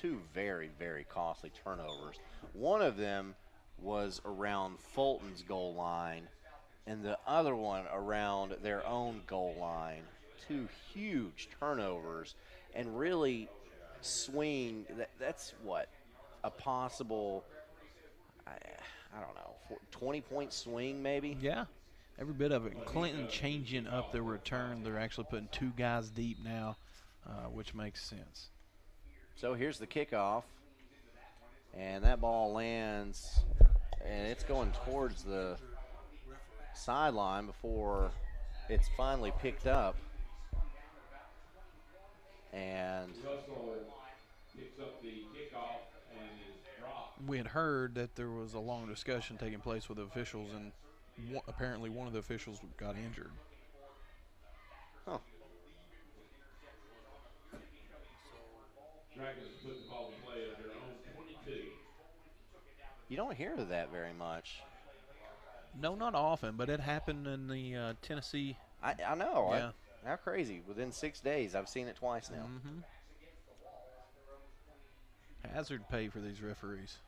[SPEAKER 1] 2 very, very costly turnovers. One of them was around Fulton's goal line, and the other one around their own goal line. 2 huge turnovers, and really swing. That's what, a possible, I don't know, 20-point swing maybe?
[SPEAKER 2] Yeah, every bit of it. Clinton changing up the return. They're actually putting 2 guys deep now, which makes sense.
[SPEAKER 1] So here's the kickoff, and that ball lands, and it's going towards the sideline before it's finally picked up. And
[SPEAKER 16] picks up the kickoff and is dropped.
[SPEAKER 2] We had heard that there was a long discussion taking place with the officials, and apparently one of the officials got injured.
[SPEAKER 1] Huh.
[SPEAKER 16] Dragons put the ball in play at their own 22.
[SPEAKER 1] You don't hear of that very much.
[SPEAKER 2] No, not often, but it happened in the Tennessee.
[SPEAKER 1] I know.
[SPEAKER 2] Yeah.
[SPEAKER 1] How crazy. Within 6 days, I've seen it twice now.
[SPEAKER 2] Mm-hmm. Hazard pay for these referees.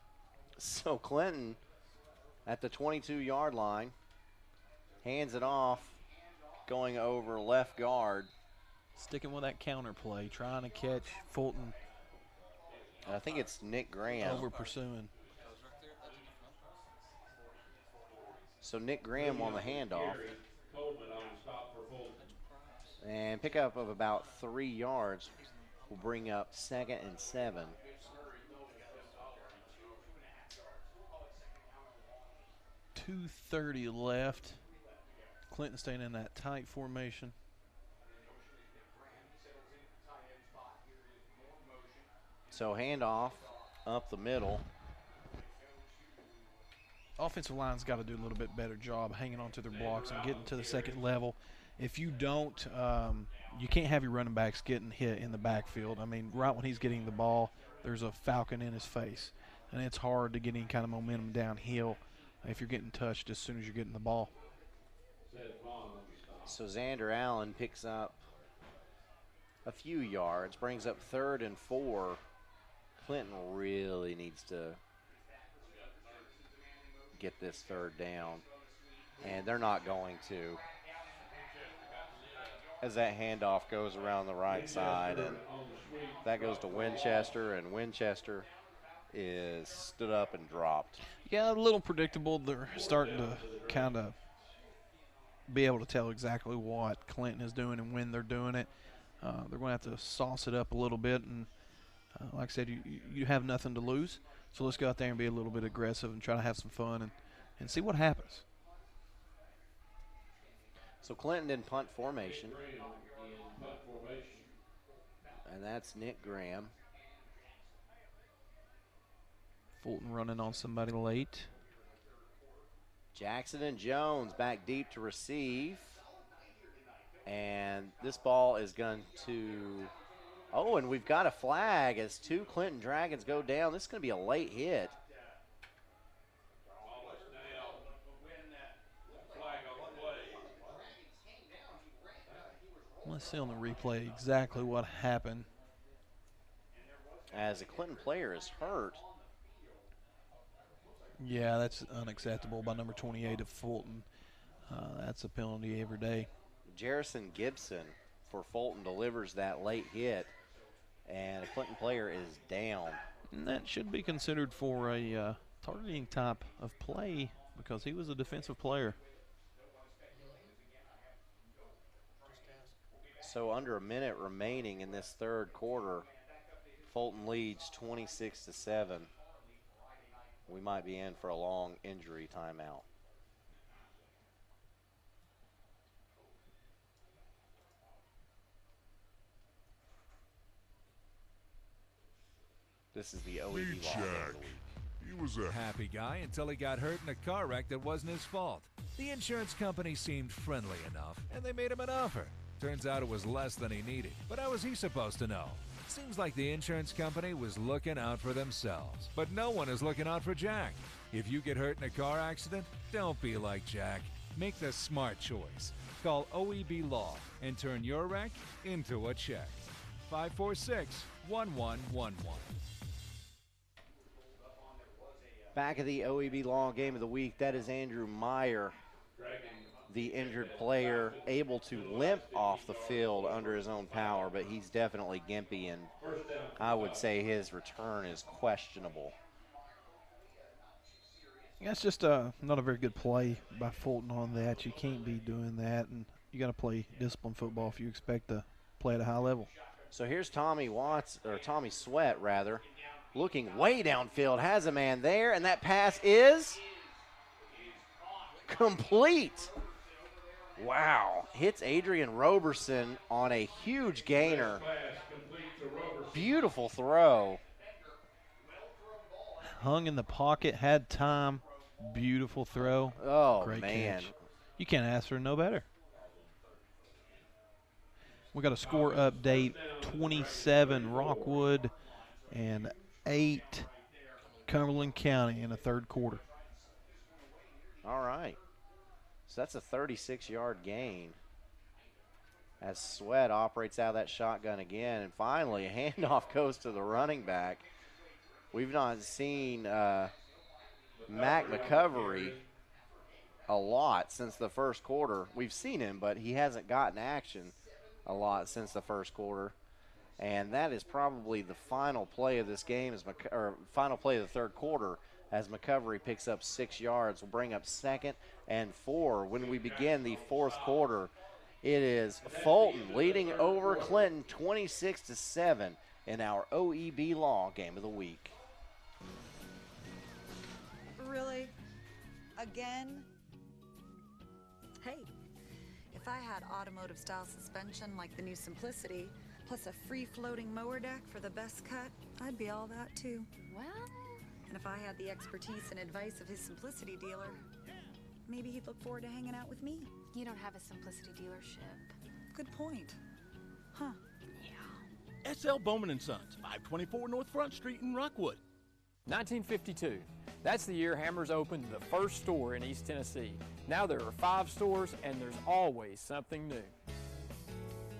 [SPEAKER 1] So Clinton at the 22-yard line hands it off, going over left guard.
[SPEAKER 2] Sticking with that counter play, trying to catch Fulton.
[SPEAKER 1] I think it's Nick Graham.
[SPEAKER 2] Over pursuing.
[SPEAKER 1] So Nick Graham on the handoff. And pickup of about 3 yards will bring up 2nd and 7.
[SPEAKER 2] .230 left. Clinton staying in that tight formation.
[SPEAKER 1] So handoff up the middle.
[SPEAKER 2] Offensive line's got to do a little bit better job hanging on to their blocks and getting to the second level. If you don't, you can't have your running backs getting hit in the backfield. I mean, right when he's getting the ball, there's a falcon in his face. And it's hard to get any kind of momentum downhill if you're getting touched as soon as you're getting the ball.
[SPEAKER 1] So Xander Allen picks up a few yards, brings up 3rd and 4. Clinton really needs to get this 3rd down, and they're not going to. As that handoff goes around the right side, and that goes to Winchester, and Winchester is stood up and dropped.
[SPEAKER 2] Yeah, a little predictable. They're starting to kind of be able to tell exactly what Clinton is doing and when they're doing it. They're going to have to sauce it up a little bit. And like I said, you have nothing to lose. So let's go out there and be a little bit aggressive and try to have some fun and see what happens.
[SPEAKER 1] So Clinton in punt formation. And that's Nick Graham.
[SPEAKER 2] Fulton running on somebody late.
[SPEAKER 1] Jackson and Jones back deep to receive. And this ball is going to, oh, and we've got a flag as 2 Clinton Dragons go down. This is going to be a late hit.
[SPEAKER 2] Let's see on the replay exactly what happened.
[SPEAKER 1] As a Clinton player is hurt.
[SPEAKER 2] Yeah, that's unacceptable by number 28 of Fulton. That's a penalty every day.
[SPEAKER 1] Jerrison Gibson for Fulton delivers that late hit, and a Clinton player is down.
[SPEAKER 2] And that should be considered for a targeting type of play because he was a defensive player.
[SPEAKER 1] So under a minute remaining in this third quarter, Fulton leads 26-7. We might be in for a long injury timeout. This is the OEB
[SPEAKER 11] Meet
[SPEAKER 1] Law.
[SPEAKER 11] Jack. He was a
[SPEAKER 15] happy guy until he got hurt in a car wreck that wasn't his fault. The insurance company seemed friendly enough, and they made him an offer. Turns out it was less than he needed. But how was he supposed to know? Seems like the insurance company was looking out for themselves. But no one is looking out for Jack. If you get hurt in a car accident, don't be like Jack. Make the smart choice. Call OEB Law and turn your wreck into a check. 546-1111.
[SPEAKER 1] Back of the OEB Law Game of the Week, that is Andrew Meyer, the injured player, able to limp off the field under his own power, but he's definitely gimpy, and I would say his return is questionable.
[SPEAKER 2] Yeah, it's just not a very good play by Fulton on that. You can't be doing that, and you got to play disciplined football if you expect to play at a high level.
[SPEAKER 1] So here's Tommy Sweat, looking way downfield, has a man there, and that pass is complete. Wow, hits Adrian Roberson on a huge gainer. Beautiful throw.
[SPEAKER 2] Hung in the pocket, had time, beautiful throw.
[SPEAKER 1] Oh,
[SPEAKER 2] great
[SPEAKER 1] man.
[SPEAKER 2] catch. You can't ask for no better. We got a score update, 27 Rockwood and 8 Cumberland County in the third quarter.
[SPEAKER 1] All right. So that's a 36-yard gain as Sweat operates out of that shotgun again. And finally, a handoff goes to the running back. We've not seen Mac McCovery a lot since the first quarter. We've seen him, but he hasn't gotten action a lot since the first quarter. And that is probably the final play of this game, final play of the third quarter, as McCovery picks up 6 yards. Will bring up 2nd and 4 when we begin the fourth quarter. It is Fulton leading over Clinton 26-7 in our OEB Law Game of the Week.
[SPEAKER 5] Really? Again? Hey, if I had automotive style suspension like the new Simplicity, plus a free floating mower deck for the best cut, I'd be all that too.
[SPEAKER 22] Well,
[SPEAKER 5] and if I had the expertise and advice of his Simplicity dealer, maybe he'd look forward to hanging out with me.
[SPEAKER 22] you don't have a Simplicity dealership.
[SPEAKER 5] Good point. Huh.
[SPEAKER 3] SL Bowman & Sons, 524 North Front Street in Rockwood.
[SPEAKER 23] 1952. That's the year Hammers opened the first store in East Tennessee. Now there are 5 stores and there's always something new.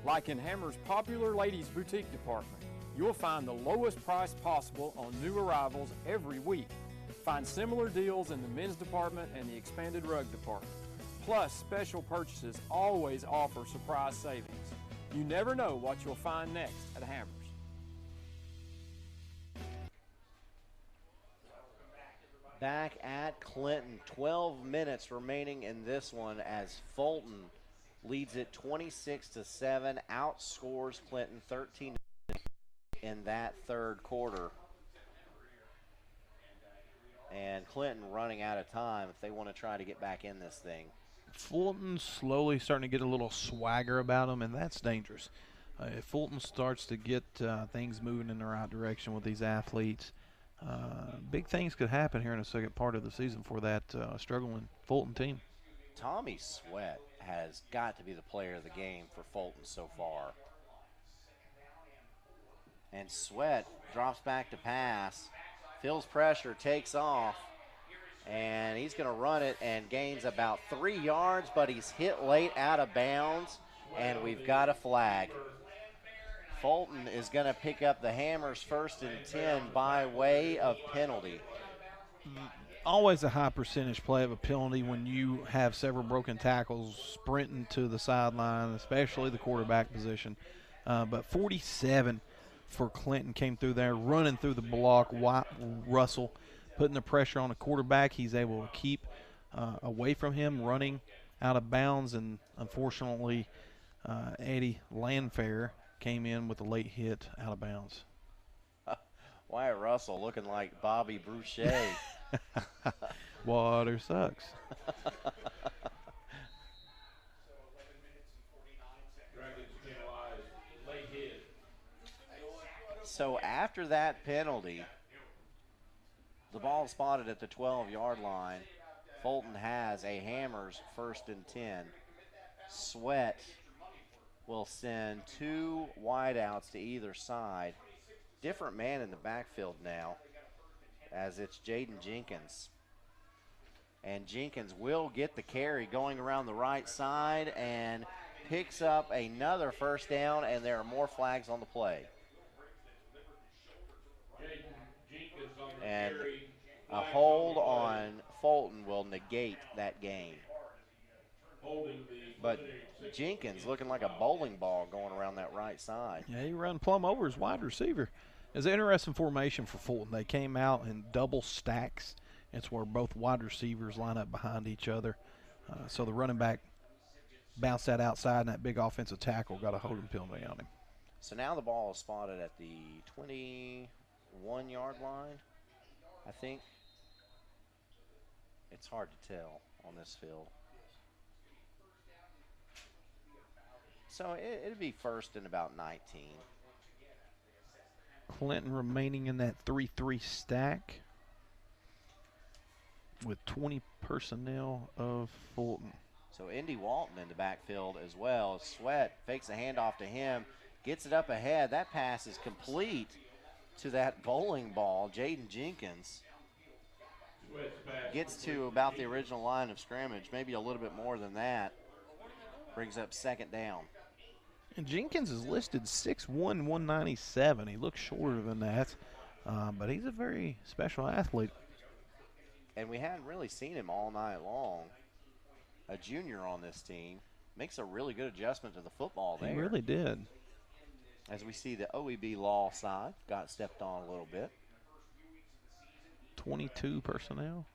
[SPEAKER 23] Like in Hammers' popular ladies boutique department, you'll find the lowest price possible on new arrivals every week. Find similar deals in the men's department and the expanded rug department. Plus, special purchases always offer surprise savings. You never know what you'll find next at Hammers.
[SPEAKER 1] back at Clinton. 12 minutes remaining in this one as Fulton leads it 26-7, outscores Clinton 13 in that third quarter. And Clinton running out of time if they want to try to get back in this thing.
[SPEAKER 2] Fulton's slowly starting to get a little swagger about them, and that's dangerous. If Fulton starts to get things moving in the right direction with these athletes, big things could happen here in the second part of the season for that struggling Fulton team.
[SPEAKER 1] Tommy Sweat has got to be the player of the game for Fulton so far. And Sweat drops back to pass, feels pressure, takes off, and he's going to run it and gains about 3 yards, but he's hit late out of bounds, and we've got a flag. Fulton is going to pick up the Hammers 1st and 10 by way of penalty.
[SPEAKER 2] Always a high percentage play of a penalty when you have several broken tackles sprinting to the sideline, especially the quarterback position. But 47 for Clinton came through there, running through the block. Russell putting the pressure on the quarterback. He's able to keep away from him, running out of bounds, and unfortunately Eddie Landfair came in with a late hit out of bounds.
[SPEAKER 1] Wyatt Russell looking like Bobby Boucher.
[SPEAKER 2] Water sucks.
[SPEAKER 1] So after that penalty, the ball spotted at the 12-yard line. Fulton has a Hammers 1st and 10. Sweat will send 2 wideouts to either side. Different man in the backfield now, as it's Jaden Jenkins. And Jenkins will get the carry going around the right side and picks up another first down, and there are more flags on the play. And a hold on Fulton will negate that gain. But Jenkins looking like a bowling ball going around that right side.
[SPEAKER 2] Yeah, he ran plumb over his wide receiver. It's an interesting formation for Fulton. They came out in double stacks. It's where both wide receivers line up behind each other. So the running back bounced that outside, and that big offensive tackle got a holding penalty on him.
[SPEAKER 1] So now the ball is spotted at the 21-yard line, I think. It's hard to tell on this field. So it'd be 1st and about 19.
[SPEAKER 2] Clinton remaining in that 3-3 stack with 20 personnel of Fulton.
[SPEAKER 1] So Indy Walton in the backfield as well. Sweat fakes a handoff to him, gets it up ahead. That pass is complete to that bowling ball. Jaden Jenkins gets to about the original line of scrimmage, maybe a little bit more than that. Brings up 2nd down.
[SPEAKER 2] And Jenkins is listed 6'1", 197. He looks shorter than that, but he's a very special athlete.
[SPEAKER 1] And we hadn't really seen him all night long. A junior on this team. Makes a really good adjustment to the football there.
[SPEAKER 2] He really did.
[SPEAKER 1] As we see the OEB Law side got stepped on a little bit.
[SPEAKER 2] 22 personnel.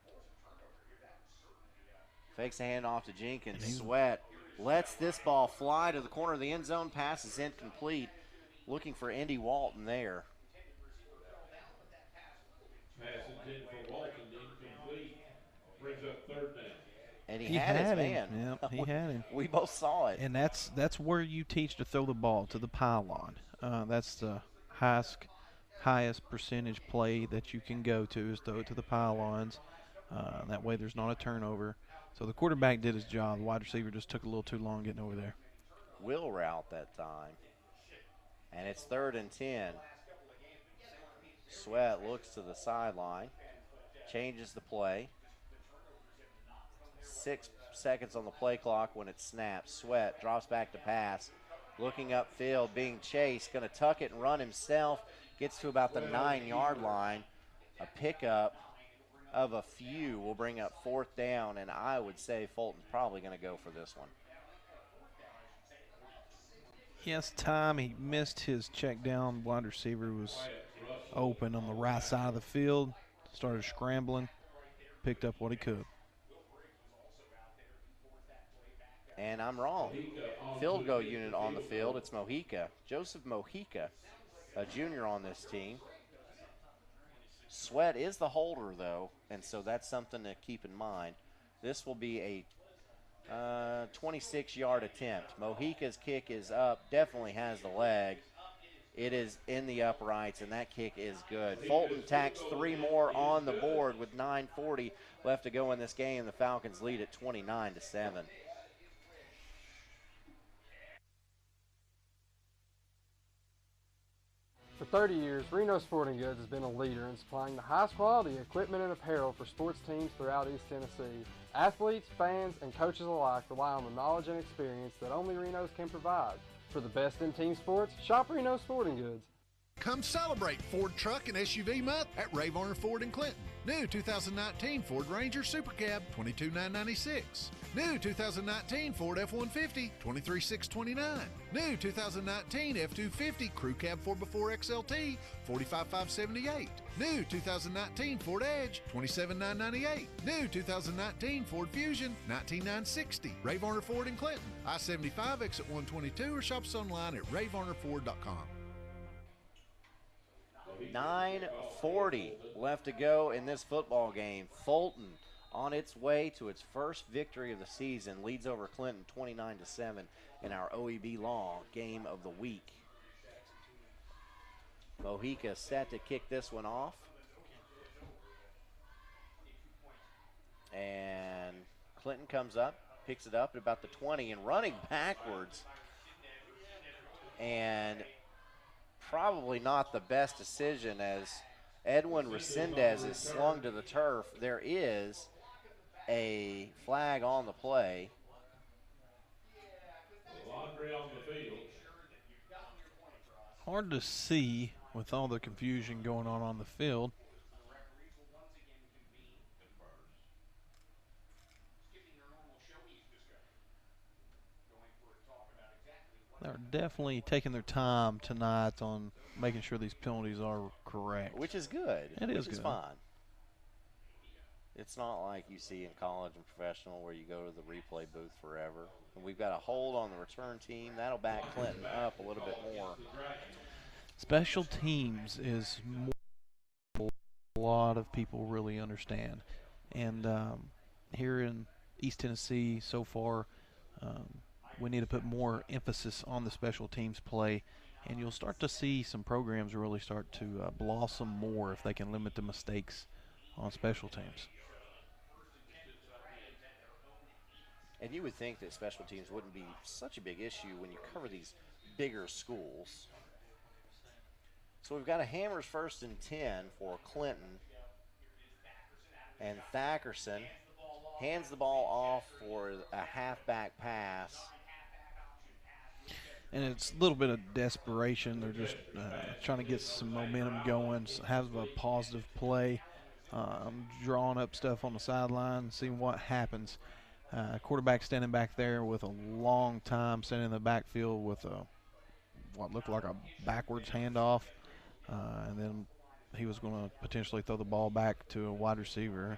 [SPEAKER 1] Fakes a handoff to Jenkins. Sweat lets this ball fly to the corner of the end zone. Pass is incomplete. Looking for Indy Walton there.
[SPEAKER 16] Pass intended for Walton, incomplete. Brings up 3rd down.
[SPEAKER 1] And he had his man.
[SPEAKER 2] Yep, he had him.
[SPEAKER 1] We both saw it.
[SPEAKER 2] And that's where you teach to throw the ball, to the pylon. That's the highest percentage play that you can go to, is throw it to the pylons. That way there's not a turnover. So the quarterback did his job. The wide receiver just took a little too long getting over there.
[SPEAKER 1] Will route that time. And it's 3rd and 10. Sweat looks to the sideline. Changes the play. 6 seconds on the play clock when it snaps. Sweat drops back to pass. Looking upfield, being chased. Going to tuck it and run himself. Gets to about the 9-yard line. A pickup of a few will bring up 4th down, and I would say Fulton's probably going to go for this one.
[SPEAKER 2] Yes, Tom, he missed his check down. Wide receiver was open on the right side of the field. Started scrambling. picked up what he could.
[SPEAKER 1] And I'm wrong. Field goal unit on the field. It's Mojica. Joseph Mojica, a junior on this team. Sweat is the holder, though, and so that's something to keep in mind. This will be a 26-yard attempt. Mojica's kick is up, definitely has the leg. It is in the uprights, and that kick is good. Fulton tacks 3 more on the board with 9:40 left to go in this game. The Falcons lead at 29-7.
[SPEAKER 9] For 30 years, Reno Sporting Goods has been a leader in supplying the highest quality equipment and apparel for sports teams throughout East Tennessee. Athletes, fans, and coaches alike rely on the knowledge and experience that only Reno's can provide. For the best in team sports, shop Reno Sporting Goods.
[SPEAKER 6] Come celebrate Ford Truck and SUV Month at Ray Varner Ford in Clinton. New 2019 Ford Ranger Super Cab, $22,996. New 2019 Ford F-150, $23,629. New 2019 F-250 Crew Cab 4x4 XLT, $45,578. New 2019 Ford Edge, $27,998. New 2019 Ford Fusion, $19,960. Ray Varner Ford in Clinton, I-75 exit 122, or shop us online at rayvarnerford.com.
[SPEAKER 1] 9:40 left to go in this football game. Fulton on its way to its first victory of the season, leads over Clinton 29-7 in our OEB Law game of the week. Mojica set to kick this one off. And Clinton comes up, picks it up at about the 20 and running backwards. And probably not the best decision as Edwin Resendez is slung to the turf. There is a flag on the play.
[SPEAKER 2] Hard to see with all the confusion going on the field. They're definitely taking their time tonight on making sure these penalties are correct.
[SPEAKER 1] Which is good.
[SPEAKER 2] It is
[SPEAKER 1] good. It's fine. It's not like you see in college and professional where you go to the replay booth forever. And we've got a hold on the return team. That'll back Clinton up a little bit more.
[SPEAKER 2] Special teams is more a lot of people really understand. And here in East Tennessee so far, we need to put more emphasis on the special teams play, and you'll start to see some programs really start to blossom more if they can limit the mistakes on special teams.
[SPEAKER 1] And you would think that special teams wouldn't be such a big issue when you cover these bigger schools. So we've got a Hammers 1st and 10 for Clinton. And Thackerson hands the ball off for a halfback pass.
[SPEAKER 2] And it's a little bit of desperation. They're just trying to get some momentum going, have a positive play. Drawing up stuff on the sideline, seeing what happens. Quarterback standing back there with a long time standing in the backfield with what looked like a backwards handoff. And then he was going to potentially throw the ball back to a wide receiver.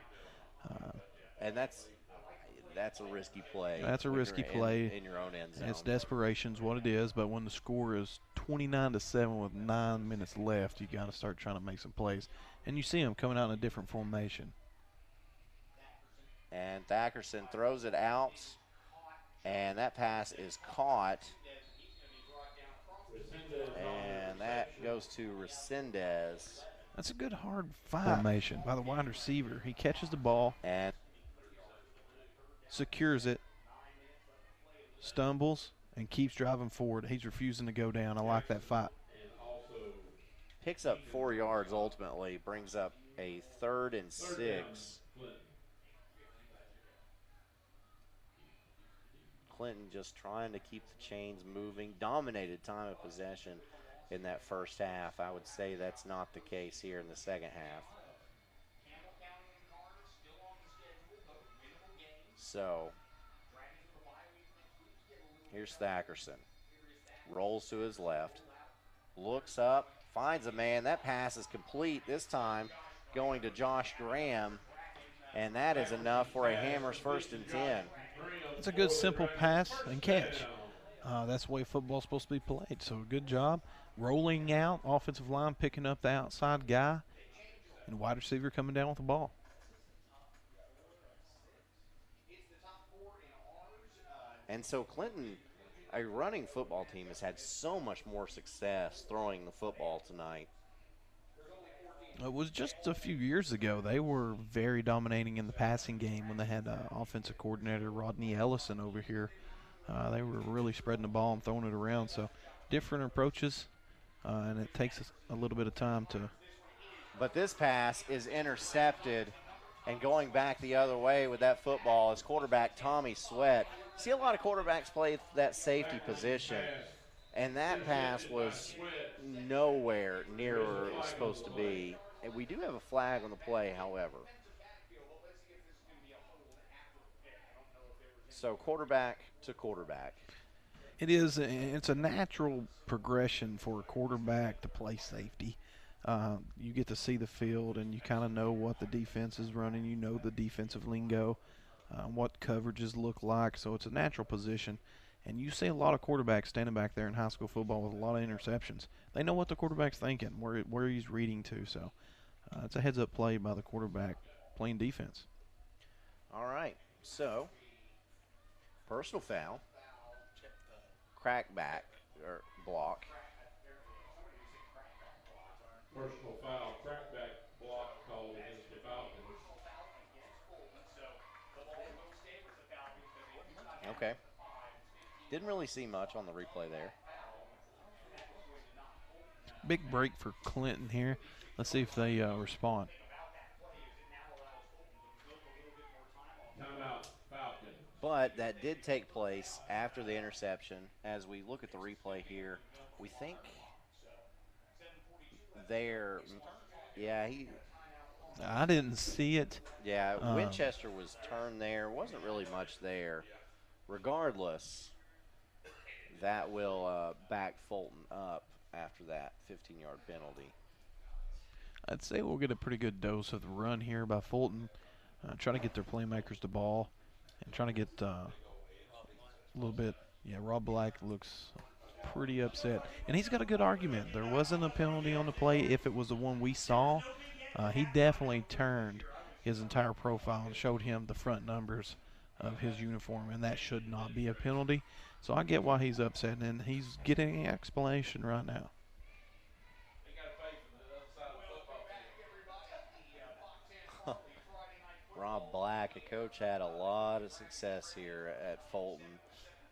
[SPEAKER 1] And that's a risky play.
[SPEAKER 2] That's a risky play.
[SPEAKER 1] In your own end zone.
[SPEAKER 2] It's desperation's what it is, but when the score is 29-7 with 9 minutes left, you got to start trying to make some plays. And you see them coming out in a different formation.
[SPEAKER 1] And Thackerson throws it out, and that pass is caught. And that goes to Resendez.
[SPEAKER 2] That's a good hard formation by the wide receiver. He catches the ball
[SPEAKER 1] and
[SPEAKER 2] secures it, stumbles, and keeps driving forward. He's refusing to go down. I like that fight.
[SPEAKER 1] Picks up 4 yards ultimately, brings up a 3rd and 6. Clinton just trying to keep the chains moving. Dominated time of possession in that first half. I would say that's not the case here in the second half. So here's Thackerson. Rolls to his left. Looks up. Finds a man. That pass is complete this time, going to Josh Graham. And that is enough for a Hammers 1st and 10.
[SPEAKER 2] It's a good simple pass and catch. That's the way football's supposed to be played. So good job. Rolling out, offensive line picking up the outside guy, and wide receiver coming down with the ball.
[SPEAKER 1] And so Clinton, a running football team, has had so much more success throwing the football tonight.
[SPEAKER 2] It was just a few years ago. They were very dominating in the passing game when they had offensive coordinator Rodney Ellison over here. They were really spreading the ball and throwing it around. So different approaches, and it takes us a little bit of time to.
[SPEAKER 1] But this pass is intercepted, and going back the other way with that football is quarterback Tommy Sweat. See a lot of quarterbacks play that safety position, and that pass was nowhere near where it was supposed to be. And we do have a flag on the play, however. So quarterback to quarterback.
[SPEAKER 2] It is. It's a natural progression for a quarterback to play safety. You get to see the field, and you kind of know what the defense is running. You know the defensive lingo, what coverages look like. So it's a natural position. And you see a lot of quarterbacks standing back there in high school football with a lot of interceptions. They know what the quarterback's thinking, where he's reading to. So it's a heads-up play by the quarterback playing defense.
[SPEAKER 1] All right. So personal foul, crackback or block.
[SPEAKER 16] Personal foul, crackback block called against the Falcons.
[SPEAKER 1] Okay. Didn't really see much on the replay there.
[SPEAKER 2] Big break for Clinton here. Let's see if they respond.
[SPEAKER 16] Timeout, Falcon.
[SPEAKER 1] But that did take place after the interception. As we look at the replay here, we think there,
[SPEAKER 2] I didn't see it.
[SPEAKER 1] Yeah, Winchester was turned there. Wasn't really much there. Regardless, that will back Fulton up after that 15-yard penalty.
[SPEAKER 2] I'd say we'll get a pretty good dose of the run here by Fulton. Try to get their playmakers the ball and trying to get a little bit. Yeah, Rob Black looks pretty upset. And he's got a good argument. There wasn't a penalty on the play. If it was the one we saw, he definitely turned his entire profile and showed him the front numbers of his uniform, and that should not be a penalty. So I get why he's upset, and he's getting an explanation right now.
[SPEAKER 1] Rob Black, a coach, had a lot of success here at Fulton.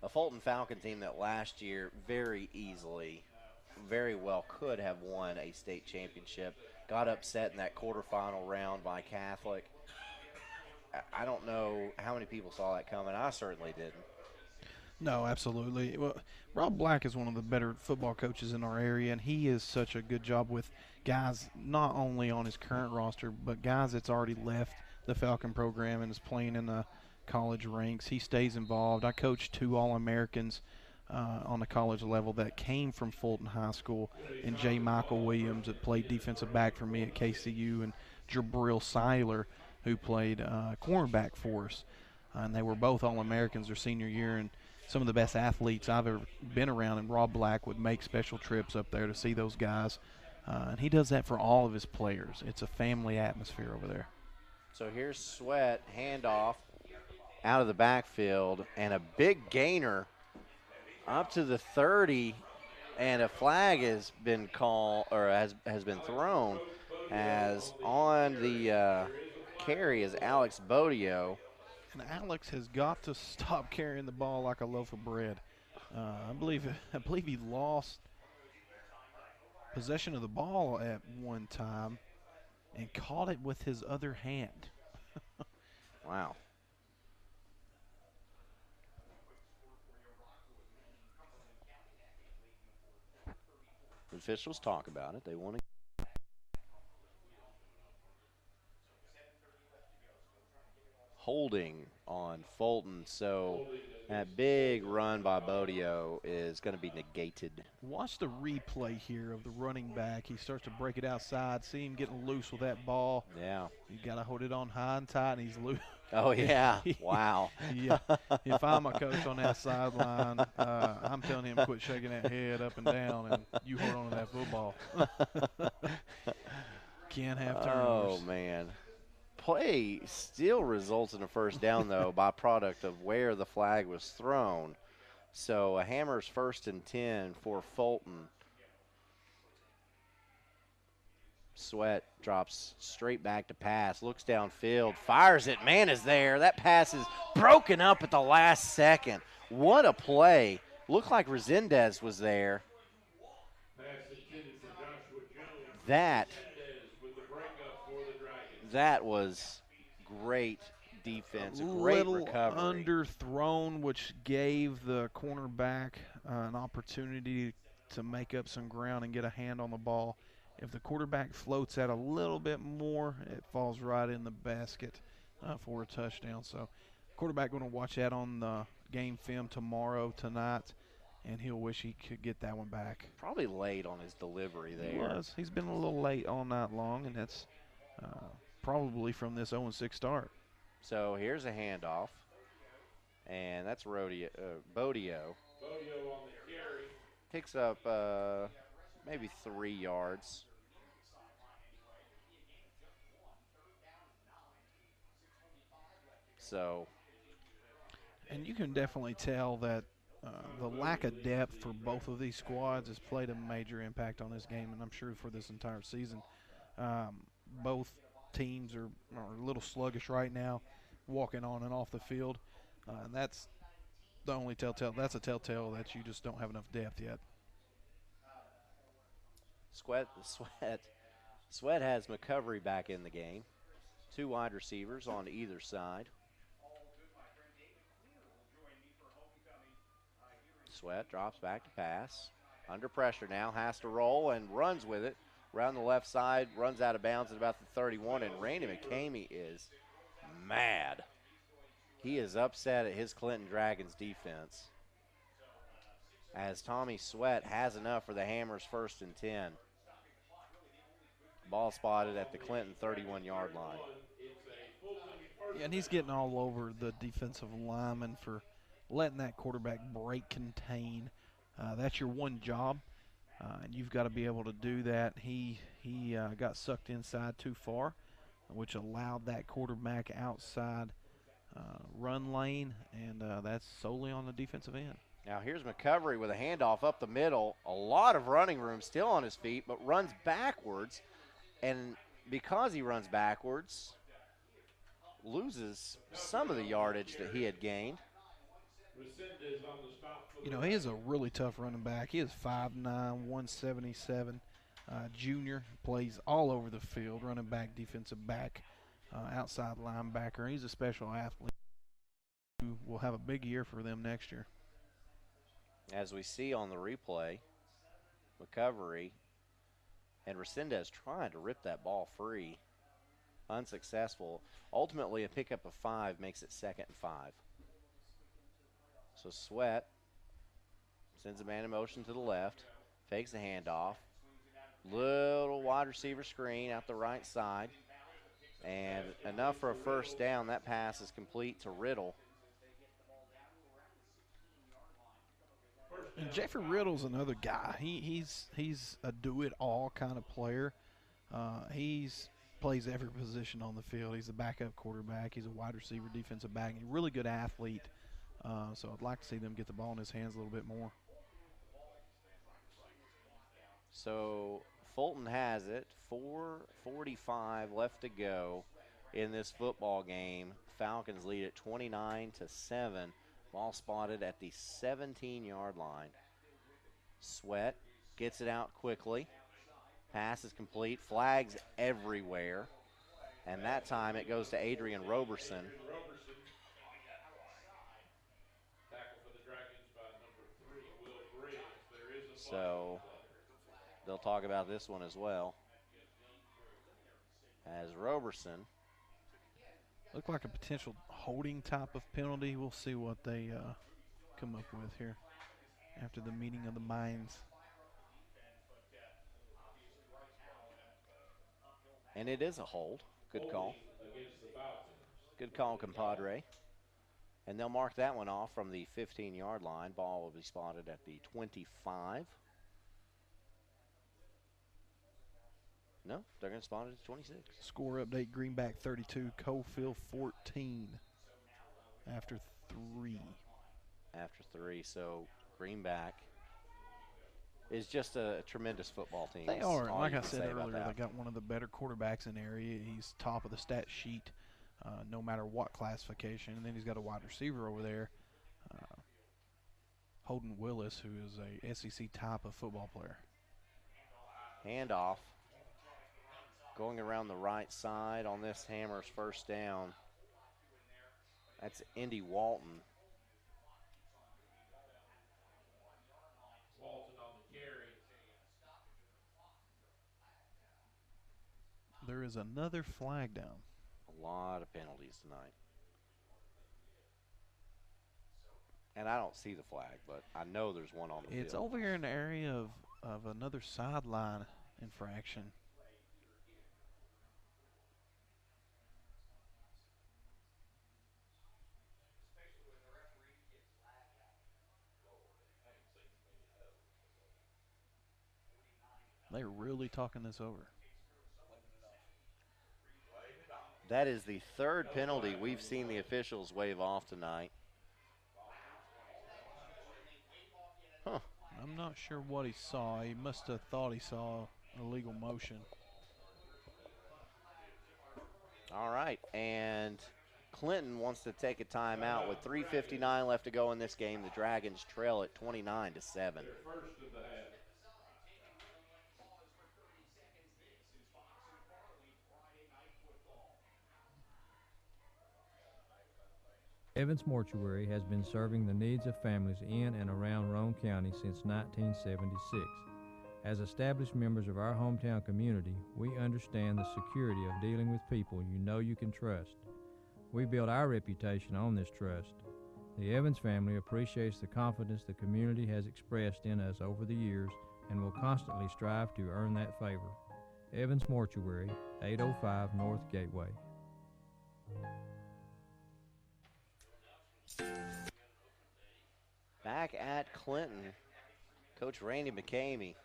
[SPEAKER 1] A Fulton Falcon team that last year very easily, very well could have won a state championship. Got upset in that quarterfinal round by Catholic. I don't know how many people saw that coming. I certainly didn't.
[SPEAKER 2] No, absolutely. Well, Rob Black is one of the better football coaches in our area, and he is such a good job with guys not only on his current roster, but guys that's already left the Falcon program and is playing in the college ranks. He stays involved. I coached 2 All-Americans on the college level that came from Fulton High School, and J. Michael Williams that played defensive back for me at KCU, and Jabril Seiler, who played cornerback for us. And they were both All-Americans their senior year, and some of the best athletes I've ever been around, and Rob Black would make special trips up there to see those guys. And he does that for all of his players. It's a family atmosphere over there.
[SPEAKER 1] So here's Sweat, handoff out of the backfield, and a big gainer up to the 30, and a flag has been called, or has been thrown, as on the carry is Alex Bodio.
[SPEAKER 2] And Alex has got to stop carrying the ball like a loaf of bread. I believe he lost possession of the ball at one time and caught it with his other hand.
[SPEAKER 1] Wow. The officials talk about it. They want to. holding on Fulton, so that big run by Bodio is going to be negated.
[SPEAKER 2] Watch the replay here of the running back. He starts to break it outside. See him getting loose with that ball.
[SPEAKER 1] Yeah.
[SPEAKER 2] You got to hold it on high and tight, and he's loose.
[SPEAKER 1] Oh, yeah. Wow.
[SPEAKER 2] Yeah. If I'm a coach on that sideline, I'm telling him quit shaking that head up and down, and you hold on to that football. Can't have turnovers.
[SPEAKER 1] Oh, man. Play still results in a first down, though, by product of where the flag was thrown. So a Hammers 1st and 10 for Fulton. Sweat drops straight back to pass, looks downfield, fires it. Man is there. That pass is broken up at the last second. What a play. Looked like Resendez was there. That was great defense, a great recovery.
[SPEAKER 2] Underthrown, which gave the cornerback an opportunity to make up some ground and get a hand on the ball. If the quarterback floats out a little bit more, it falls right in the basket for a touchdown. So quarterback going to watch that on the game film tonight, and he'll wish he could get that one back.
[SPEAKER 1] Probably late on his delivery there.
[SPEAKER 2] He was. He's been a little late all night long, and that's probably from this 0-6 start.
[SPEAKER 1] So here's a handoff, and that's Bodio.
[SPEAKER 16] Bodio on the carry.
[SPEAKER 1] Picks up maybe 3 yards. So.
[SPEAKER 2] And you can definitely tell that the lack of depth for both of these squads has played a major impact on this game, and I'm sure for this entire season. Both teams are a little sluggish right now, walking on and off the field. And that's the only telltale. That's a telltale that you just don't have enough depth yet.
[SPEAKER 1] Sweat has McCovery back in the game. 2 wide receivers on either side. Sweat drops back to pass. Under pressure now, has to roll and runs with it. Around the left side, runs out of bounds at about the 31, and Randy McCamey is mad. He is upset at his Clinton Dragons defense, as Tommy Sweat has enough for the Hammers 1st and 10. Ball spotted at the Clinton 31-yard line.
[SPEAKER 2] Yeah, and he's getting all over the defensive lineman for letting that quarterback break contain. That's your one job, and you've got to be able to do that. He got sucked inside too far, which allowed that quarterback outside run lane, and that's solely on the defensive end.
[SPEAKER 1] Now here's McCovery with a handoff up the middle. A lot of running room, still on his feet, but runs backwards. And because he runs backwards, loses some of the yardage that he had gained.
[SPEAKER 2] You know, he is a really tough running back. He is 5'9", 177. Junior, plays all over the field, running back, defensive back, outside linebacker. He's a special athlete who will have a big year for them next year.
[SPEAKER 1] As we see on the replay, McCovery and Resendez trying to rip that ball free. Unsuccessful. Ultimately, a pickup of 5 makes it 2nd and 5. So Sweat sends a man in motion to the left, fakes the handoff. Little wide receiver screen out the right side. And enough for a first down. That pass is complete to Riddle.
[SPEAKER 2] And Jeffrey Riddle's another guy. He's a do-it-all kind of player. He's plays every position on the field. He's a backup quarterback. He's a wide receiver, defensive back. He's a really good athlete. So I'd like to see them get the ball in his hands a little bit more.
[SPEAKER 1] So Fulton has it. 4:45 left to go in this football game. Falcons lead at 29-7. Ball spotted at the 17-yard line. Sweat gets it out quickly. Pass is complete. Flags everywhere. And that time it goes to Adrian Roberson. So they'll talk about this one as well. As Roberson
[SPEAKER 2] Looked like a potential holding type of penalty. We'll see what they come up with here after the meeting of the minds.
[SPEAKER 1] And it is a hold. Good call. Good call, compadre. And they'll mark that one off from the 15-yard line. Ball will be spotted at the 25. No, they're going to spot it at 26.
[SPEAKER 2] Score update, Greenback 32, Cofield 14 after 3.
[SPEAKER 1] After 3, so Greenback is just a tremendous football team.
[SPEAKER 2] They are.
[SPEAKER 1] All
[SPEAKER 2] Like
[SPEAKER 1] you
[SPEAKER 2] I
[SPEAKER 1] can
[SPEAKER 2] said
[SPEAKER 1] say about
[SPEAKER 2] earlier,
[SPEAKER 1] that.
[SPEAKER 2] they got one of the better quarterbacks in the area. He's top of the stat sheet no matter what classification. And then he's got a wide receiver over there, Holden Willis, who is a SEC type of football player.
[SPEAKER 1] Handoff. Going around the right side on this Hammer's first down. That's Indy Walton.
[SPEAKER 2] There is another flag down.
[SPEAKER 1] A lot of penalties tonight. And I don't see the flag, but I know there's one on the field.
[SPEAKER 2] It's over here in the area of another sideline infraction. They're really talking this over.
[SPEAKER 1] That is the third penalty we've seen the officials wave off tonight. Huh.
[SPEAKER 2] I'm not sure what he saw. He must have thought he saw illegal motion.
[SPEAKER 1] All right, and Clinton wants to take a timeout with 3:59 left to go in this game. The Dragons trail at 29-7.
[SPEAKER 4] Evans Mortuary has been serving the needs of families in and around Roane County since 1976. As established members of our hometown community, we understand the security of dealing with people you know you can trust. We build our reputation on this trust. The Evans family appreciates the confidence the community has expressed in us over the years and will constantly strive to earn that favor. Evans Mortuary, 805 North Gateway.
[SPEAKER 1] Back at Clinton, Coach Randy McCamey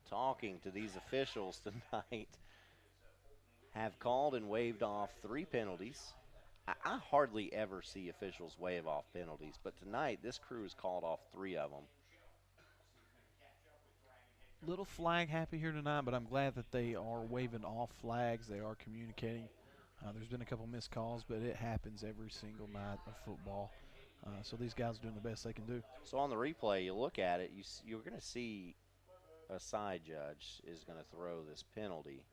[SPEAKER 1] talking to these officials tonight. Have called and waved off 3 penalties. I hardly ever see officials wave off penalties, but tonight this crew has called off 3 of them.
[SPEAKER 2] Little flag happy here tonight, but I'm glad that they are waving off flags. They are communicating. There's been a couple missed calls, but it happens every single night of football. So these guys are doing the best they can do.
[SPEAKER 1] So on the replay, you look at it, you're going to see a side judge is going to throw this penalty.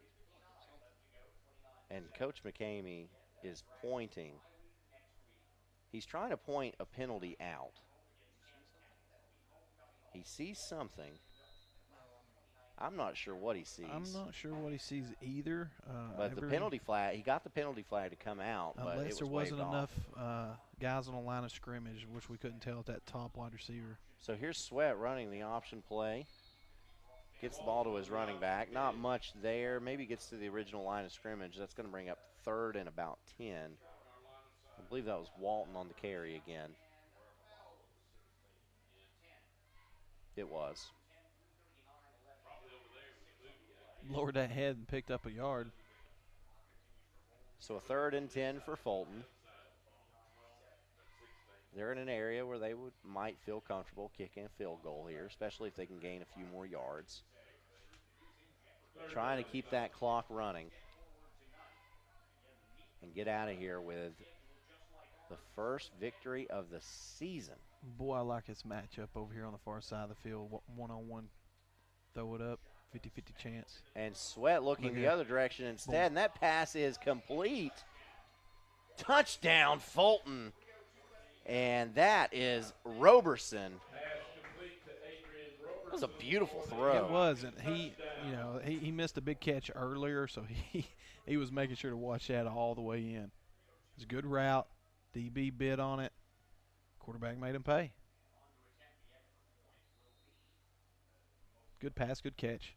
[SPEAKER 1] And Coach McCamey is pointing. He's trying to point a penalty out. He sees something. I'm not sure what he sees.
[SPEAKER 2] I'm not sure what he sees either.
[SPEAKER 1] But the penalty flag, he got the penalty flag to come out, but it
[SPEAKER 2] unless
[SPEAKER 1] was
[SPEAKER 2] there wasn't
[SPEAKER 1] waved
[SPEAKER 2] enough
[SPEAKER 1] off.
[SPEAKER 2] guys on the line of scrimmage, which we couldn't tell at that top wide receiver.
[SPEAKER 1] So here's Sweat running the option play. Gets the ball to his running back. Not much there. Maybe gets to the original line of scrimmage. That's going to bring up 3rd and about 10. I believe that was Walton on the carry again. It was.
[SPEAKER 2] Lowered that head and picked up a yard.
[SPEAKER 1] So a 3rd and 10 for Fulton. They're in an area where they might feel comfortable kicking a field goal here, especially if they can gain a few more yards. Trying to keep that clock running and get out of here with the first victory of the season.
[SPEAKER 2] Boy, I like this matchup over here on the far side of the field. One-on-one, throw it up, 50-50 chance.
[SPEAKER 1] And Sweat looking the other direction instead,
[SPEAKER 2] Boom.
[SPEAKER 1] and that pass is complete. Touchdown, Fulton. And that is Roberson. That was a beautiful throw.
[SPEAKER 2] It was, and he missed a big catch earlier, so he was making sure to watch that all the way in. It's a good route. DB bid on it. Quarterback made him pay. Good pass, good catch.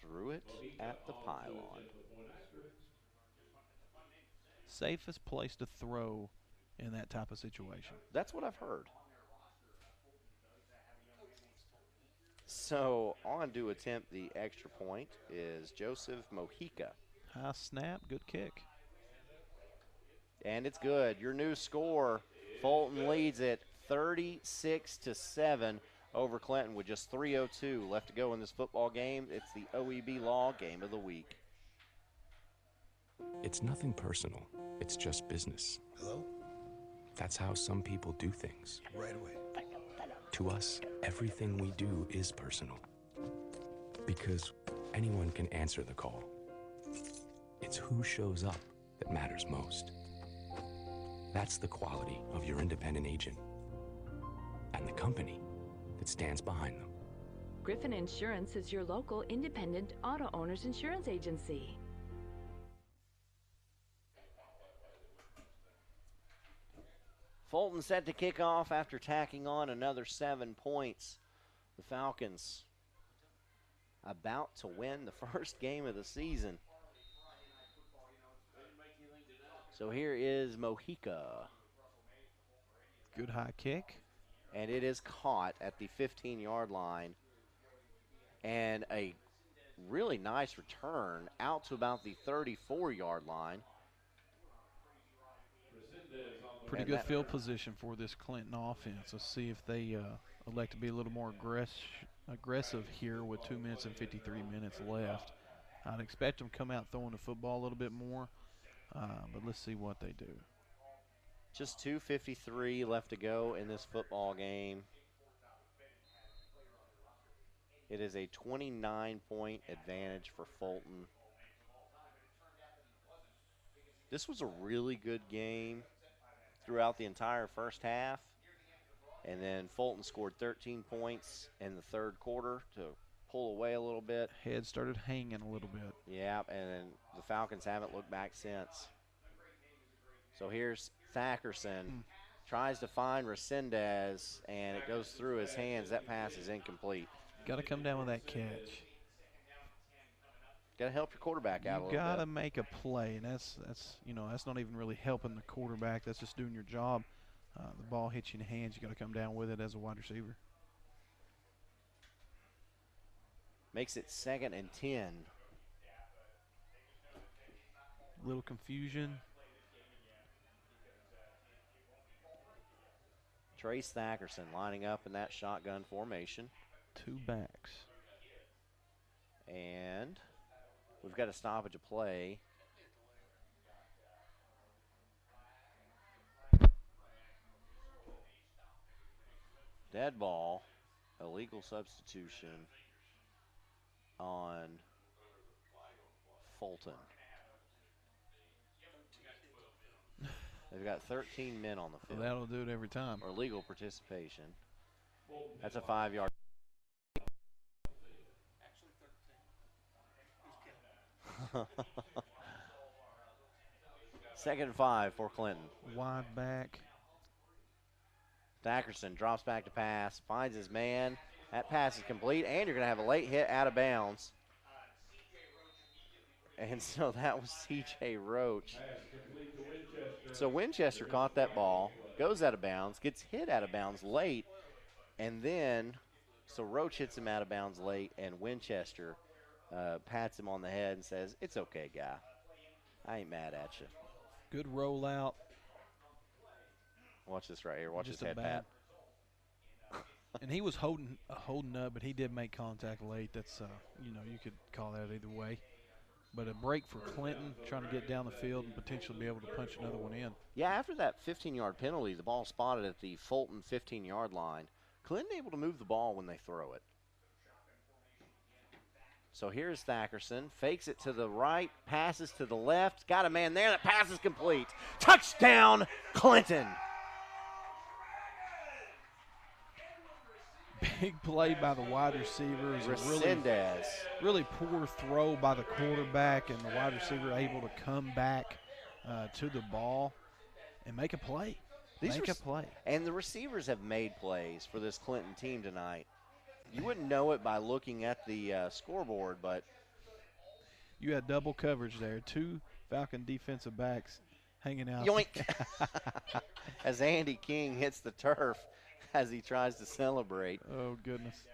[SPEAKER 1] Threw it at the pylon.
[SPEAKER 2] Safest place to throw in that type of situation.
[SPEAKER 1] That's what I've heard. So on to attempt the extra point is Joseph Mojica.
[SPEAKER 2] High snap, good kick.
[SPEAKER 1] And it's good. Your new score, Fulton leads it 36-7 over Clinton with just 3:02 left to go in this football game. It's the OEB Law Game of the Week.
[SPEAKER 10] It's nothing personal. It's just business.
[SPEAKER 12] Hello?
[SPEAKER 10] That's how some people do things.
[SPEAKER 12] Right away.
[SPEAKER 10] To us, everything we do is personal. Because anyone can answer the call. It's who shows up that matters most. That's the quality of your independent agent and the company that stands behind them.
[SPEAKER 24] Griffin Insurance is your local independent auto owners insurance agency.
[SPEAKER 1] Fulton set to kick off after tacking on another 7 points. The Falcons about to win the first game of the season. So here is Mojica.
[SPEAKER 2] Good high kick.
[SPEAKER 1] And it is caught at the 15-yard line. And a really nice return out to about the 34-yard line.
[SPEAKER 2] Pretty good field position for this Clinton offense. Let's see if they elect to be a little more aggressive here with 2 minutes and 53 minutes left. I'd expect them to come out throwing the football a little bit more, but let's see what they do.
[SPEAKER 1] Just 2:53 left to go in this football game. It is a 29-point advantage for Fulton. This was a really good game throughout the entire first half. And then Fulton scored 13 points in the third quarter to pull away a little bit.
[SPEAKER 2] Head started hanging a little bit.
[SPEAKER 1] Yeah, and the Falcons haven't looked back since. So here's Thackerson. Tries to find Resendez, and it goes through his hands. That pass is incomplete.
[SPEAKER 2] Got to come down with that catch.
[SPEAKER 1] Got to help your quarterback out a little bit.
[SPEAKER 2] You got to make a play, and that's not even really helping the quarterback. That's just doing your job. The ball hits you in the hands. You got to come down with it as a wide receiver.
[SPEAKER 1] Makes it 2nd and 10.
[SPEAKER 2] Little confusion.
[SPEAKER 1] Trace Thackerson lining up in that shotgun formation.
[SPEAKER 2] 2 backs.
[SPEAKER 1] And we've got a stoppage of play. Dead ball, illegal substitution on Fulton. They've got 13 men on the field.
[SPEAKER 2] Well, that'll do it every time.
[SPEAKER 1] Or legal participation. That's a 5-yard. Second and 5 for Clinton.
[SPEAKER 2] Wide back.
[SPEAKER 1] Thackerson drops back to pass, finds his man. That pass is complete, and you're going to have a late hit out of bounds. And so that was C.J. Roach. So Winchester caught that ball, goes out of bounds, gets hit out of bounds late, and then, so Roach hits him out of bounds late, and Winchester pats him on the head and says, "It's okay, guy. I ain't mad at you."
[SPEAKER 2] Good rollout.
[SPEAKER 1] Watch this right here. Watch
[SPEAKER 2] Just
[SPEAKER 1] his head
[SPEAKER 2] a
[SPEAKER 1] pat.
[SPEAKER 2] And he was holding up, but he did make contact late. That's, you could call that either way. But a break for Clinton, trying to get down the field and potentially be able to punch another one in.
[SPEAKER 1] Yeah, after that 15-yard penalty, the ball spotted at the Fulton 15-yard line. Clinton able to move the ball when they throw it. So here's Thackerson, fakes it to the right, passes to the left, got a man there, that pass is complete. Touchdown, Clinton.
[SPEAKER 2] Big play by the wide receiver. It was
[SPEAKER 1] Resendez.
[SPEAKER 2] Really poor throw by the quarterback, and the wide receiver able to come back to the ball and make a play. Make a play.
[SPEAKER 1] And the receivers have made plays for this Clinton team tonight. You wouldn't know it by looking at the scoreboard, but
[SPEAKER 2] you had double coverage there. 2 Falcon defensive backs hanging out.
[SPEAKER 1] Yoink! As Andy King hits the turf as he tries to celebrate.
[SPEAKER 2] Oh, goodness.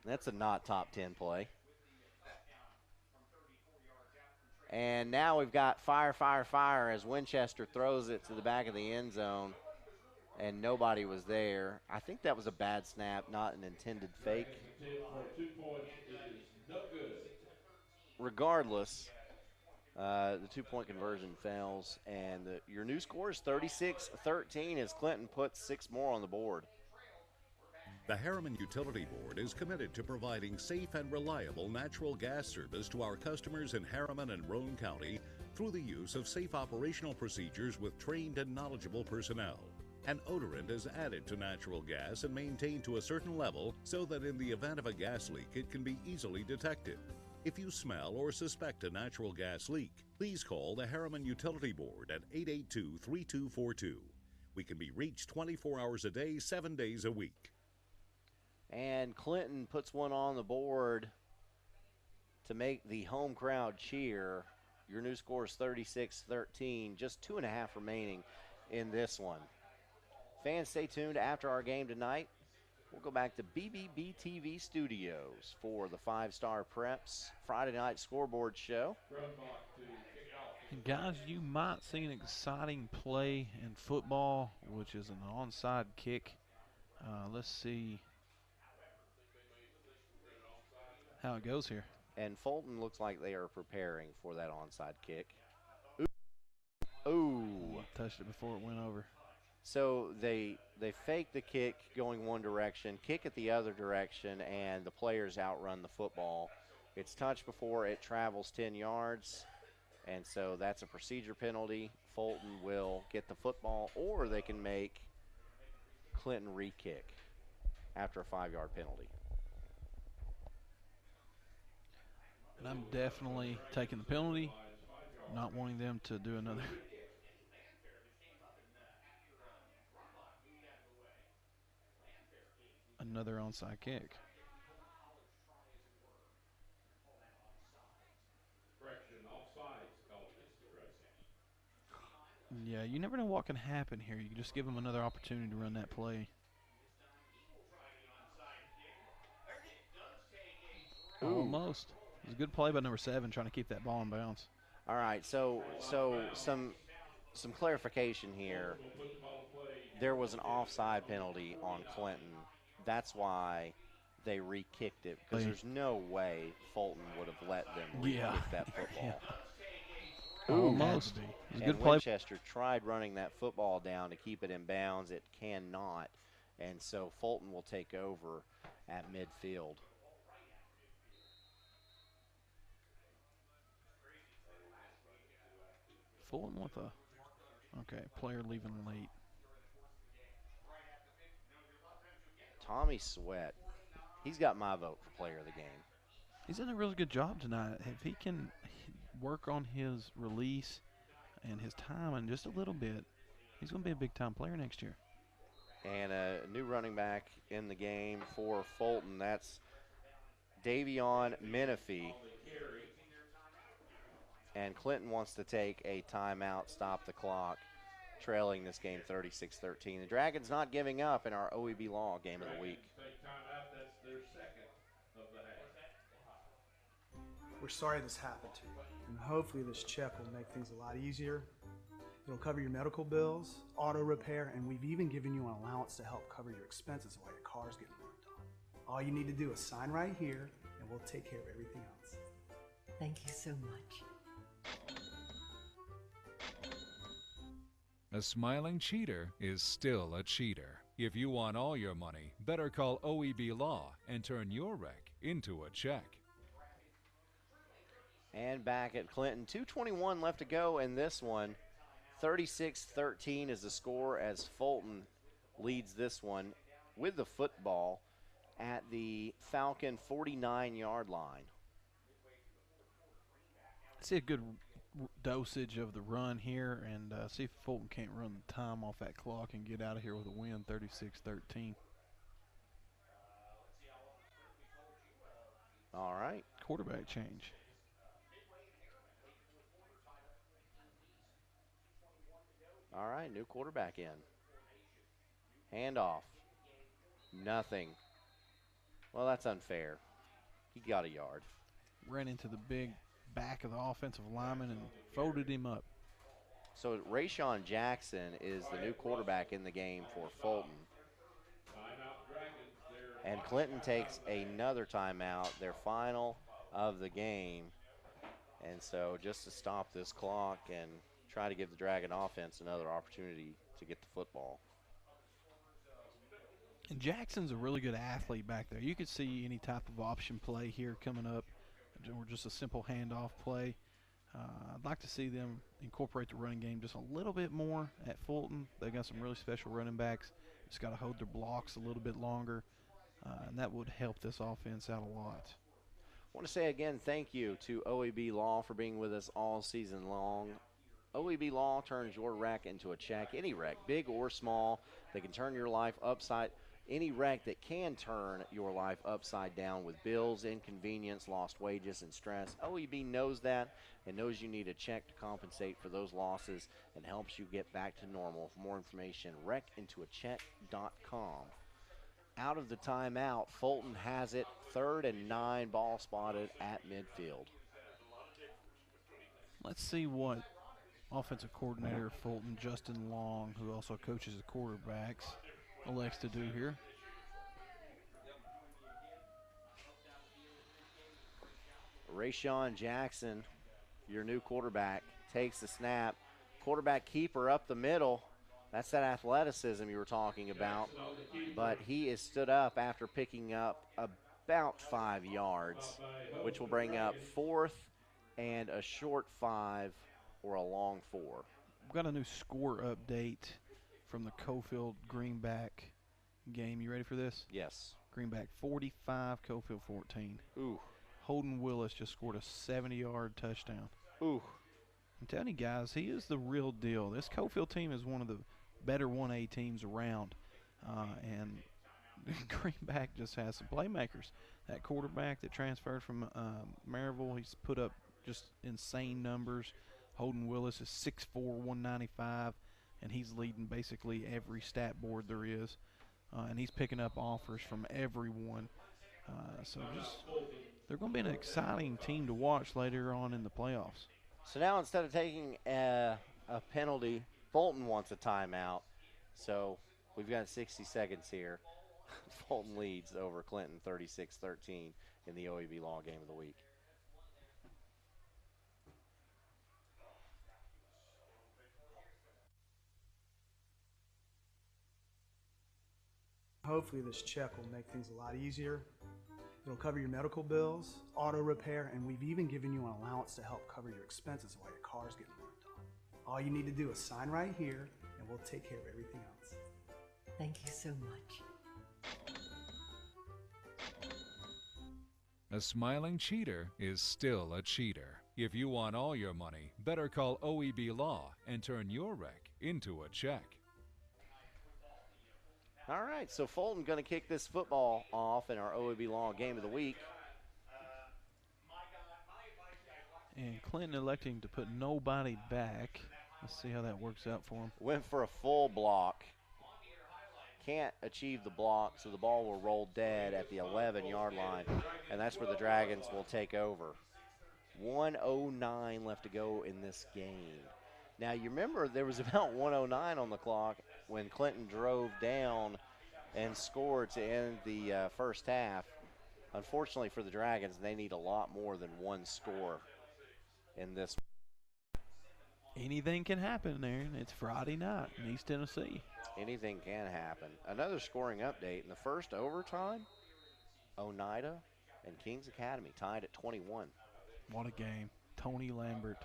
[SPEAKER 1] That's a not top 10 play. And now we've got fire, fire, fire as Winchester throws it to the back of the end zone, and nobody was there. I think that was a bad snap, not an intended fake. Regardless, the 2-point conversion fails, and your new score is 36-13 as Clinton puts 6 more on the board.
[SPEAKER 8] The Harriman Utility Board is committed to providing safe and reliable natural gas service to our customers in Harriman and Roane County through the use of safe operational procedures with trained and knowledgeable personnel. An odorant is added to natural gas and maintained to a certain level so that in the event of a gas leak it can be easily detected. If you smell or suspect a natural gas leak, please call the Harriman Utility Board at 882-3242. We can be reached 24 hours a day, 7 days a week.
[SPEAKER 1] And Clinton puts one on the board to make the home crowd cheer. Your new score is 36-13, just 2.5 remaining in this one. Fans, stay tuned after our game tonight. We'll go back to BBB TV studios for the 5-Star Preps Friday night scoreboard show.
[SPEAKER 2] And guys, you might see an exciting play in football, which is an onside kick. Let's see how it goes here.
[SPEAKER 1] And Fulton looks like they are preparing for that onside kick. Ooh.
[SPEAKER 2] Touched it before it went over.
[SPEAKER 1] So they fake the kick going one direction, kick it the other direction, and the players outrun the football. It's touched before it travels 10 yards, and so that's a procedure penalty. Fulton will get the football, or they can make Clinton re-kick after a 5-yard penalty.
[SPEAKER 2] And I'm definitely taking the penalty, not wanting them to do another. Another onside kick. Yeah, you never know what can happen here. You can just give them another opportunity to run that play.
[SPEAKER 1] Ooh.
[SPEAKER 2] Almost. It was a good play by number 7, trying to keep that ball in bounds.
[SPEAKER 1] All right, so some clarification here. There was an offside penalty on Clinton. That's why they re-kicked it, because there's no way Fulton would have let them re-kick that football.
[SPEAKER 2] Almost. It was a good play.
[SPEAKER 1] Winchester tried running that football down to keep it in bounds. It cannot, and so Fulton will take over at midfield.
[SPEAKER 2] Fulton with a player leaving late.
[SPEAKER 1] Tommy Sweat, he's got my vote for player of the game.
[SPEAKER 2] He's done a really good job tonight. If he can work on his release and his timing just a little bit, he's going to be a big-time player next year.
[SPEAKER 1] And a new running back in the game for Fulton. That's Davion Menifee. And Clinton wants to take a timeout, stop the clock, trailing this game 36-13. The Dragons not giving up in our OEB Law game of the week.
[SPEAKER 12] We're sorry this happened to you, and hopefully this check will make things a lot easier. It'll cover your medical bills, auto repair, and we've even given you an allowance to help cover your expenses while your car's getting worked on. All you need to do is sign right here, and we'll take care of everything else.
[SPEAKER 13] Thank you so much.
[SPEAKER 15] A smiling cheater is still a cheater. If you want all your money, better call OEB Law and turn your wreck into a check.
[SPEAKER 1] And back at Clinton, 2:21 left to go in this one. 36-13 is the score as Fulton leads this one with the football at the Falcon 49-yard line.
[SPEAKER 2] I see a good dosage of the run here and see if Fulton can't run the time off that clock and get out of here with a win, 36-13.
[SPEAKER 1] All right.
[SPEAKER 2] Quarterback change.
[SPEAKER 1] All right, new quarterback in. Handoff. Nothing. Well, that's unfair. He got a yard.
[SPEAKER 2] Ran into the big back of the offensive lineman and folded him up.
[SPEAKER 1] So Rayshawn Jackson is the new quarterback in the game for Fulton. And Clinton takes another timeout, their final of the game. And so just to stop this clock and try to give the Dragon offense another opportunity to get the football.
[SPEAKER 2] And Jackson's a really good athlete back there. You could see any type of option play here coming up, or just a simple handoff play. I'd like to see them incorporate the running game just a little bit more at Fulton. They've got some really special running backs. Just got to hold their blocks a little bit longer, and that would help this offense out a lot.
[SPEAKER 1] I want to say again thank you to OEB Law for being with us all season long. OEB Law turns your wreck into a check. Any wreck, big or small, they can turn your life upside. Any wreck that can turn your life upside down with bills, inconvenience, lost wages, and stress. OEB knows that and knows you need a check to compensate for those losses and helps you get back to normal. For more information, wreckintoacheck.com. Out of the timeout, Fulton has it, 3rd and 9, ball spotted at midfield.
[SPEAKER 2] Let's see what offensive coordinator Fulton, Justin Long, who also coaches the quarterbacks, elects to do here.
[SPEAKER 1] Rayshawn Jackson, your new quarterback, takes the snap. Quarterback keeper up the middle. That's that athleticism you were talking about. But he is stood up after picking up about 5 yards, which will bring up 4th and a short 5 or a long 4.
[SPEAKER 2] We've got a new score update from the Cofield Greenback game. You ready for this?
[SPEAKER 1] Yes.
[SPEAKER 2] Greenback 45, Cofield 14.
[SPEAKER 1] Ooh.
[SPEAKER 2] Holden Willis just scored a 70-yard touchdown.
[SPEAKER 1] Ooh.
[SPEAKER 2] I'm telling you guys, he is the real deal. This Cofield team is one of the better 1A teams around. And Greenback just has some playmakers. That quarterback that transferred from Maryville, he's put up just insane numbers. Holden Willis is 6'4", 195, and he's leading basically every stat board there is. And he's picking up offers from everyone. So they're going to be an exciting team to watch later on in the playoffs.
[SPEAKER 1] So now instead of taking a penalty, Fulton wants a timeout. So we've got 60 seconds here. Fulton leads over Clinton 36-13 in the OEB Law Game of the Week.
[SPEAKER 12] Hopefully this check will make things a lot easier. It'll cover your medical bills, auto repair, and we've even given you an allowance to help cover your expenses while your car's getting worked on. All you need to do is sign right here, and we'll take care of everything else.
[SPEAKER 13] Thank you so much.
[SPEAKER 15] A smiling cheater is still a cheater. If you want all your money, better call OEB Law and turn your wreck into a check.
[SPEAKER 1] All right, so Fulton going to kick this football off in our OEB Law Game of the Week.
[SPEAKER 2] And Clinton electing to put nobody back. Let's see how that works out for him.
[SPEAKER 1] Went for a full block. Can't achieve the block, so the ball will roll dead at the 11-yard line, and that's where the Dragons will take over. 1:09 left to go in this game. Now, you remember there was about 1:09 on the clock when Clinton drove down and scored to end the first half. Unfortunately for the Dragons, they need a lot more than one score in this.
[SPEAKER 2] Anything can happen there. It's Friday night in East Tennessee.
[SPEAKER 1] Anything can happen. Another scoring update. In the first overtime, Oneida and Kings Academy tied at 21.
[SPEAKER 2] What a game. Tony Lambert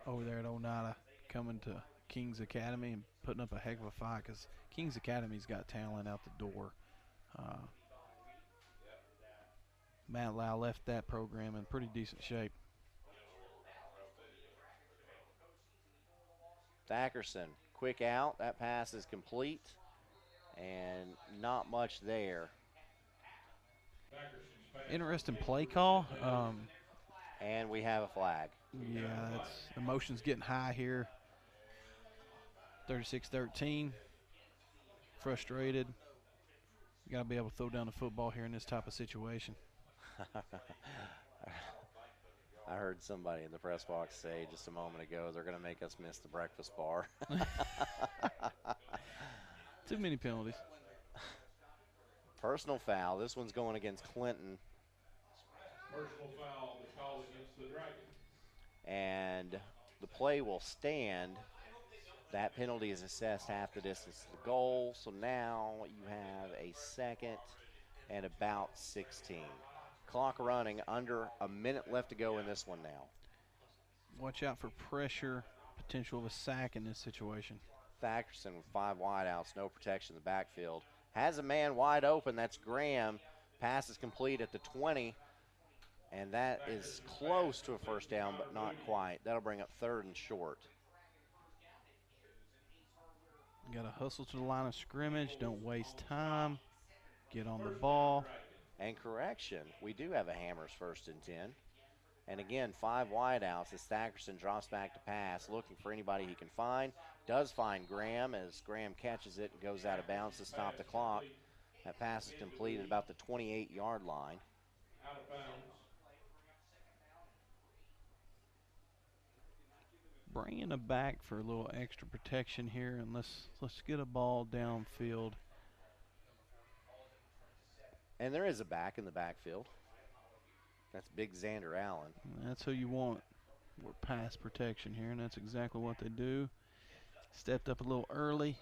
[SPEAKER 2] over there at Oneida coming to Kings Academy and putting up a heck of a fight because Kings Academy's got talent out the door. Matt Lau left that program in pretty decent shape.
[SPEAKER 1] Thackerson, quick out. That pass is complete, and not much there.
[SPEAKER 2] Interesting play call.
[SPEAKER 1] And we have a flag.
[SPEAKER 2] Yeah, that's emotions getting high here. 36-13. Frustrated. You got to be able to throw down the football here in this type of situation.
[SPEAKER 1] I heard somebody in the press box say just a moment ago they're going to make us miss the breakfast bar.
[SPEAKER 2] Too many penalties.
[SPEAKER 1] Personal foul. This one's going against Clinton.
[SPEAKER 16] Personal foul was called against the Dragons.
[SPEAKER 1] And the play will stand. That penalty is assessed half the distance to the goal. So now you have a second and about 16. Clock running, under a minute left to go in this one now.
[SPEAKER 2] Watch out for pressure, potential of a sack in this situation.
[SPEAKER 1] Thackerson with 5 wideouts, no protection in the backfield. Has a man wide open, that's Graham. Pass is complete at the 20. And that is close to a first down, but not quite. That'll bring up 3rd and short.
[SPEAKER 2] You got to hustle to the line of scrimmage. Don't waste time. Get on the ball.
[SPEAKER 1] And correction, we do have a Hammers 1st and 10. And again, 5 wideouts as Thackerson drops back to pass, looking for anybody he can find. Does find Graham as Graham catches it and goes out of bounds to stop the clock. That pass is complete at about the 28-yard line.
[SPEAKER 16] Out of bounds.
[SPEAKER 2] Bringing it back for a little extra protection here, and let's get a ball downfield.
[SPEAKER 1] And there is a back in the backfield. That's Big Xander Allen.
[SPEAKER 2] And that's who you want. We're pass protection here, and that's exactly what they do. Stepped up a little early.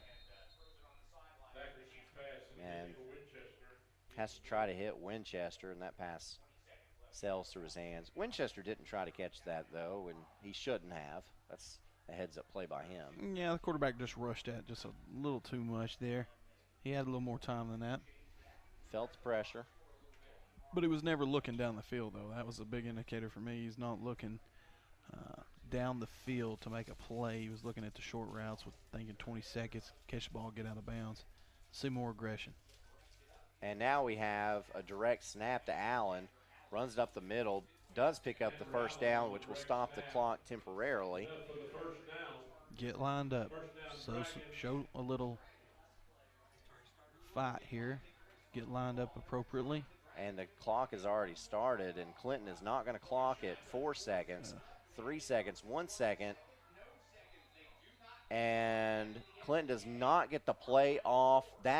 [SPEAKER 1] And has to try to hit Winchester, and that pass sails through his hands. Winchester didn't try to catch that, though, and he shouldn't have. That's a heads-up play by him.
[SPEAKER 2] Yeah, the quarterback just rushed at just a little too much there. He had a little more time than that.
[SPEAKER 1] Felt the pressure.
[SPEAKER 2] But he was never looking down the field, though. That was a big indicator for me. He's not looking down the field to make a play. He was looking at the short routes with thinking 20 seconds, catch the ball, get out of bounds. See more aggression.
[SPEAKER 1] And now we have a direct snap to Allen. Runs it up the middle. Does pick up the first down, which will stop the clock temporarily.
[SPEAKER 2] Get lined up. So show a little fight here. Get lined up appropriately.
[SPEAKER 1] And the clock has already started, and Clinton is not going to clock it. 4 seconds, 3 seconds, 1 second. And Clinton does not get the play off. That